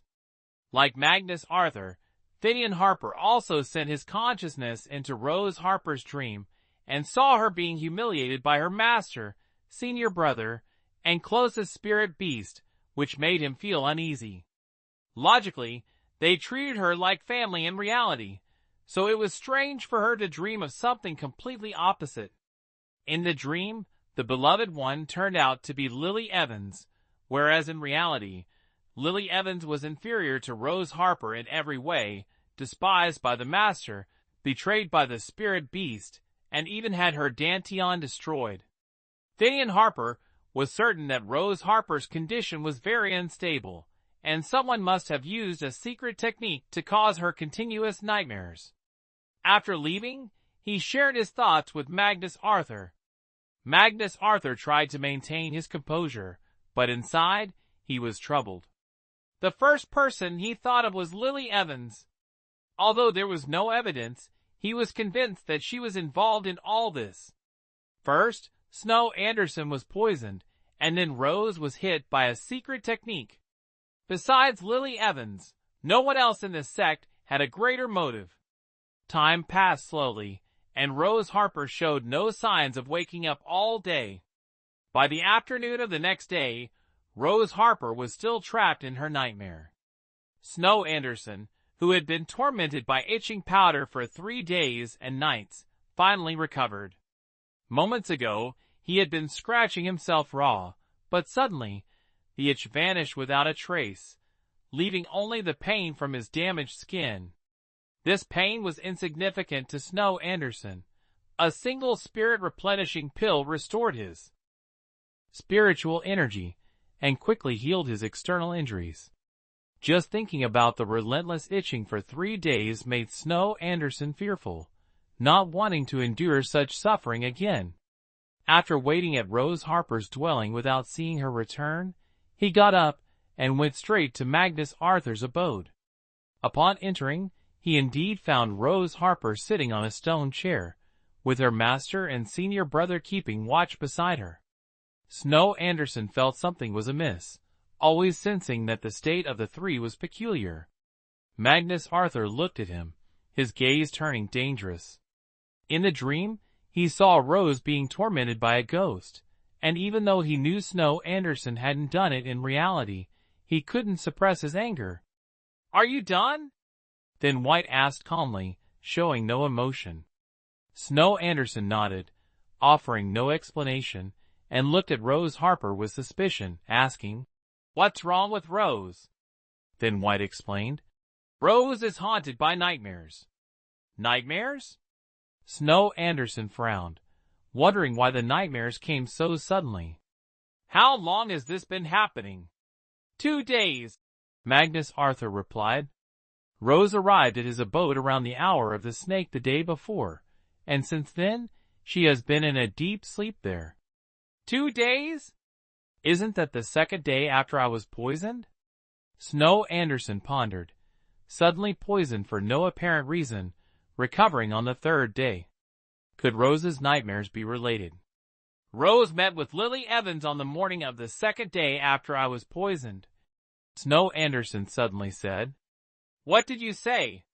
Like Magnus Arthur, Thuy Tien Harper also sent his consciousness into Rose Harper's dream and saw her being humiliated by her master, senior brother, and closest spirit beast, which made him feel uneasy. Logically, they treated her like family in reality, so it was strange for her to dream of something completely opposite. In the dream, the beloved one turned out to be Lily Evans, whereas in reality, Lily Evans was inferior to Rose Harper in every way, despised by the master, betrayed by the spirit beast, and even had her Danteon destroyed. Thuy Tien Harper was certain that Rose Harper's condition was very unstable, and someone must have used a secret technique to cause her continuous nightmares. After leaving, he shared his thoughts with Magnus Arthur. Magnus Arthur tried to maintain his composure, but inside, he was troubled. The first person he thought of was Lily Evans. Although there was no evidence, he was convinced that she was involved in all this. First, Snow Anderson was poisoned, and then Rose was hit by a secret technique. Besides Lily Evans, no one else in this sect had a greater motive. Time passed slowly, and Rose Harper showed no signs of waking up all day. By the afternoon of the next day, Rose Harper was still trapped in her nightmare. Snow Anderson, who had been tormented by itching powder for 3 days and nights, finally recovered. Moments ago, he had been scratching himself raw, but suddenly, the itch vanished without a trace, leaving only the pain from his damaged skin. This pain was insignificant to Snow Anderson. A single spirit-replenishing pill restored his spiritual energy and quickly healed his external injuries. Just thinking about the relentless itching for 3 days made Snow Anderson fearful, not wanting to endure such suffering again. After waiting at Rose Harper's dwelling without seeing her return, he got up and went straight to Magnus Arthur's abode. Upon entering, he indeed found Rose Harper sitting on a stone chair, with her master and senior brother keeping watch beside her. Snow Anderson felt something was amiss, always sensing that the state of the three was peculiar. Magnus Arthur looked at him, his gaze turning dangerous. In the dream, he saw Rose being tormented by a ghost, and even though he knew Snow Anderson hadn't done it in reality, he couldn't suppress his anger. "Are you done?" Then White asked calmly, showing no emotion. Snow Anderson nodded, offering no explanation, and looked at Rose Harper with suspicion, asking, "What's wrong with Rose?" Then White explained, "Rose is haunted by nightmares." "Nightmares?" Snow Anderson frowned, wondering why the nightmares came so suddenly. "How long has this been happening?" 2 days, Magnus Arthur replied. Rose arrived at his abode around the hour of the snake the day before, and since then, she has been in a deep sleep there. 2 days? Isn't that the second day after I was poisoned? Snow Anderson pondered. Suddenly poisoned for no apparent reason, recovering on the third day. Could Rose's nightmares be related? Rose met with Lily Evans on the morning of the second day after I was poisoned, Snow Anderson suddenly said. What did you say?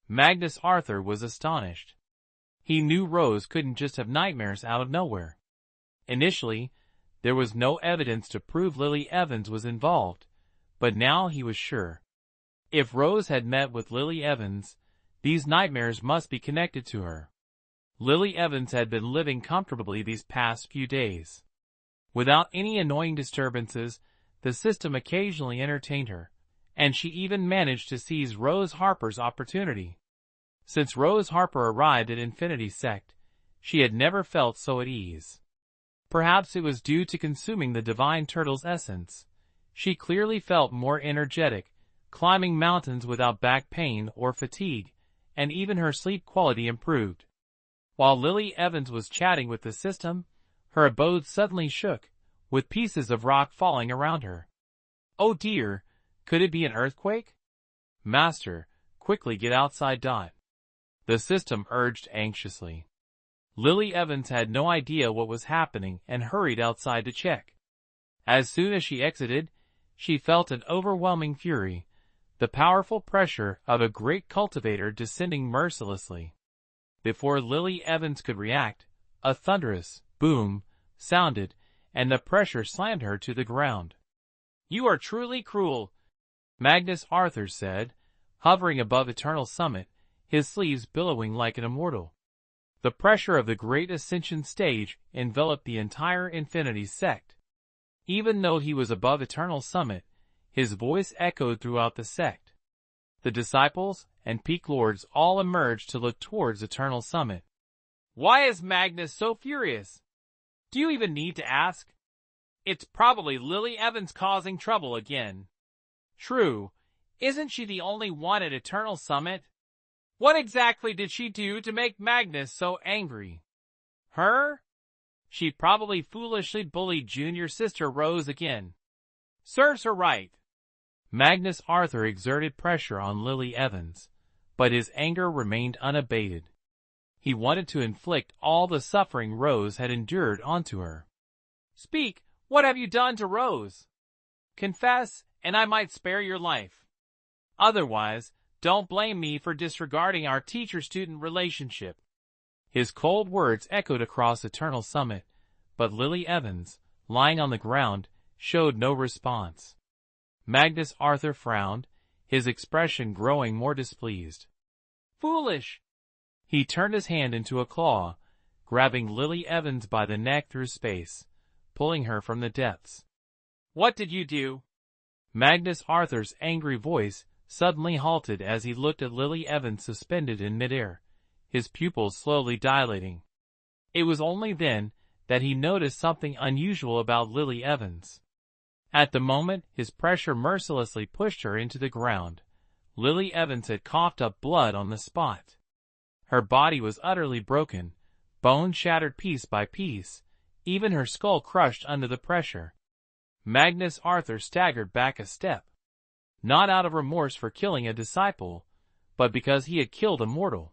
Magnus Arthur was astonished. He knew Rose couldn't just have nightmares out of nowhere. Initially, there was no evidence to prove Lily Evans was involved, but now he was sure. If Rose had met with Lily Evans, these nightmares must be connected to her. Lily Evans had been living comfortably these past few days. Without any annoying disturbances, the system occasionally entertained her, and she even managed to seize Rose Harper's opportunity. Since Rose Harper arrived at Infinity Sect, she had never felt so at ease. Perhaps it was due to consuming the Divine Turtle's essence. She clearly felt more energetic, climbing mountains without back pain or fatigue, and even her sleep quality improved. While Lily Evans was chatting with the system, her abode suddenly shook, with pieces of rock falling around her. Oh dear, could it be an earthquake? Master, quickly get outside. The system urged anxiously. Lily Evans had no idea what was happening and hurried outside to check. As soon as she exited, she felt an overwhelming fury, the powerful pressure of a great cultivator descending mercilessly. Before Lily Evans could react, a thunderous boom sounded, and the pressure slammed her to the ground. You are truly cruel, Magnus Arthur said, hovering above Eternal Summit, his sleeves billowing like an immortal. The pressure of the Great Ascension stage enveloped the entire Infinity Sect. Even though he was above Eternal Summit, his voice echoed throughout the sect. The disciples and peak lords all emerged to look towards Eternal Summit. Why is Magnus so furious? Do you even need to ask? It's probably Lily Evans causing trouble again. True, isn't she the only one at Eternal Summit? What exactly did she do to make Magnus so angry? Her? She probably foolishly bullied junior sister Rose again. Serves her right. Magnus Arthur exerted pressure on Lily Evans, but his anger remained unabated. He wanted to inflict all the suffering Rose had endured onto her. Speak, what have you done to Rose? Confess, and I might spare your life. Otherwise, don't blame me for disregarding our teacher-student relationship. His cold words echoed across Eternal Summit, but Lily Evans, lying on the ground, showed no response. Magnus Arthur frowned, his expression growing more displeased. Foolish! He turned his hand into a claw, grabbing Lily Evans by the neck through space, pulling her from the depths. What did you do? Magnus Arthur's angry voice suddenly halted as he looked at Lily Evans suspended in midair, his pupils slowly dilating. It was only then that he noticed something unusual about Lily Evans. At the moment his pressure mercilessly pushed her into the ground, Lily Evans had coughed up blood on the spot. Her body was utterly broken, bones shattered piece by piece, even her skull crushed under the pressure. Magnus Arthur staggered back a step, not out of remorse for killing a disciple, but because he had killed a mortal.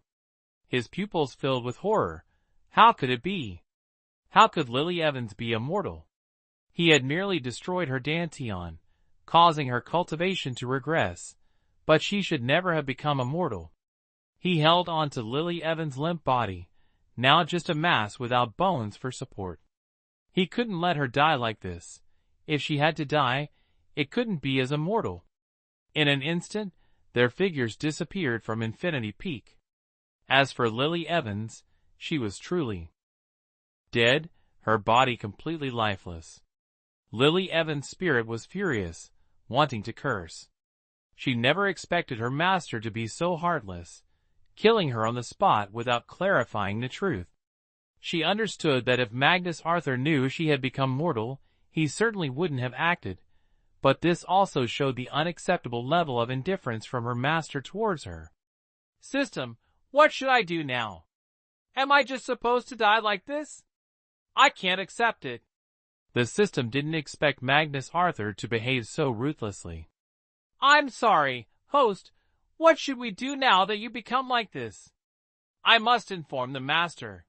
His pupils filled with horror. How could it be? How could Lily Evans be immortal? He had merely destroyed her dantian, causing her cultivation to regress, but she should never have become immortal. He held on to Lily Evans' limp body, now just a mass without bones for support. He couldn't let her die like this. If she had to die, it couldn't be as immortal. In an instant, their figures disappeared from Infinity Peak. As for Lily Evans, she was truly dead, her body completely lifeless. Lily Evans' spirit was furious, wanting to curse. She never expected her master to be so heartless, killing her on the spot without clarifying the truth. She understood that if Magnus Arthur knew she had become mortal, he certainly wouldn't have acted, but this also showed the unacceptable level of indifference from her master towards her. System, what should I do now? Am I just supposed to die like this? I can't accept it. The system didn't expect Magnus Arthur to behave so ruthlessly. "I'm sorry, host. What should we do now that you become like this?" "I must inform the master."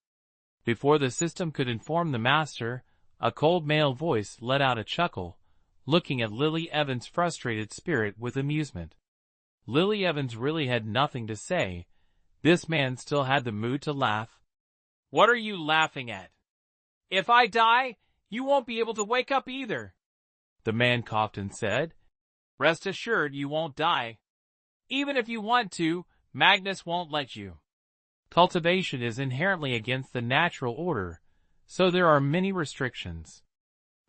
Before the system could inform the master, a cold male voice let out a chuckle, looking at Lily Evans' frustrated spirit with amusement. Lily Evans really had nothing to say. This man still had the mood to laugh. "What are you laughing at? If I die, you won't be able to wake up either." The man coughed and said, "Rest assured you won't die. Even if you want to, Magnus won't let you. Cultivation is inherently against the natural order, so there are many restrictions.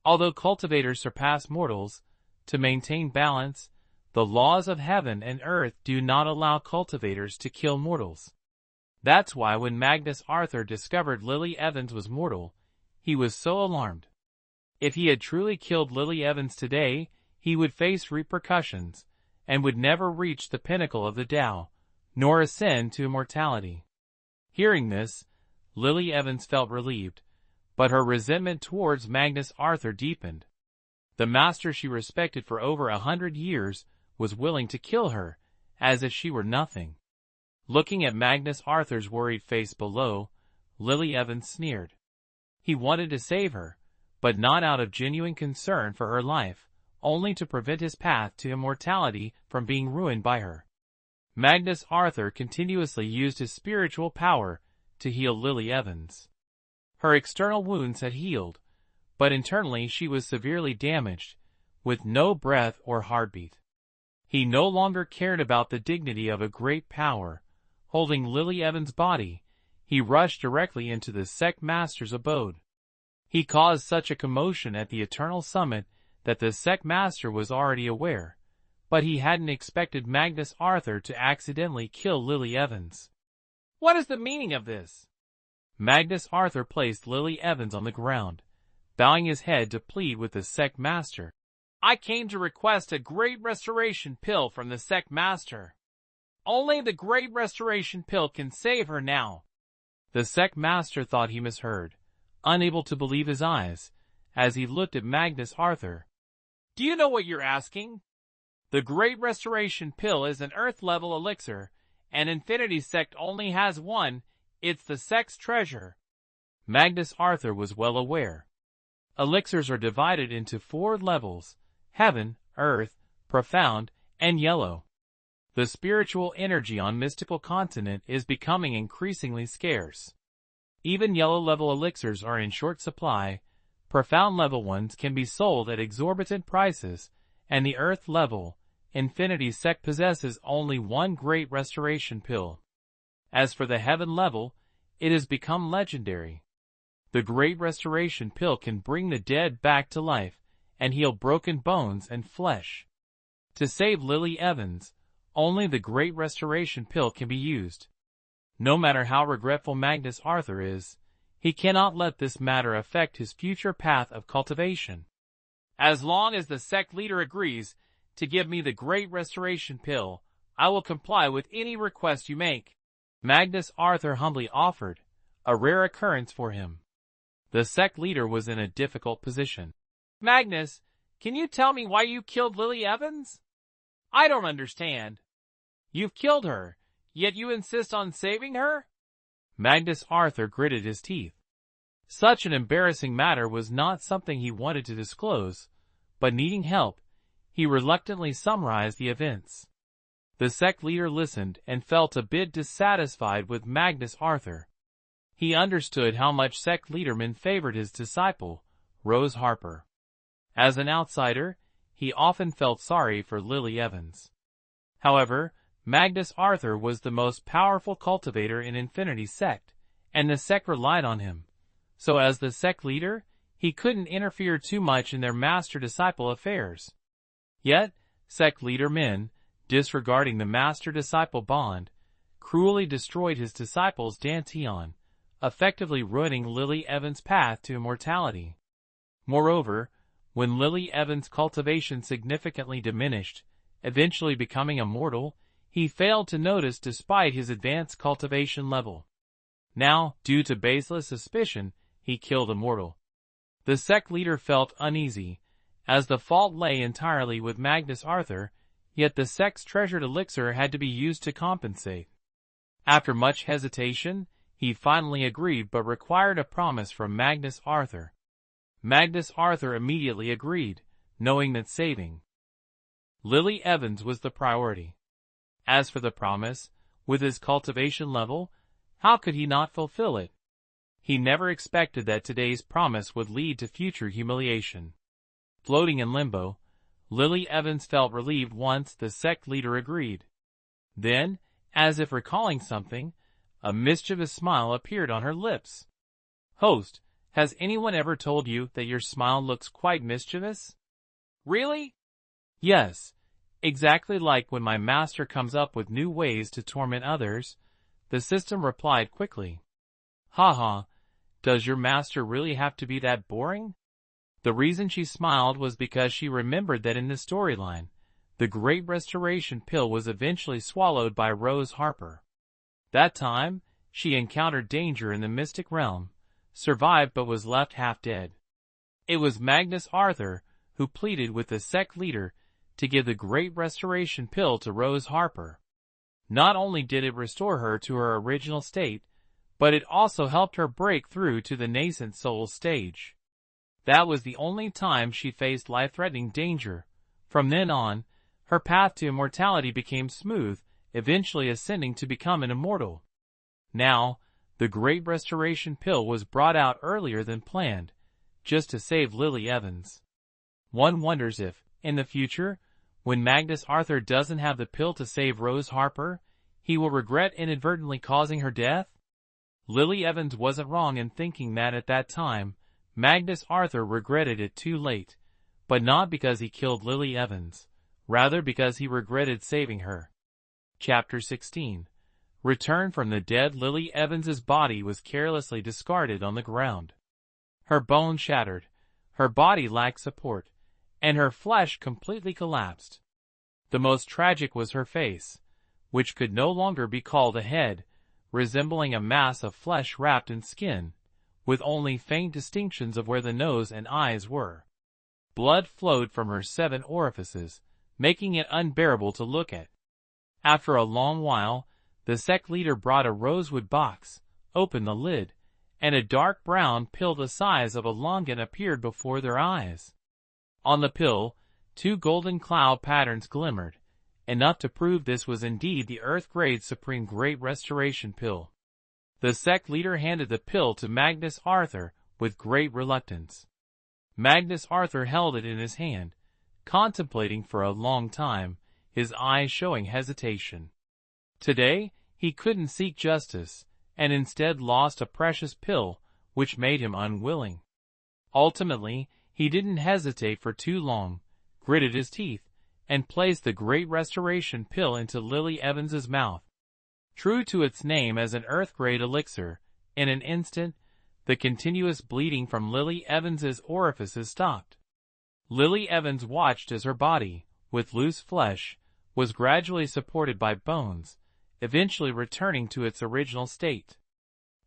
Although cultivators surpass mortals, to maintain balance, the laws of heaven and earth do not allow cultivators to kill mortals. That's why when Magnus Arthur discovered Lily Evans was mortal, he was so alarmed. If he had truly killed Lily Evans today, he would face repercussions, and would never reach the pinnacle of the Tao, nor ascend to immortality. Hearing this, Lily Evans felt relieved, but her resentment towards Magnus Arthur deepened. The master she respected for over 100 years was willing to kill her, as if she were nothing. Looking at Magnus Arthur's worried face below, Lily Evans sneered. He wanted to save her, but not out of genuine concern for her life, only to prevent his path to immortality from being ruined by her. Magnus Arthur continuously used his spiritual power to heal Lily Evans. Her external wounds had healed, but internally she was severely damaged, with no breath or heartbeat. He no longer cared about the dignity of a great power. Holding Lily Evans' body, he rushed directly into the sect master's abode. He caused such a commotion at the Eternal Summit that the sect master was already aware, but he hadn't expected Magnus Arthur to accidentally kill Lily Evans. "What is the meaning of this?" Magnus Arthur placed Lily Evans on the ground, bowing his head to plead with the sect master. "I came to request a Great Restoration Pill from the sect master. Only the Great Restoration Pill can save her now." The sect master thought he misheard, unable to believe his eyes, as he looked at Magnus Arthur. "Do you know what you're asking? The Great Restoration Pill is an Earth-level elixir, and Infinity Sect only has one. It's the sect's treasure." Magnus Arthur was well aware. Elixirs are divided into 4 levels: heaven, earth, profound, and yellow. The spiritual energy on mystical continent is becoming increasingly scarce. Even yellow-level elixirs are in short supply. Profound-level ones can be sold at exorbitant prices, and the earth-level, Infinity Sect possesses only one Great Restoration Pill. As for the heaven level, it has become legendary. The Great Restoration Pill can bring the dead back to life and heal broken bones and flesh. To save Lily Evans, only the Great Restoration Pill can be used. No matter how regretful Magnus Arthur is, he cannot let this matter affect his future path of cultivation. "As long as the sect leader agrees to give me the Great Restoration Pill, I will comply with any request you make," Magnus Arthur humbly offered, a rare occurrence for him. The sect leader was in a difficult position. "Magnus, can you tell me why you killed Lily Evans? I don't understand. You've killed her, yet you insist on saving her?" Magnus Arthur gritted his teeth. Such an embarrassing matter was not something he wanted to disclose, but needing help, he reluctantly summarized the events. The sect leader listened and felt a bit dissatisfied with Magnus Arthur. He understood how much sect leaderman favored his disciple, Rose Harper. As an outsider, he often felt sorry for Lily Evans. However, Magnus Arthur was the most powerful cultivator in Infinity Sect, and the sect relied on him. So as the sect leader, he couldn't interfere too much in their master-disciple affairs. Yet, sect leader Min, disregarding the master-disciple bond, cruelly destroyed his disciple's dantian, effectively ruining Lily Evans' path to immortality. Moreover, when Lily Evans' cultivation significantly diminished, eventually becoming immortal, he failed to notice despite his advanced cultivation level. Now, due to baseless suspicion, he killed a mortal. The sect leader felt uneasy, as the fault lay entirely with Magnus Arthur, yet the sect's treasured elixir had to be used to compensate. After much hesitation, he finally agreed but required a promise from Magnus Arthur. Magnus Arthur immediately agreed, knowing that saving Lily Evans was the priority. As for the promise, with his cultivation level, how could he not fulfill it? He never expected that today's promise would lead to future humiliation. Floating in limbo, Lily Evans felt relieved once the sect leader agreed. Then, as if recalling something, a mischievous smile appeared on her lips. "Host, has anyone ever told you that your smile looks quite mischievous?" "Really?" "Yes, exactly like when my master comes up with new ways to torment others," the system replied quickly. "Ha ha, does your master really have to be that boring?" The reason she smiled was because she remembered that in the storyline, the Great Restoration pill was eventually swallowed by Rose Harper. That time, she encountered danger in the mystic realm, survived but was left half dead. It was Magnus Arthur who pleaded with the sect leader to give the Great Restoration pill to Rose Harper. Not only did it restore her to her original state, but it also helped her break through to the nascent soul stage. That was the only time she faced life-threatening danger. From then on, her path to immortality became smooth, eventually ascending to become an immortal. Now, the Great Restoration pill was brought out earlier than planned, just to save Lily Evans. One wonders if, in the future, when Magnus Arthur doesn't have the pill to save Rose Harper, he will regret inadvertently causing her death? Lily Evans wasn't wrong in thinking that at that time, Magnus Arthur regretted it too late, but not because he killed Lily Evans, rather because he regretted saving her. Chapter 16. Return from the dead. Lily Evans's body was carelessly discarded on the ground. Her bones shattered, her body lacked support, and her flesh completely collapsed. The most tragic was her face, which could no longer be called a head, resembling a mass of flesh wrapped in skin, with only faint distinctions of where the nose and eyes were. Blood flowed from her 7 orifices, making it unbearable to look at. After a long while, the sect leader brought a rosewood box, opened the lid, and a dark brown pill the size of a longan appeared before their eyes. On the pill, 2 golden cloud patterns glimmered, enough to prove this was indeed the Earth-grade Supreme Great Restoration pill. The sect leader handed the pill to Magnus Arthur with great reluctance. Magnus Arthur held it in his hand, contemplating for a long time, his eyes showing hesitation. Today, he couldn't seek justice, and instead lost a precious pill, which made him unwilling. Ultimately, he didn't hesitate for too long, gritted his teeth, and placed the Great Restoration pill into Lily Evans's mouth. True to its name as an Earth-grade elixir, in an instant, the continuous bleeding from Lily Evans's orifices stopped. Lily Evans watched as her body, with loose flesh, was gradually supported by bones, eventually returning to its original state.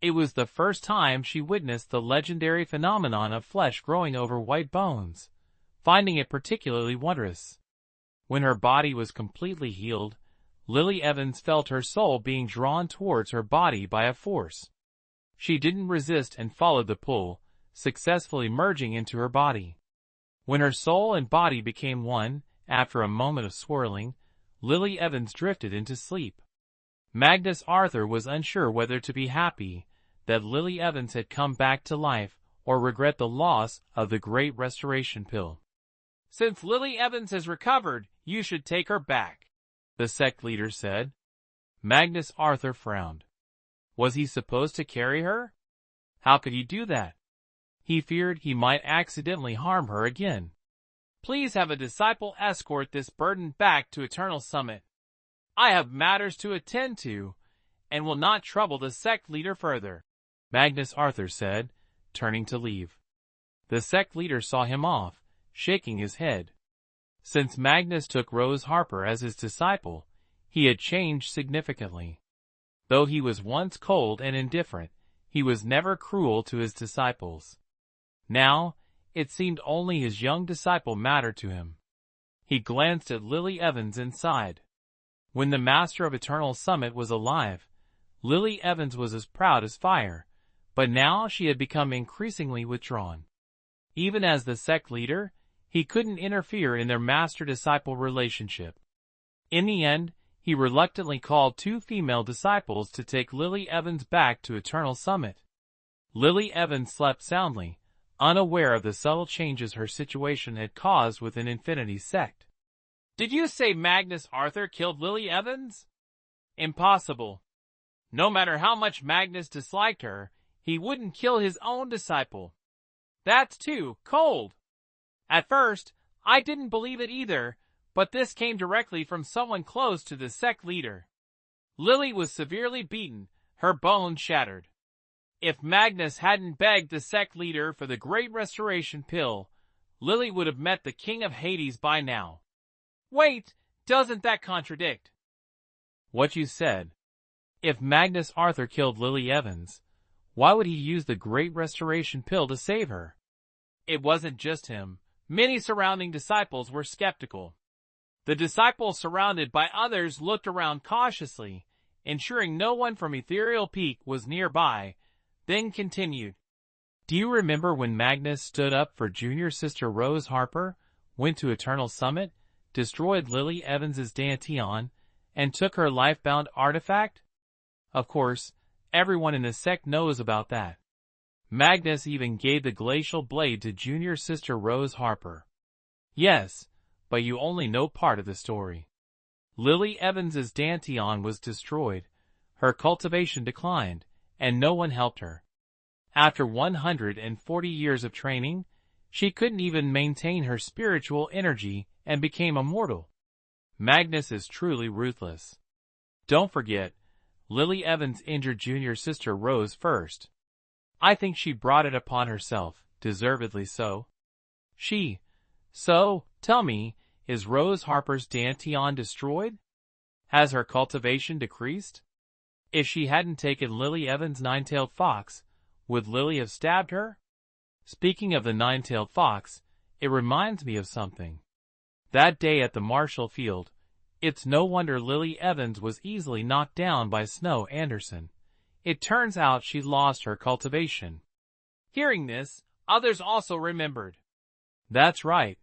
It was the first time she witnessed the legendary phenomenon of flesh growing over white bones, finding it particularly wondrous. When her body was completely healed, Lily Evans felt her soul being drawn towards her body by a force. She didn't resist and followed the pull, successfully merging into her body. When her soul and body became one, after a moment of swirling, Lily Evans drifted into sleep. Magnus Arthur was unsure whether to be happy that Lily Evans had come back to life or regret the loss of the Great Restoration pill. "Since Lily Evans has recovered, you should take her back," the sect leader said. Magnus Arthur frowned. Was he supposed to carry her? How could he do that? He feared he might accidentally harm her again. "Please have a disciple escort this burden back to Eternal Summit. I have matters to attend to, and will not trouble the sect leader further," Magnus Arthur said, turning to leave. The sect leader saw him off, shaking his head. Since Magnus took Rose Harper as his disciple, he had changed significantly. Though he was once cold and indifferent, he was never cruel to his disciples. Now, it seemed only his young disciple mattered to him. He glanced at Lily Evans and sighed. When the Master of Eternal Summit was alive, Lily Evans was as proud as fire, but now she had become increasingly withdrawn. Even as the sect leader, he couldn't interfere in their master-disciple relationship. In the end, he reluctantly called 2 female disciples to take Lily Evans back to Eternal Summit. Lily Evans slept soundly, unaware of the subtle changes her situation had caused within Infinity's sect. "Did you say Magnus Arthur killed Lily Evans?" "Impossible. No matter how much Magnus disliked her, he wouldn't kill his own disciple. That's too cold." At first, I didn't believe it either, but this came directly from someone close to the sect leader. Lily was severely beaten, her bones shattered. If Magnus hadn't begged the sect leader for the Great Restoration pill, Lily would have met the King of Hades by now. Wait, doesn't that contradict what you said? If Magnus Arthur killed Lily Evans, why would he use the Great Restoration pill to save her? It wasn't just him. Many surrounding disciples were skeptical. The disciples surrounded by others looked around cautiously, ensuring no one from Ethereal Peak was nearby, then continued. "Do you remember when Magnus stood up for junior sister Rose Harper, went to Eternal Summit, destroyed Lily Evans's Danteon, and took her life-bound artifact? Of course, everyone in the sect knows about that. Magnus even gave the glacial blade to junior sister Rose Harper." "Yes, but you only know part of the story. Lily Evans's Danteon was destroyed, her cultivation declined, and no one helped her. After 140 years of training, she couldn't even maintain her spiritual energy and became immortal. Magnus is truly ruthless. Don't forget, Lily Evans injured junior sister Rose first. I think she brought it upon herself, deservedly so. So, tell me, is Rose Harper's Danteon destroyed? Has her cultivation decreased? If she hadn't taken Lily Evans' nine-tailed fox, would Lily have stabbed her? Speaking of the nine-tailed fox, it reminds me of something. That day at the Marshall Field, it's no wonder Lily Evans was easily knocked down by Snow Anderson. It turns out she lost her cultivation." Hearing this, others also remembered. That's right.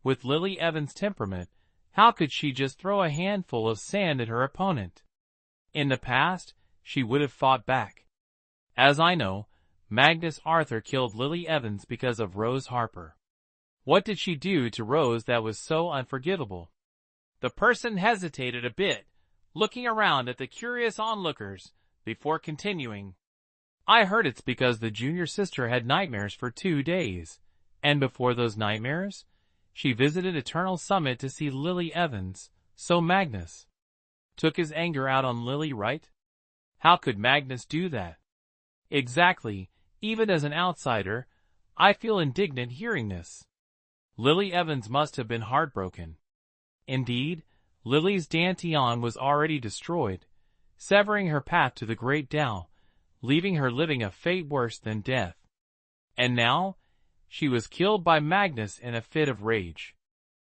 With Lily Evans' temperament, how could she just throw a handful of sand at her opponent? In the past, she would have fought back. As I know, Magnus Arthur killed Lily Evans because of Rose Harper. What did she do to Rose that was so unforgivable? The person hesitated a bit, looking around at the curious onlookers, before continuing. I heard it's because the junior sister had nightmares for 2 days, and before those nightmares, she visited Eternal Summit to see Lily Evans, so Magnus took his anger out on Lily, right? How could Magnus do that? Exactly, even as an outsider, I feel indignant hearing this. Lily Evans must have been heartbroken. Indeed, Lily's Danteon was already destroyed, severing her path to the Great Tao, leaving her living a fate worse than death. And now, she was killed by Magnus in a fit of rage.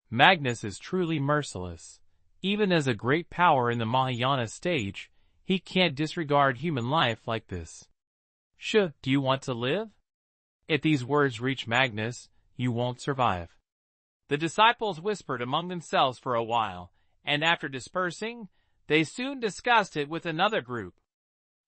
Magnus is truly merciless. Even as a great power in the Mahayana stage, he can't disregard human life like this. Do you want to live? If these words reach Magnus, you won't survive. The disciples whispered among themselves for a while, and after dispersing, they soon discussed it with another group.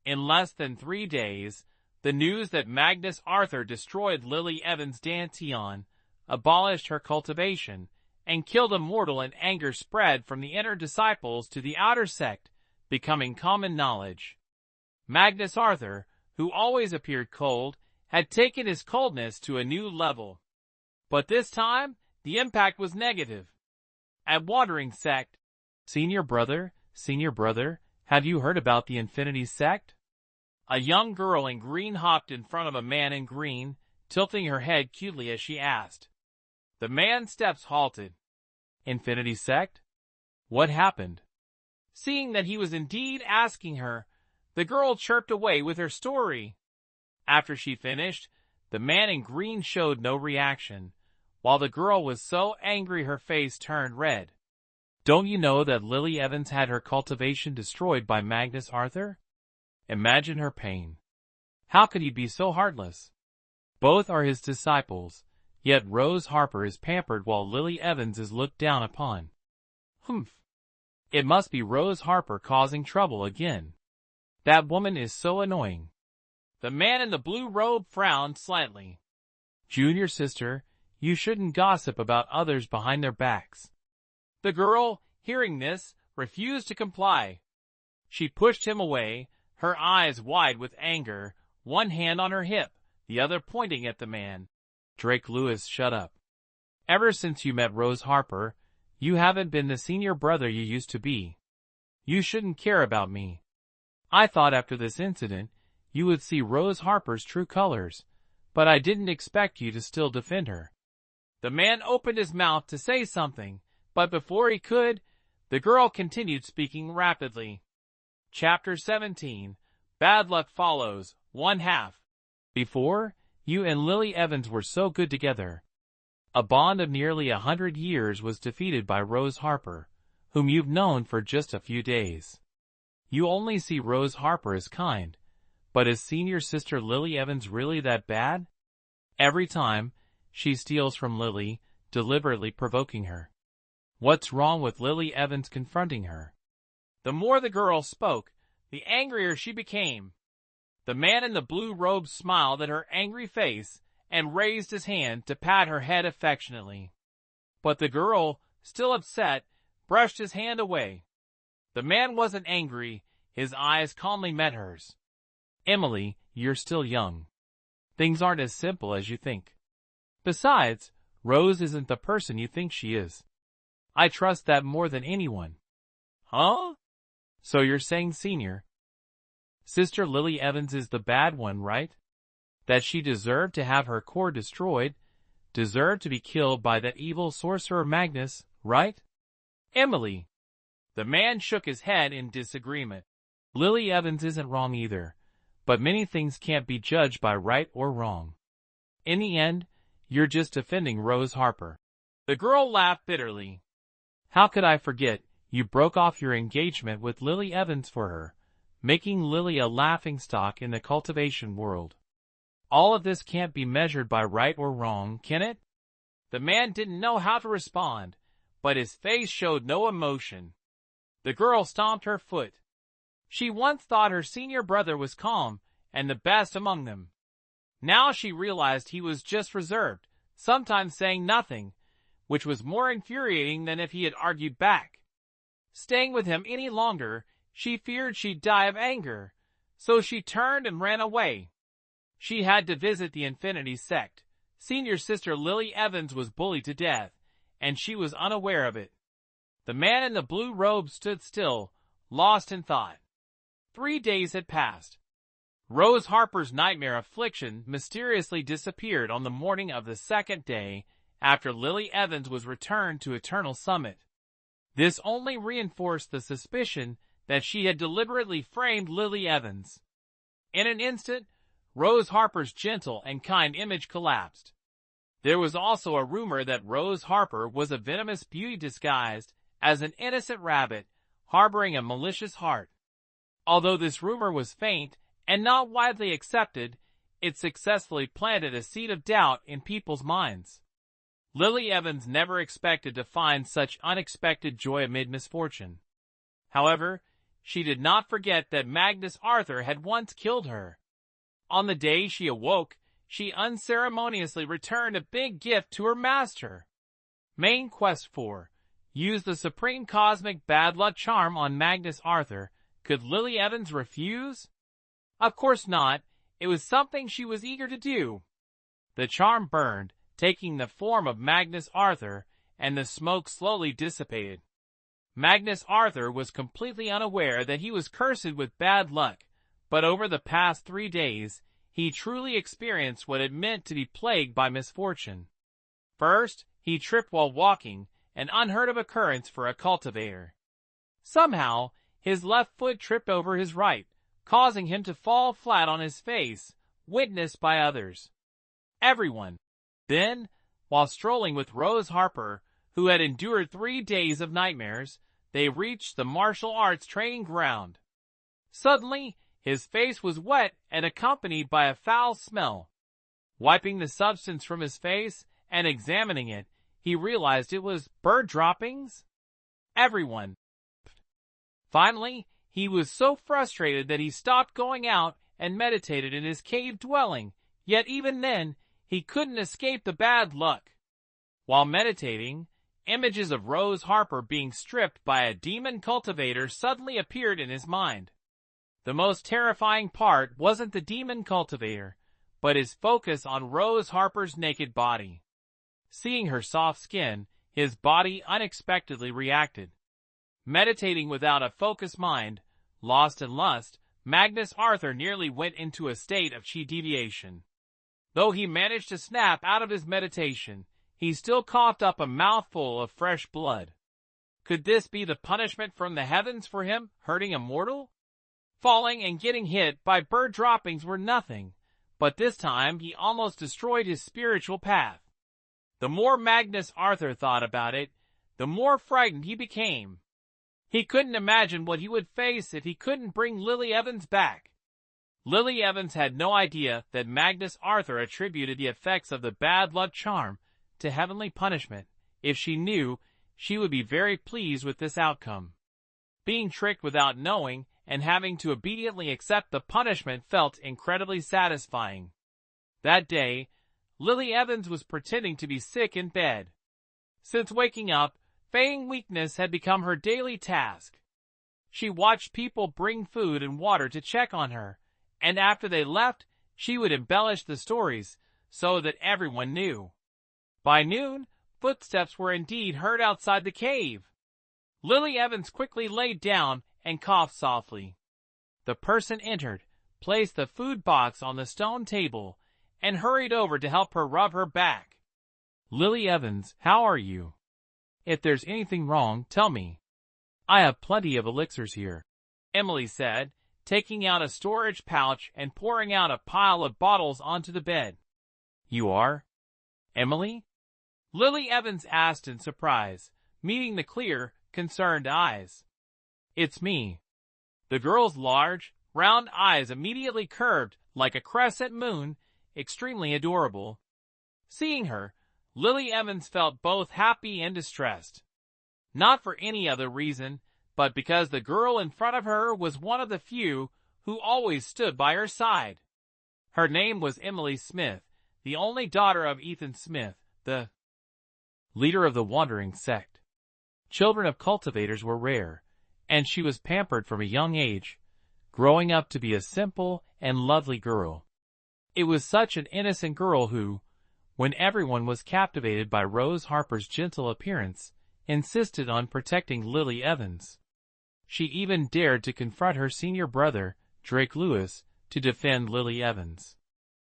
In less than 3 days, the news that Magnus Arthur destroyed Lily Evans' Danteon, abolished her cultivation, and killed a mortal in anger spread from the inner disciples to the outer sect, becoming common knowledge. Magnus Arthur, who always appeared cold, had taken his coldness to a new level. But this time, the impact was negative. At Wandering Sect, Senior brother, have you heard about the Infinity Sect? A young girl in green hopped in front of a man in green, tilting her head cutely as she asked. The man's steps halted. Infinity Sect? What happened? Seeing that he was indeed asking her, the girl chirped away with her story. After she finished, The man in green showed no reaction, while the girl was so angry her face turned red. Don't you know that Lily Evans had her cultivation destroyed by Magnus Arthur? Imagine her pain. How could he be so heartless? Both are his disciples, yet Rose Harper is pampered while Lily Evans is looked down upon. Humph. It must be Rose Harper causing trouble again. That woman is so annoying. The man in the blue robe frowned slightly. Junior sister, you shouldn't gossip about others behind their backs. The girl, hearing this, refused to comply. She pushed him away, her eyes wide with anger, one hand on her hip, the other pointing at the man. Drake Lewis, shut up. Ever since you met Rose Harper, you haven't been the senior brother you used to be. You shouldn't care about me. I thought after this incident, you would see Rose Harper's true colors, but I didn't expect you to still defend her. The man opened his mouth to say something, but before he could, the girl continued speaking rapidly. Chapter 17. Bad Luck Follows, 1/2. Before, you and Lily Evans were so good together. A bond of nearly 100 years was defeated by Rose Harper, whom you've known for just a few days. You only see Rose Harper as kind, but is senior sister Lily Evans really that bad? Every time, she steals from Lily, deliberately provoking her. What's wrong with Lily Evans confronting her? The more the girl spoke, the angrier she became. The man in the blue robe smiled at her angry face and raised his hand to pat her head affectionately. But the girl, still upset, brushed his hand away. The man wasn't angry, his eyes calmly met hers. Emily, you're still young. Things aren't as simple as you think. Besides, Rose isn't the person you think she is. I trust that more than anyone. Huh? So you're saying senior sister Lily Evans is the bad one, right? That she deserved to have her core destroyed, deserved to be killed by that evil sorcerer Magnus, right? Emily. The man shook his head in disagreement. Lily Evans isn't wrong either, but many things can't be judged by right or wrong. In the end, you're just defending Rose Harper. The girl laughed bitterly. How could I forget, you broke off your engagement with Lily Evans for her, making Lily a laughingstock in the cultivation world. All of this can't be measured by right or wrong, can it? The man didn't know how to respond, but his face showed no emotion. The girl stomped her foot. She once thought her senior brother was calm and the best among them. Now she realized he was just reserved, sometimes saying nothing, which was more infuriating than if he had argued back. Staying with him any longer, she feared she'd die of anger, so she turned and ran away. She had to visit the Infinity sect. Senior sister Lily Evans was bullied to death, and she was unaware of it. The man in the blue robe stood still, lost in thought. 3 days had passed. Rose Harper's nightmare affliction mysteriously disappeared on the morning of the second day after Lily Evans was returned to Eternal Summit. This only reinforced the suspicion that she had deliberately framed Lily Evans. In an instant, Rose Harper's gentle and kind image collapsed. There was also a rumor that Rose Harper was a venomous beauty disguised as an innocent rabbit, harboring a malicious heart. Although this rumor was faint and not widely accepted, it successfully planted a seed of doubt in people's minds. Lily Evans never expected to find such unexpected joy amid misfortune. However, she did not forget that Magnus Arthur had once killed her. On the day she awoke, she unceremoniously returned a big gift to her master. Main Quest 4. Use the Supreme Cosmic Bad Luck Charm on Magnus Arthur. Could Lily Evans refuse? Of course not. It was something she was eager to do. The charm burned, taking the form of Magnus Arthur, and the smoke slowly dissipated. Magnus Arthur was completely unaware that he was cursed with bad luck, but over the past 3 days, he truly experienced what it meant to be plagued by misfortune. First, he tripped while walking, an unheard of occurrence for a cultivator. Somehow, his left foot tripped over his right, causing him to fall flat on his face, witnessed by others. everyone. Then, while strolling with Rose Harper, who had endured 3 days of nightmares, they reached the martial arts training ground. Suddenly, his face was wet and accompanied by a foul smell. Wiping the substance from his face and examining it, he realized it was bird droppings. Everyone. Finally, he was so frustrated that he stopped going out and meditated in his cave dwelling, yet even then, he couldn't escape the bad luck. While meditating, images of Rose Harper being stripped by a demon cultivator suddenly appeared in his mind. The most terrifying part wasn't the demon cultivator, but his focus on Rose Harper's naked body. Seeing her soft skin, his body unexpectedly reacted. Meditating without a focused mind, lost in lust, Magnus Arthur nearly went into a state of chi deviation. Though he managed to snap out of his meditation, he still coughed up a mouthful of fresh blood. Could this be the punishment from the heavens for him hurting a mortal? Falling and getting hit by bird droppings were nothing, but this time he almost destroyed his spiritual path. The more Magnus Arthur thought about it, the more frightened he became. He couldn't imagine what he would face if he couldn't bring Lily Evans back. Lily Evans had no idea that Magnus Arthur attributed the effects of the bad luck charm to heavenly punishment. If she knew, she would be very pleased with this outcome. Being tricked without knowing and having to obediently accept the punishment felt incredibly satisfying. That day, Lily Evans was pretending to be sick in bed. Since waking up, feigning weakness had become her daily task. She watched people bring food and water to check on her, and after they left, she would embellish the stories so that everyone knew. By noon, footsteps were indeed heard outside the cave. Lily Evans quickly laid down and coughed softly. The person entered, placed the food box on the stone table, and hurried over to help her rub her back. "Lily Evans, how are you? If there's anything wrong, tell me. I have plenty of elixirs here," Emily said, taking out a storage pouch and pouring out a pile of bottles onto the bed. "You are? Emily?" Lily Evans asked in surprise, meeting the clear, concerned eyes. "It's me." The girl's large, round eyes immediately curved like a crescent moon, extremely adorable. Seeing her, Lily Evans felt both happy and distressed. Not for any other reason, but because the girl in front of her was one of the few who always stood by her side. Her name was Emily Smith, the only daughter of Ethan Smith, the leader of the wandering sect. Children of cultivators were rare, and she was pampered from a young age, growing up to be a simple and lovely girl. It was such an innocent girl who, when everyone was captivated by Rose Harper's gentle appearance, insisted on protecting Lily Evans. She even dared to confront her senior brother, Drake Lewis, to defend Lily Evans.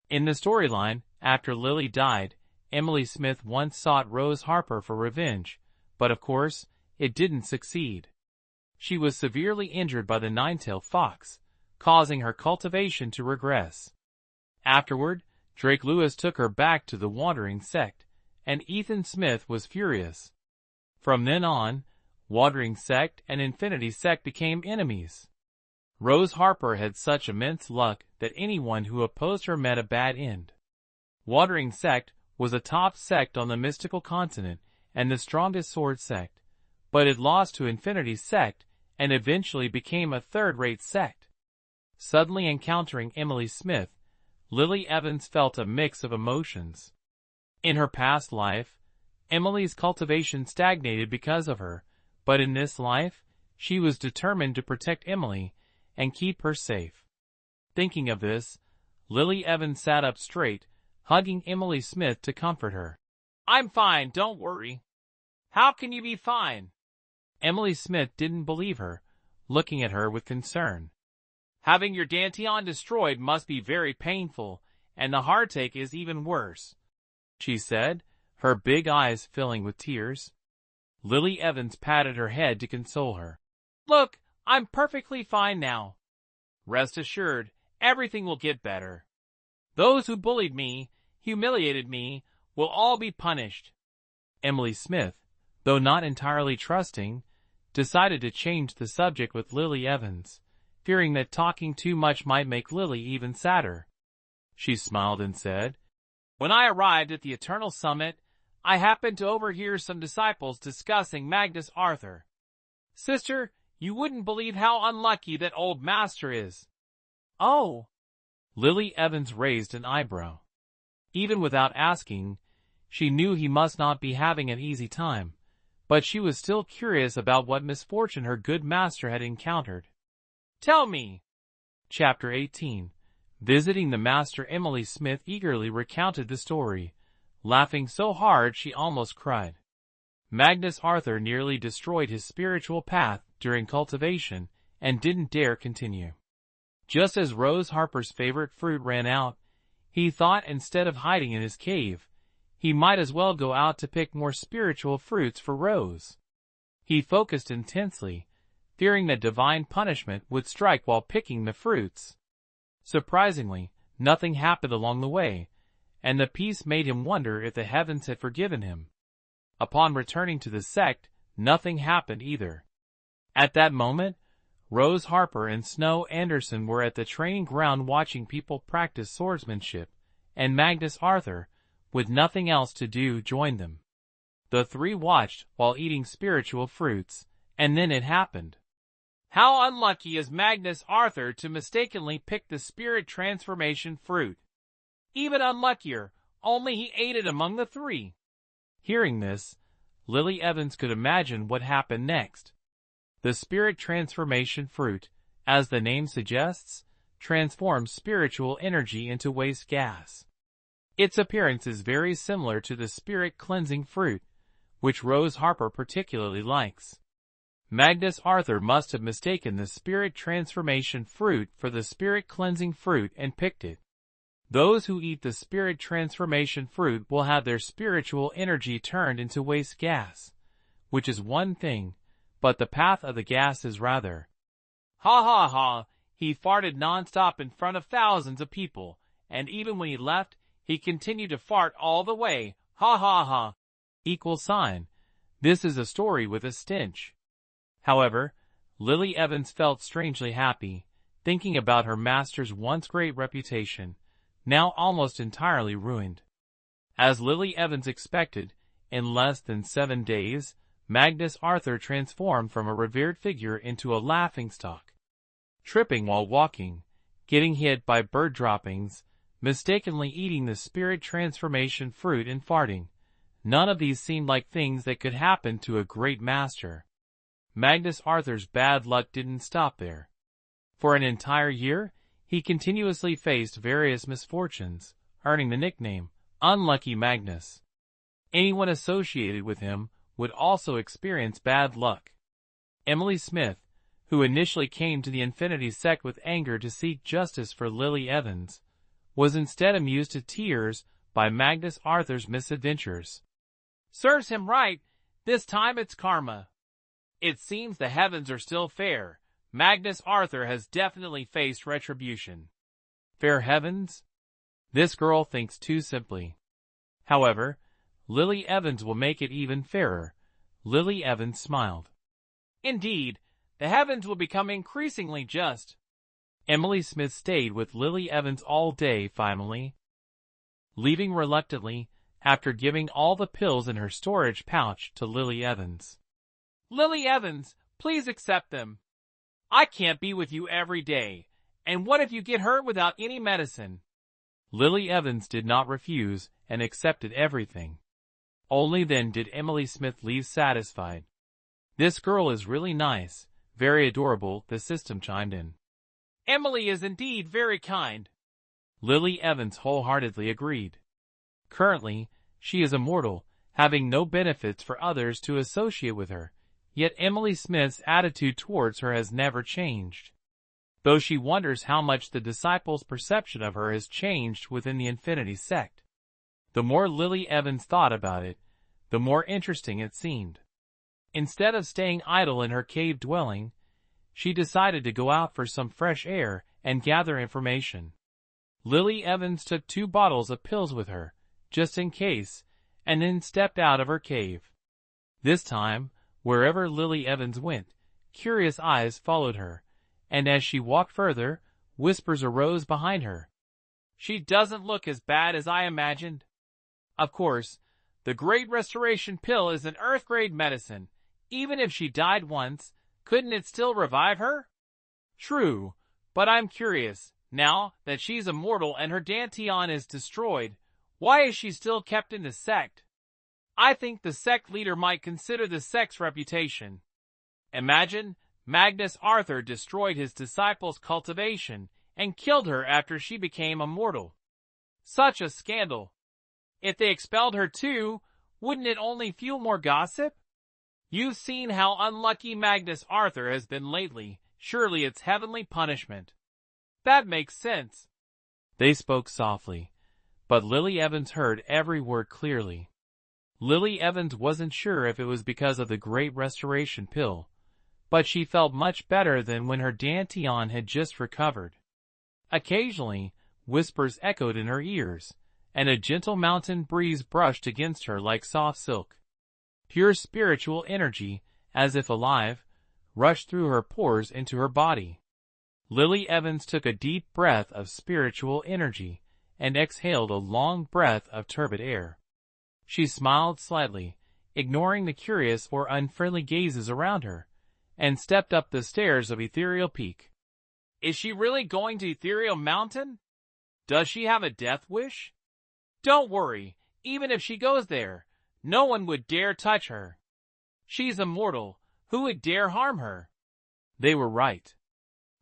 In the storyline, after Lily died, Emily Smith once sought Rose Harper for revenge, but of course, it didn't succeed. She was severely injured by the nine-tailed fox, causing her cultivation to regress. Afterward, Drake Lewis took her back to the wandering sect, and Ethan Smith was furious. From then on, wandering sect and infinity sect became enemies. Rose Harper had such immense luck that anyone who opposed her met a bad end. Wandering sect was a top sect on the mystical continent and the strongest sword sect, but it lost to infinity sect and eventually became a third-rate sect. Suddenly encountering Emily Smith, Lily Evans felt a mix of emotions. In her past life, Emily's cultivation stagnated because of her, but in this life, she was determined to protect Emily and keep her safe. Thinking of this, Lily Evans sat up straight, hugging Emily Smith to comfort her. "I'm fine, don't worry." "How can you be fine?" Emily Smith didn't believe her, looking at her with concern. "Having your dantian destroyed must be very painful, and the heartache is even worse," she said, her big eyes filling with tears. Lily Evans patted her head to console her. "Look, I'm perfectly fine now. Rest assured, everything will get better. Those who bullied me, humiliated me, will all be punished. Emily Smith, though not entirely trusting, decided to change the subject with Lily Evans, fearing that talking too much might make Lily even sadder. She smiled and said, "When I arrived at the Eternal Summit, I happened to overhear some disciples discussing Magnus Arthur. Sister, you wouldn't believe how unlucky that old master is." "Oh." Lily Evans raised an eyebrow. Even without asking, she knew he must not be having an easy time, but she was still curious about what misfortune her good master had encountered. "Tell me." Chapter 18. Visiting the master. Emily Smith eagerly recounted the story, laughing so hard she almost cried. Magnus Arthur nearly destroyed his spiritual path during cultivation and didn't dare continue. Just as Rose Harper's favorite fruit ran out, he thought instead of hiding in his cave, he might as well go out to pick more spiritual fruits for Rose. He focused intensely, fearing that divine punishment would strike while picking the fruits. Surprisingly, nothing happened along the way, and the peace made him wonder if the heavens had forgiven him. Upon returning to the sect, nothing happened either. At that moment, Rose Harper and Snow Anderson were at the training ground watching people practice swordsmanship, and Magnus Arthur, with nothing else to do, joined them. The three watched while eating spiritual fruits, and then it happened. How unlucky is Magnus Arthur to mistakenly pick the spirit transformation fruit. Even unluckier, only he ate it among the three. Hearing this, Lily Evans could imagine what happened next. The spirit transformation fruit, as the name suggests, transforms spiritual energy into waste gas. Its appearance is very similar to the spirit cleansing fruit, which Rose Harper particularly likes. Magnus Arthur must have mistaken the spirit transformation fruit for the spirit cleansing fruit and picked it. Those who eat the spirit transformation fruit will have their spiritual energy turned into waste gas, which is one thing, but the path of the gas is rather. Ha ha ha, he farted nonstop in front of thousands of people, and even when he left, he continued to fart all the way, ha ha ha. This is a story with a stench. However, Lily Evans felt strangely happy, thinking about her master's once great reputation, now almost entirely ruined. As Lily Evans expected, in less than 7 days, Magnus Arthur transformed from a revered figure into a laughingstock. Tripping while walking, getting hit by bird droppings, mistakenly eating the spirit transformation fruit and farting, none of these seemed like things that could happen to a great master. Magnus Arthur's bad luck didn't stop there. For an entire year, he continuously faced various misfortunes, earning the nickname, Unlucky Magnus. Anyone associated with him would also experience bad luck. Emily Smith, who initially came to the Infinity sect with anger to seek justice for Lily Evans, was instead amused to tears by Magnus Arthur's misadventures. Serves him right, this time it's karma. It seems the heavens are still fair. Magnus Arthur has definitely faced retribution. Fair heavens? This girl thinks too simply. However, Lily Evans will make it even fairer. Lily Evans smiled. Indeed, the heavens will become increasingly just. Emily Smith stayed with Lily Evans all day finally, leaving reluctantly after giving all the pills in her storage pouch to Lily Evans. Lily Evans, please accept them. I can't be with you every day, and what if you get hurt without any medicine? Lily Evans did not refuse and accepted everything. Only then did Emily Smith leave satisfied. This girl is really nice, very adorable, the system chimed in. Emily is indeed very kind. Lily Evans wholeheartedly agreed. Currently, she is immortal, having no benefits for others to associate with her, yet Emily Smith's attitude towards her has never changed. Though she wonders how much the disciples' perception of her has changed within the Infinity sect. The more Lily Evans thought about it, the more interesting it seemed. Instead of staying idle in her cave dwelling, she decided to go out for some fresh air and gather information. Lily Evans took 2 bottles of pills with her, just in case, and then stepped out of her cave. This time, wherever Lily Evans went, curious eyes followed her, and as she walked further, whispers arose behind her. "She doesn't look as bad as I imagined." Of course, the Great Restoration pill is an Earth-grade medicine. Even if she died once, couldn't it still revive her? True, but I'm curious, now that she's immortal and her Dantian is destroyed, why is she still kept in the sect? I think the sect leader might consider the sect's reputation. Imagine, Magnus Arthur destroyed his disciples' cultivation and killed her after she became immortal. Such a scandal. If they expelled her too, wouldn't it only fuel more gossip? You've seen how unlucky Magnus Arthur has been lately. Surely it's heavenly punishment. That makes sense. They spoke softly, but Lily Evans heard every word clearly. Lily Evans wasn't sure if it was because of the Great Restoration pill, but she felt much better than when her Dantian had just recovered. Occasionally, whispers echoed in her ears, and a gentle mountain breeze brushed against her like soft silk. Pure spiritual energy, as if alive, rushed through her pores into her body. Lily Evans took a deep breath of spiritual energy and exhaled a long breath of turbid air. She smiled slightly, ignoring the curious or unfriendly gazes around her, and stepped up the stairs of Ethereal Peak. Is she really going to Ethereal Mountain? Does she have a death wish? Don't worry, even if she goes there, no one would dare touch her. She's immortal. Who would dare harm her? They were right.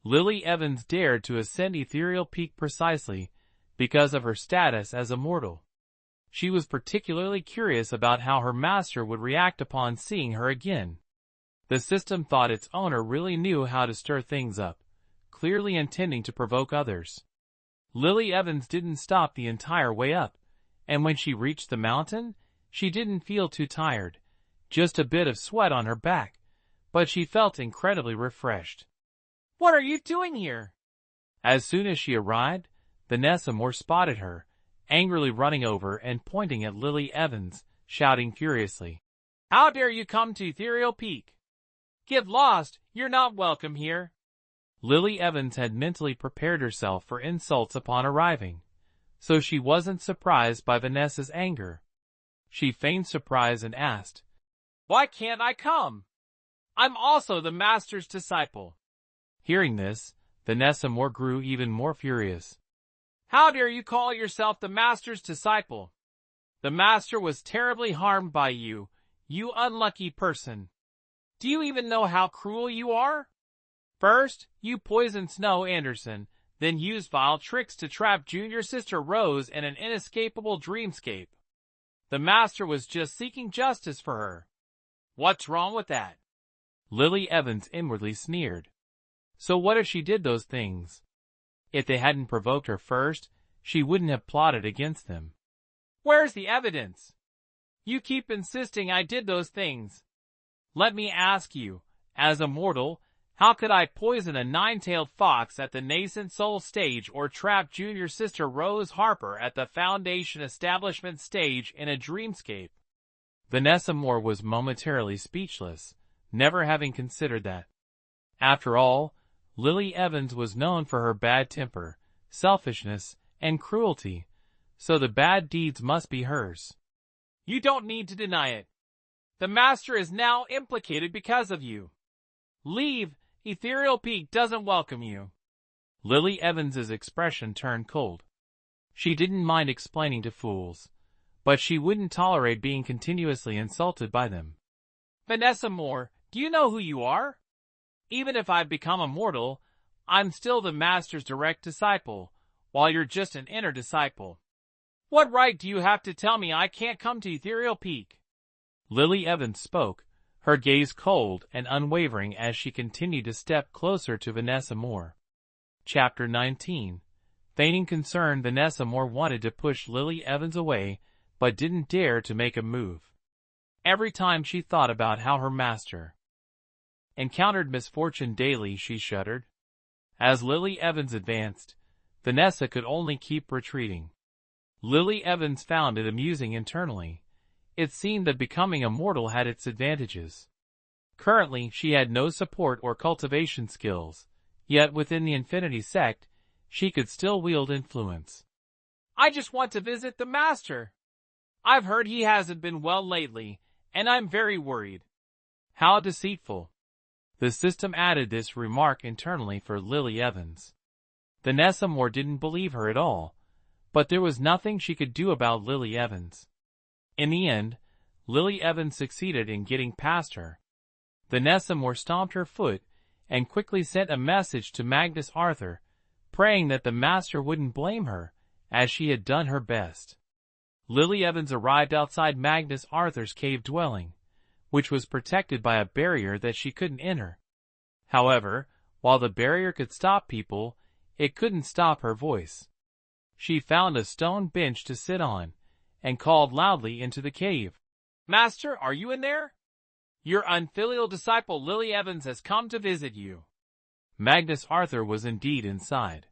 Lily Evans dared to ascend Ethereal Peak precisely because of her status as immortal. She was particularly curious about how her master would react upon seeing her again. The system thought its owner really knew how to stir things up, clearly intending to provoke others. Lily Evans didn't stop the entire way up, and when she reached the mountain, she didn't feel too tired, just a bit of sweat on her back, but she felt incredibly refreshed. What are you doing here? As soon as she arrived, Vanessa Moore spotted her, angrily running over and pointing at Lily Evans, shouting furiously, "How dare you come to Ethereal Peak? Get lost, you're not welcome here." Lily Evans had mentally prepared herself for insults upon arriving, so she wasn't surprised by Vanessa's anger. She feigned surprise and asked, "Why can't I come? I'm also the Master's disciple." Hearing this, Vanessa Moore grew even more furious. "How dare you call yourself the Master's disciple? The Master was terribly harmed by you, you unlucky person. Do you even know how cruel you are? First, you poisoned Snow Anderson, then used vile tricks to trap junior sister Rose in an inescapable dreamscape. The Master was just seeking justice for her. What's wrong with that?" Lily Evans inwardly sneered. So what if she did those things? If they hadn't provoked her first, she wouldn't have plotted against them. Where's the evidence? You keep insisting I did those things. Let me ask you, as a mortal, how could I poison a 9-tailed fox at the nascent soul stage or trap junior sister Rose Harper at the foundation establishment stage in a dreamscape? Vanessa Moore was momentarily speechless, never having considered that. After all, Lily Evans was known for her bad temper, selfishness, and cruelty, so the bad deeds must be hers. You don't need to deny it. The Master is now implicated because of you. Leave, Ethereal Peak doesn't welcome you. Lily Evans's expression turned cold. She didn't mind explaining to fools, but she wouldn't tolerate being continuously insulted by them. Vanessa Moore, do you know who you are? Even if I've become immortal, I'm still the Master's direct disciple, while you're just an inner disciple. What right do you have to tell me I can't come to Ethereal Peak? Lily Evans spoke, her gaze cold and unwavering as she continued to step closer to Vanessa Moore. Chapter 19. Feigning concern, Vanessa Moore wanted to push Lily Evans away, but didn't dare to make a move. Every time she thought about how her master encountered misfortune daily, she shuddered. As Lily Evans advanced, Vanessa could only keep retreating. Lily Evans found it amusing internally. It seemed that becoming immortal had its advantages. Currently, she had no support or cultivation skills, yet within the Infinity Sect, she could still wield influence. I just want to visit the Master. I've heard he hasn't been well lately, and I'm very worried. How deceitful. The system added this remark internally for Lily Evans. Vanessa Moore didn't believe her at all, but there was nothing she could do about Lily Evans. In the end, Lily Evans succeeded in getting past her. Vanessa Moore stomped her foot and quickly sent a message to Magnus Arthur, praying that the Master wouldn't blame her, as she had done her best. Lily Evans arrived outside Magnus Arthur's cave dwelling, which was protected by a barrier that she couldn't enter. However, while the barrier could stop people, it couldn't stop her voice. She found a stone bench to sit on, and called loudly into the cave. Master, are you in there? Your unfilial disciple Lily Evans has come to visit you. Magnus Arthur was indeed inside.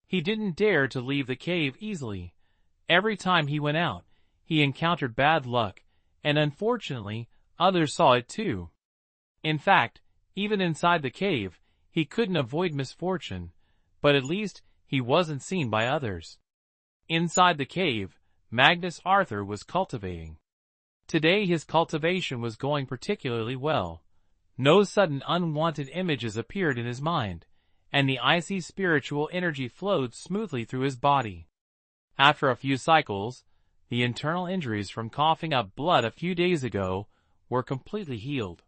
He didn't dare to leave the cave easily. Every time he went out, he encountered bad luck, and unfortunately, others saw it too. In fact, even inside the cave, he couldn't avoid misfortune, but at least he wasn't seen by others. Inside the cave, Magnus Arthur was cultivating. Today his cultivation was going particularly well. No sudden unwanted images appeared in his mind, and the icy spiritual energy flowed smoothly through his body. After a few cycles, the internal injuries from coughing up blood a few days ago were completely healed.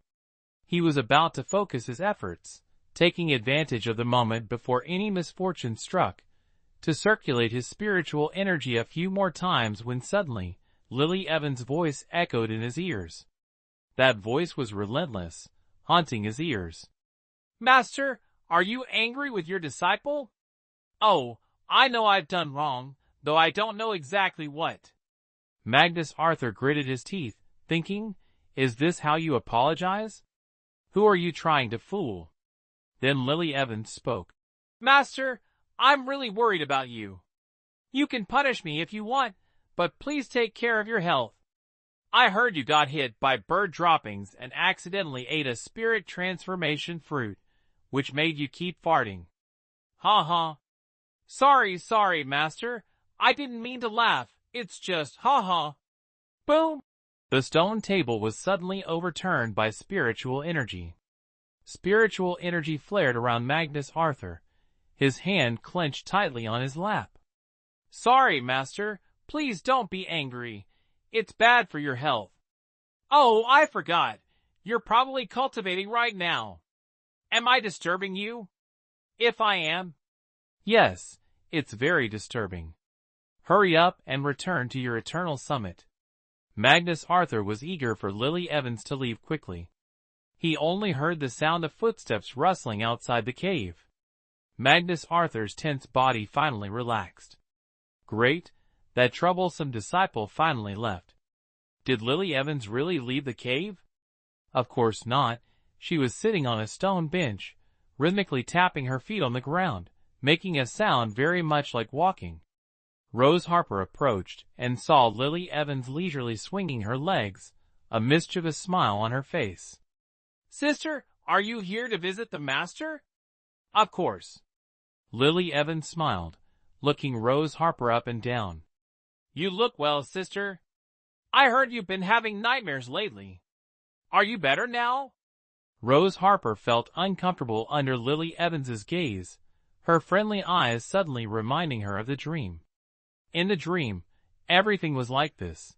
He was about to focus his efforts, taking advantage of the moment before any misfortune struck, to circulate his spiritual energy a few more times when suddenly, Lily Evans' voice echoed in his ears. That voice was relentless, haunting his ears. Master, are you angry with your disciple? Oh, I know I've done wrong, though I don't know exactly what. Magnus Arthur gritted his teeth, thinking, is this how you apologize? Who are you trying to fool? Then Lily Evans spoke. Master, I'm really worried about you. You can punish me if you want, but please take care of your health. I heard you got hit by bird droppings and accidentally ate a spirit transformation fruit, which made you keep farting. Ha ha. Sorry, Master. I didn't mean to laugh. It's just ha ha. Boom. The stone table was suddenly overturned by spiritual energy. Spiritual energy flared around Magnus Arthur. His hand clenched tightly on his lap. Sorry, Master. Please don't be angry. It's bad for your health. Oh, I forgot. You're probably cultivating right now. Am I disturbing you? If I am? Yes, it's very disturbing. Hurry up and return to your eternal summit. Magnus Arthur was eager for Lily Evans to leave quickly. He only heard the sound of footsteps rustling outside the cave. Magnus Arthur's tense body finally relaxed. Great, that troublesome disciple finally left. Did Lily Evans really leave the cave? Of course not. She was sitting on a stone bench, rhythmically tapping her feet on the ground, making a sound very much like walking. Rose Harper approached and saw Lily Evans leisurely swinging her legs, a mischievous smile on her face. Sister, are you here to visit the Master? Of course. Lily Evans smiled, looking Rose Harper up and down. You look well, sister. I heard you've been having nightmares lately. Are you better now? Rose Harper felt uncomfortable under Lily Evans's gaze, her friendly eyes suddenly reminding her of the dream. In the dream, everything was like this.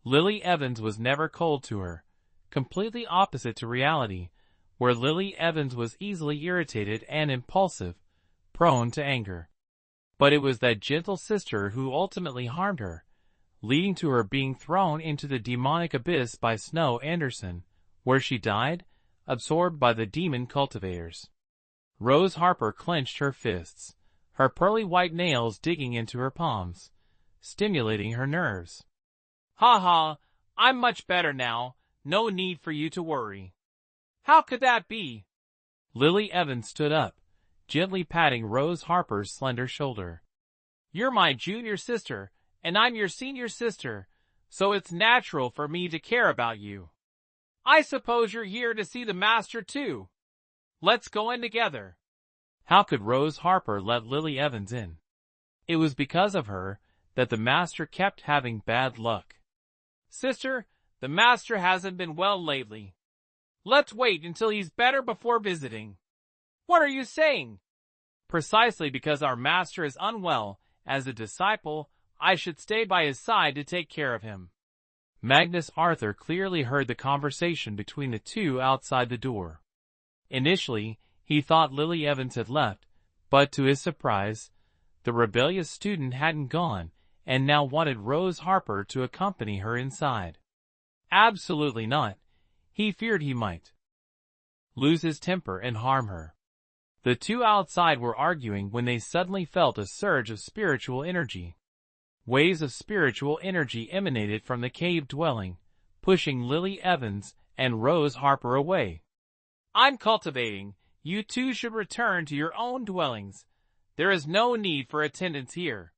Lily Evans was never cold to her, completely opposite to reality, where Lily Evans was easily irritated and impulsive, prone to anger. But it was that gentle sister who ultimately harmed her, leading to her being thrown into the demonic abyss by Snow Anderson, where she died, absorbed by the demon cultivators. Rose Harper clenched her fists, her pearly white nails digging into her palms, stimulating her nerves. Ha ha, I'm much better now, no need for you to worry. How could that be? Lily Evans stood up, gently patting Rose Harper's slender shoulder. "You're my junior sister, and I'm your senior sister, so it's natural for me to care about you. I suppose you're here to see the master too. Let's go in together." How could Rose Harper let Lily Evans in? It was because of her that the master kept having bad luck. "Sister, the master hasn't been well lately. Let's wait until he's better before visiting." "What are you saying?" "Precisely because our master is unwell, as a disciple, I should stay by his side to take care of him." Magnus Arthur clearly heard the conversation between the two outside the door. Initially, he thought Lily Evans had left, but to his surprise, the rebellious student hadn't gone and now wanted Rose Harper to accompany her inside. Absolutely not. He feared he might lose his temper and harm her. The two outside were arguing when they suddenly felt a surge of spiritual energy. Waves of spiritual energy emanated from the cave dwelling, pushing Lily Evans and Rose Harper away. "I'm cultivating. You two should return to your own dwellings. There is no need for attendance here."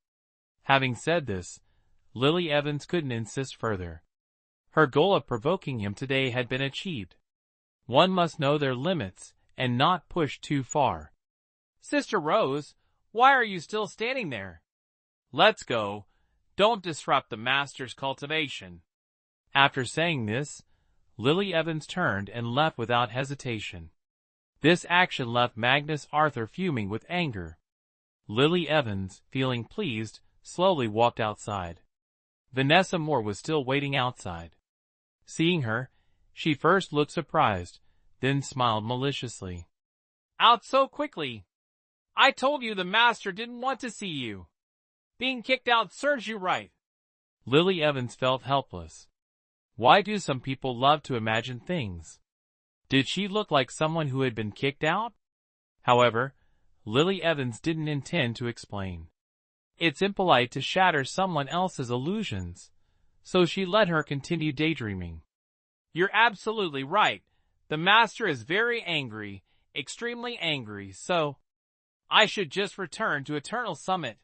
Having said this, Lily Evans couldn't insist further. Her goal of provoking him today had been achieved. One must know their limits and not push too far. "Sister Rose, why are you still standing there? Let's go. Don't disrupt the master's cultivation." After saying this, Lily Evans turned and left without hesitation. This action left Magnus Arthur fuming with anger. Lily Evans, feeling pleased, slowly walked outside. Vanessa Moore was still waiting outside. Seeing her, she first looked surprised, then smiled maliciously. "Out so quickly? I told you the master didn't want to see you. Being kicked out serves you right." Lily Evans felt helpless. Why do some people love to imagine things? Did she look like someone who had been kicked out? However, Lily Evans didn't intend to explain. It's impolite to shatter someone else's illusions, so she let her continue daydreaming. "You're absolutely right. The master is very angry, extremely angry, so I should just return to Eternal Summit."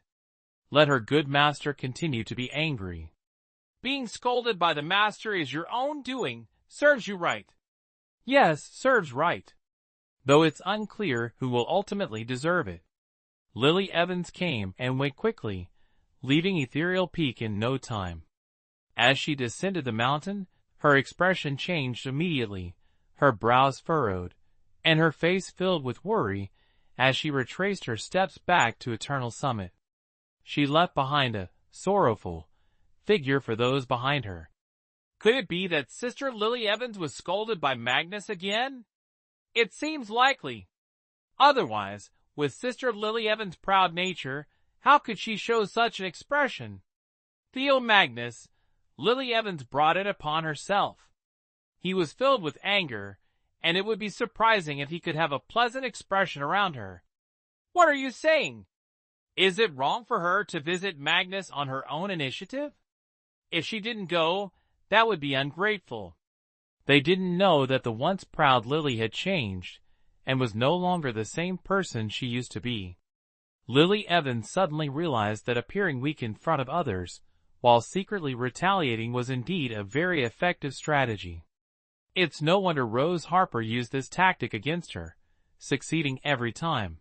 Let her good master continue to be angry. "Being scolded by the master is your own doing, serves you right." Yes, serves right. Though it's unclear who will ultimately deserve it. Lily Evans came and went quickly, leaving Ethereal Peak in no time. As she descended the mountain, her expression changed immediately, her brows furrowed, and her face filled with worry as she retraced her steps back to Eternal Summit. She left behind a sorrowful figure for those behind her. Could it be that Sister Lily Evans was scolded by Magnus again? It seems likely. Otherwise, with Sister Lily Evans' proud nature, how could she show such an expression? Theo Magnus, Lily Evans brought it upon herself. He was filled with anger, and it would be surprising if he could have a pleasant expression around her. What are you saying? Is it wrong for her to visit Magnus on her own initiative? If she didn't go, that would be ungrateful. They didn't know that the once proud Lily had changed, and was no longer the same person she used to be. Lily Evans suddenly realized that appearing weak in front of others, while secretly retaliating, was indeed a very effective strategy. It's no wonder Rose Harper used this tactic against her, succeeding every time.